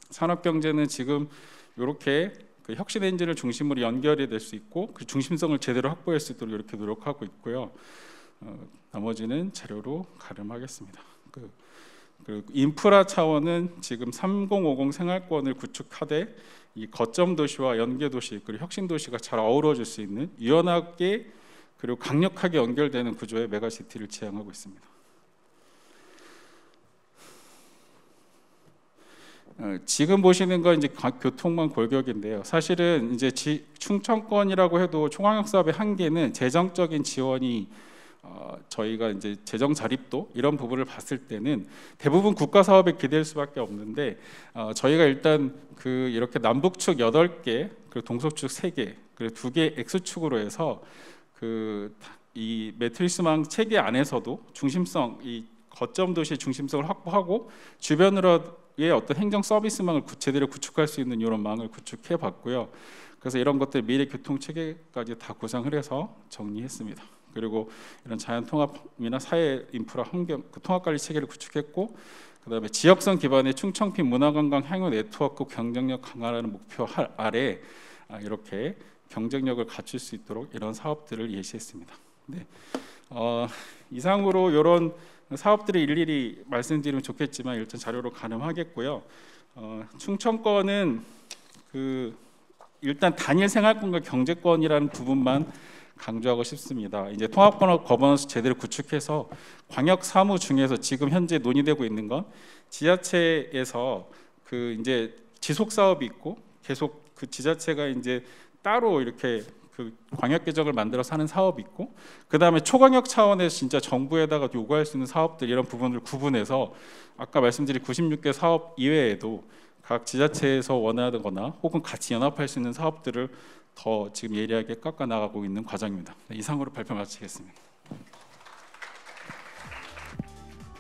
산업경제는 지금 이렇게 그 혁신 엔진을 중심으로 연결이 될 수 있고 그 중심성을 제대로 확보할 수 있도록 이렇게 노력하고 있고요. 나머지는 자료로 가름하겠습니다. 그리고 인프라 차원은 지금 3050 생활권을 구축하되 이 거점 도시와 연계 도시 그리고 혁신 도시가 잘 어우러질 수 있는 유연하게 그리고 강력하게 연결되는 구조의 메가시티를 지향하고 있습니다. 지금 보시는 건 이제 교통망 골격인데요. 사실은 이제 충청권이라고 해도 총광역 사업의 한계는 재정적인 지원이 저희가 이제 재정 자립도 이런 부분을 봤을 때는 대부분 국가 사업에 기댈 수밖에 없는데 저희가 일단 이렇게 남북축 8개 그리고 동서축 3개 그리고 2개 X축으로 해서 이 매트리스망 체계 안에서도 중심성, 이 거점 도시의 중심성을 확보하고 주변으로의 어떤 행정 서비스망을 제대로 구축할 수 있는 이런 망을 구축해 봤고요. 그래서 이런 것들 미래 교통 체계까지 다 구상을 해서 정리했습니다. 그리고 이런 자연 통합이나 사회 인프라 환경 통합 관리 체계를 구축했고, 그다음에 지역성 기반의 충청필 문화관광 향유 네트워크 경쟁력 강화라는 목표 아래 이렇게 경쟁력을 갖출 수 있도록 이런 사업들을 예시했습니다. 네. 이상으로 이런 사업들을 일일이 말씀드리면 좋겠지만 일단 자료로 가늠하겠고요. 충청권은 일단 단일 생활권과 경제권이라는 부분만 강조하고 싶습니다. 이제 통합번호 거버넌스 제대로 구축해서 광역 사무 중에서 지금 현재 논의되고 있는 건 지자체에서 이제 지속 사업이 있고 계속 그 지자체가 이제 따로 이렇게 광역 계정을 만들어서 하는 사업이 있고, 그 다음에 초광역 차원에서 진짜 정부에다가 요구할 수 있는 사업들 이런 부분을 구분해서 아까 말씀드린 96개 사업 이외에도 각 지자체에서 원하거나 혹은 같이 연합할 수 있는 사업들을 더 지금 예리하게 깎아 나가고 있는 과정입니다. 이상으로 발표 마치겠습니다.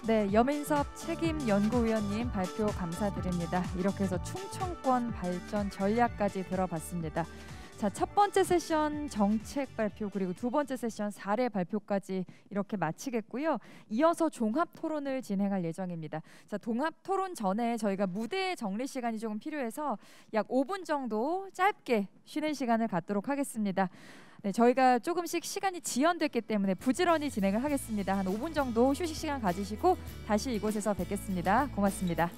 네, 여민섭 책임연구위원님 발표 감사드립니다. 이렇게 해서 충청권 발전 전략까지 들어봤습니다. 자, 첫 번째 세션 정책 발표 그리고 두 번째 세션 사례 발표까지 이렇게 마치겠고요. 이어서 종합 토론을 진행할 예정입니다. 자, 종합 토론 전에 저희가 무대 정리 시간이 조금 필요해서 약 5분 정도 짧게 쉬는 시간을 갖도록 하겠습니다. 네, 저희가 조금씩 시간이 지연됐기 때문에 부지런히 진행을 하겠습니다. 한 5분 정도 휴식 시간 가지시고 다시 이곳에서 뵙겠습니다. 고맙습니다.